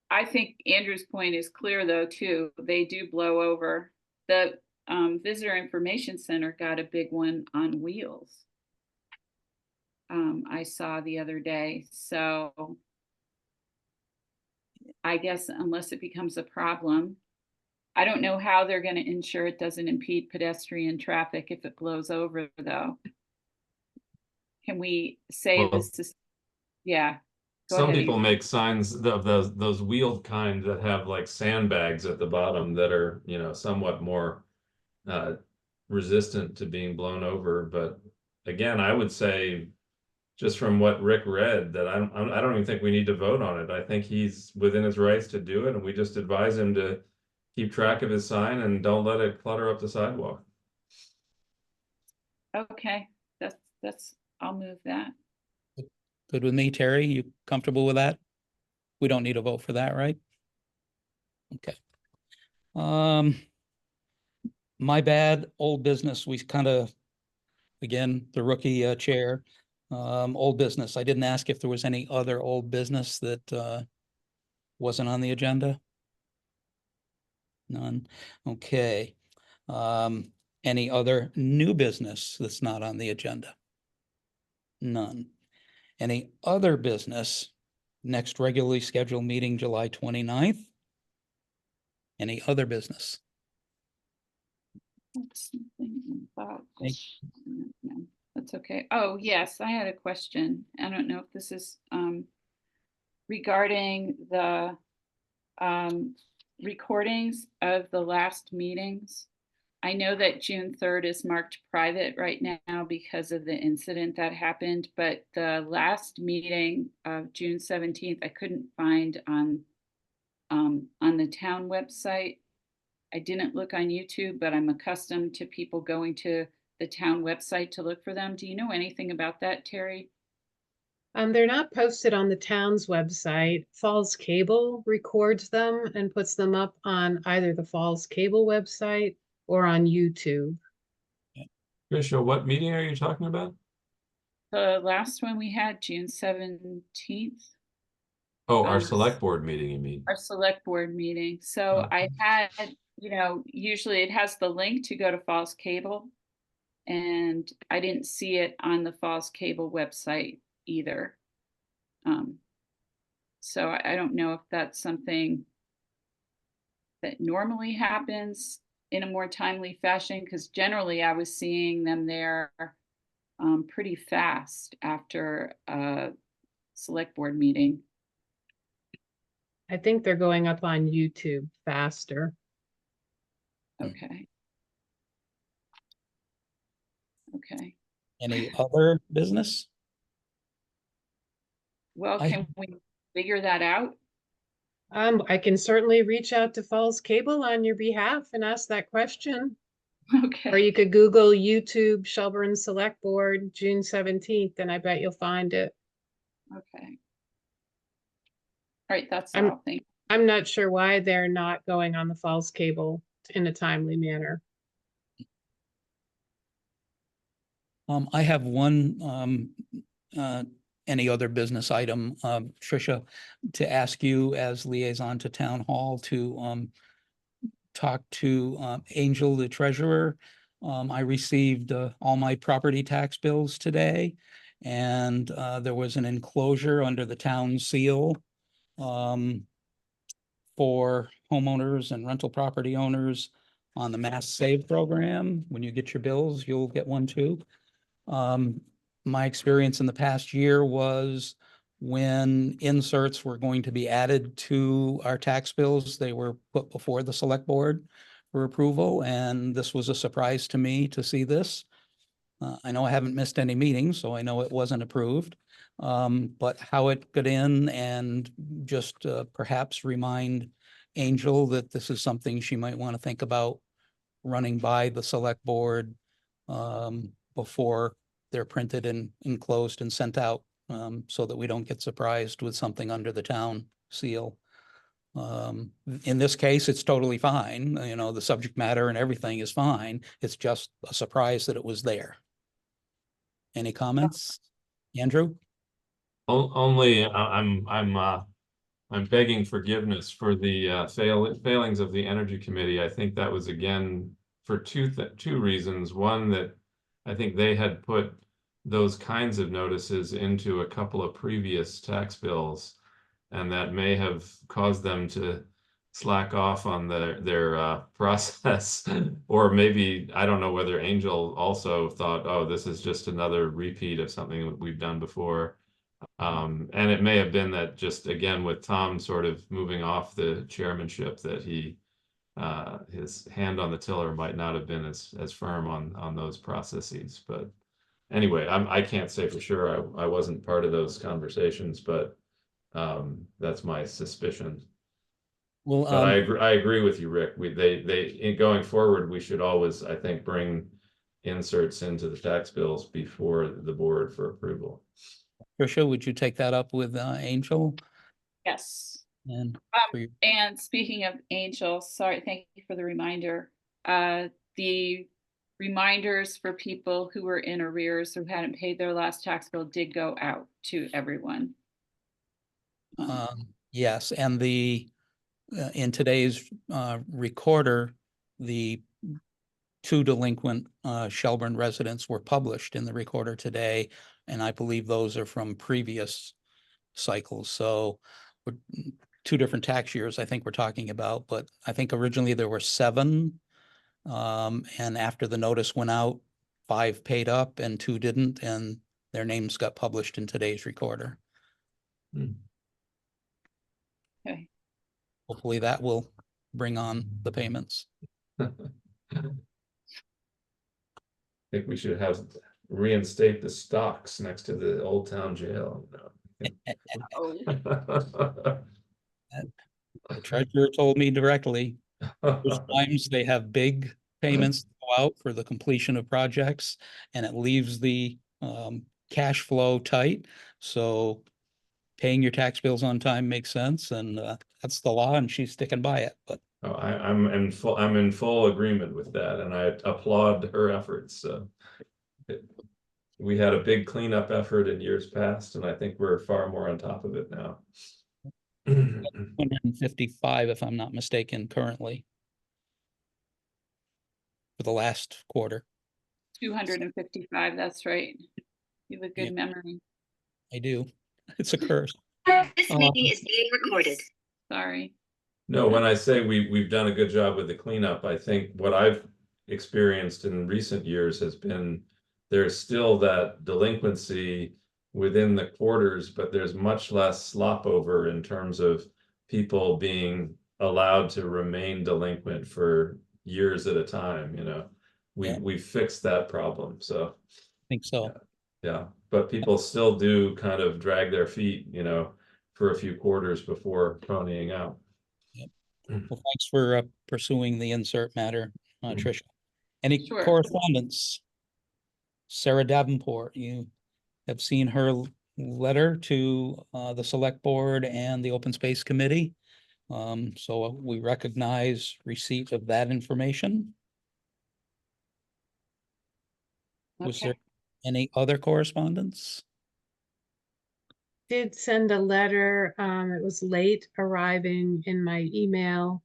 Speaker 4: I think Andrew's point is clear, though, too. They do blow over. The Visitor Information Center got a big one on wheels. I saw the other day. So I guess unless it becomes a problem, I don't know how they're going to ensure it doesn't impede pedestrian traffic if it blows over, though. Can we say this is, yeah.
Speaker 1: Some people make signs of those wheeled kind that have like sandbags at the bottom that are, you know, somewhat more resistant to being blown over. But again, I would say, just from what Rick read, that I don't even think we need to vote on it. I think he's within his rights to do it, and we just advise him to keep track of his sign and don't let it clutter up the sidewalk.
Speaker 4: Okay, that's I'll move that.
Speaker 3: Good with me, Terry. You comfortable with that? We don't need a vote for that, right? Okay. My bad, old business. We kind of, again, the rookie chair, old business. I didn't ask if there was any other old business that wasn't on the agenda. None. Okay. Any other new business that's not on the agenda? None. Any other business? Next regularly scheduled meeting, July 29th. Any other business?
Speaker 4: That's okay. Oh, yes, I had a question. I don't know if this is regarding the recordings of the last meetings. I know that June 3rd is marked private right now because of the incident that happened, but the last meeting of June 17th, I couldn't find on the town website. I didn't look on YouTube, but I'm accustomed to people going to the town website to look for them. Do you know anything about that, Terry?
Speaker 2: They're not posted on the town's website. Falls Cable records them and puts them up on either the Falls Cable website or on YouTube.
Speaker 1: Tricia, what meeting are you talking about?
Speaker 4: The last one we had, June 17th.
Speaker 1: Oh, our select board meeting, you mean?
Speaker 4: Our select board meeting. So I had, you know, usually it has the link to go to Falls Cable, and I didn't see it on the Falls Cable website either. So I don't know if that's something that normally happens in a more timely fashion, because generally I was seeing them there pretty fast after a select board meeting.
Speaker 2: I think they're going up on YouTube faster.
Speaker 4: Okay. Okay.
Speaker 3: Any other business?
Speaker 4: Well,
Speaker 3: I-
Speaker 4: can we figure that out?
Speaker 2: I can certainly reach out to Falls Cable on your behalf and ask that question.
Speaker 4: Okay.
Speaker 2: Or you could Google YouTube Shelburne Select Board, June 17th, and I bet you'll find it.
Speaker 4: Okay. All right, that's
Speaker 2: I'm-
Speaker 4: all. Thank you.
Speaker 2: I'm not sure why they're not going on the Falls Cable in a timely manner.
Speaker 3: I have one, any other business item, Tricia, to ask you as liaison to town hall to, talk to, Angel, the treasurer. I received, all my property tax bills today, and, there was an enclosure under the town seal, for homeowners and rental property owners on the Mass Save program. When you get your bills, you'll get one too. My experience in the past year was when inserts were going to be added to our tax bills, they were put before the select board for approval, and this was a surprise to me to see this. I know I haven't missed any meetings, so I know it wasn't approved. But how it got in, and just perhaps remind Angel that this is something she might want to think about running by the select board before they're printed and enclosed and sent out, so that we don't get surprised with something under the town seal. In this case, it's totally fine. You know, the subject matter and everything is fine. It's just a surprise that it was there. Any comments? Andrew?
Speaker 1: Only I'm begging forgiveness for the failings of the Energy Committee. I think that was again for two reasons. One, that I think they had put those kinds of notices into a couple of previous tax bills, and that may have caused them to slack off on their process. Or maybe, I don't know whether Angel also thought, oh, this is just another repeat of something that we've done before. And it may have been that just again with Tom sort of moving off the chairmanship, that his hand on the tiller might not have been as firm on those processes. But anyway, I can't say for sure. I wasn't part of those conversations, but that's my suspicion.
Speaker 3: Well,
Speaker 1: But I agree with you, Rick. In going forward, we should always, I think, bring inserts into the tax bills before the board for approval.
Speaker 3: Tricia, would you take that up with Angel?
Speaker 4: Yes.
Speaker 3: And
Speaker 4: And speaking of Angel, sorry, thank you for the reminder. The reminders for people who were in arrears who hadn't paid their last tax bill did go out to everyone.
Speaker 3: yes, and in today's recorder, the two delinquent Shelburne residents were published in the recorder today, and I believe those are from previous cycles. So two different tax years I think we're talking about, but I think originally there were 7. And after the notice went out, 5 paid up and 2 didn't, and their names got published in today's recorder.
Speaker 4: Okay.
Speaker 3: Hopefully that will bring on the payments.
Speaker 1: I think we should reinstate the stocks next to the Old Town Jail.
Speaker 4: Oh.
Speaker 3: The treasurer told me directly, sometimes they have big payments go out for the completion of projects, and it leaves the cash flow tight. So paying your tax bills on time makes sense, and that's the law, and she's sticking by it. But
Speaker 1: Oh, I'm in full agreement with that, and I applaud her efforts. We had a big cleanup effort in years past, and I think we're far more on top of it now.
Speaker 3: 155, if I'm not mistaken, currently for the last quarter.
Speaker 4: 255, that's right. You have a good
Speaker 3: Yeah.
Speaker 4: memory.
Speaker 3: I do. It's a curse.
Speaker 11: This meeting is being recorded.
Speaker 4: Sorry.
Speaker 1: No, when I say we've done a good job with the cleanup, I think what I've experienced in recent years has been there's still that delinquency within the quarters, but there's much less slop over in terms of people being allowed to remain delinquent for years at a time, you know.
Speaker 3: Yeah.
Speaker 1: We fixed that problem, so
Speaker 3: I think so.
Speaker 1: yeah, but people still do kind of drag their feet, you know, for a few quarters before ponying out.
Speaker 3: Well, thanks for pursuing the insert matter, Tricia. Any
Speaker 4: Sure.
Speaker 3: correspondence? Sarah Davenport, you have seen her letter to the Select Board and the Open Space Committee. So we recognize receipt of that information. Was
Speaker 4: Okay.
Speaker 3: there any other correspondence?
Speaker 2: Did send a letter, it was late arriving in my email,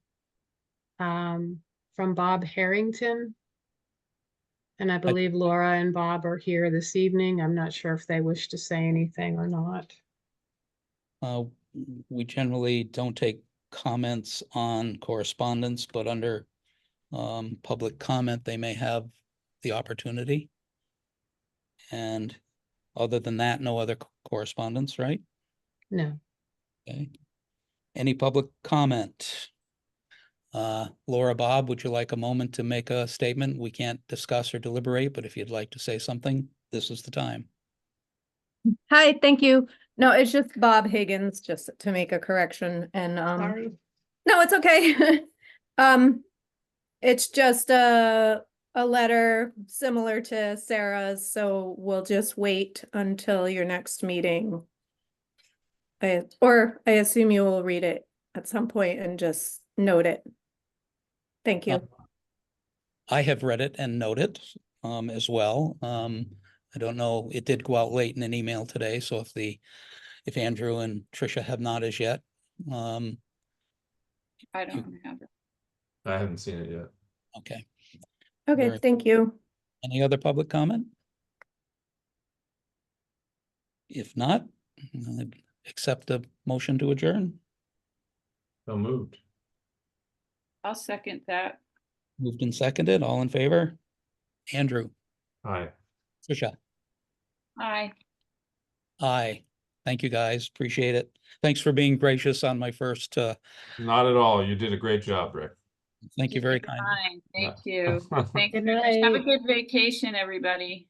Speaker 2: from Bob Harrington. And I believe Laura and Bob are here this evening. I'm not sure if they wish to say anything or not.
Speaker 3: We generally don't take comments on correspondence, but under public comment, they may have the opportunity. And other than that, no other correspondence, right?
Speaker 2: No.
Speaker 3: Okay. Any public comment? Laura, Bob, would you like a moment to make a statement? We can't discuss or deliberate, but if you'd like to say something, this is the time.
Speaker 12: Hi, thank you. No, it's just Bob Higgins, just to make a correction and
Speaker 2: Sorry.
Speaker 12: no, it's okay. It's just a letter similar to Sarah's, so we'll just wait until your next meeting. I assume you will read it at some point and just note it. Thank you.
Speaker 3: I have read it and noted as well. I don't know, it did go out late in an email today, so if Andrew and Tricia have not as yet.
Speaker 4: I don't have it.
Speaker 1: I haven't seen it yet.
Speaker 3: Okay.
Speaker 12: Okay,
Speaker 3: Very-
Speaker 12: thank you.
Speaker 3: Any other public comment? If not, I'd accept a motion to adjourn.
Speaker 1: So moved.
Speaker 4: I'll second that.
Speaker 3: Moved and seconded, all in favor? Andrew,
Speaker 1: Hi.
Speaker 3: Tricia,
Speaker 4: Aye.
Speaker 3: aye. Thank you, guys. Appreciate it. Thanks for being gracious on my first,
Speaker 1: Not at all. You did a great job, Rick.
Speaker 3: thank you very kindly.
Speaker 4: Fine. Thank you. Thank you
Speaker 2: Good
Speaker 4: very much. Have a
Speaker 2: night.
Speaker 4: good vacation, everybody.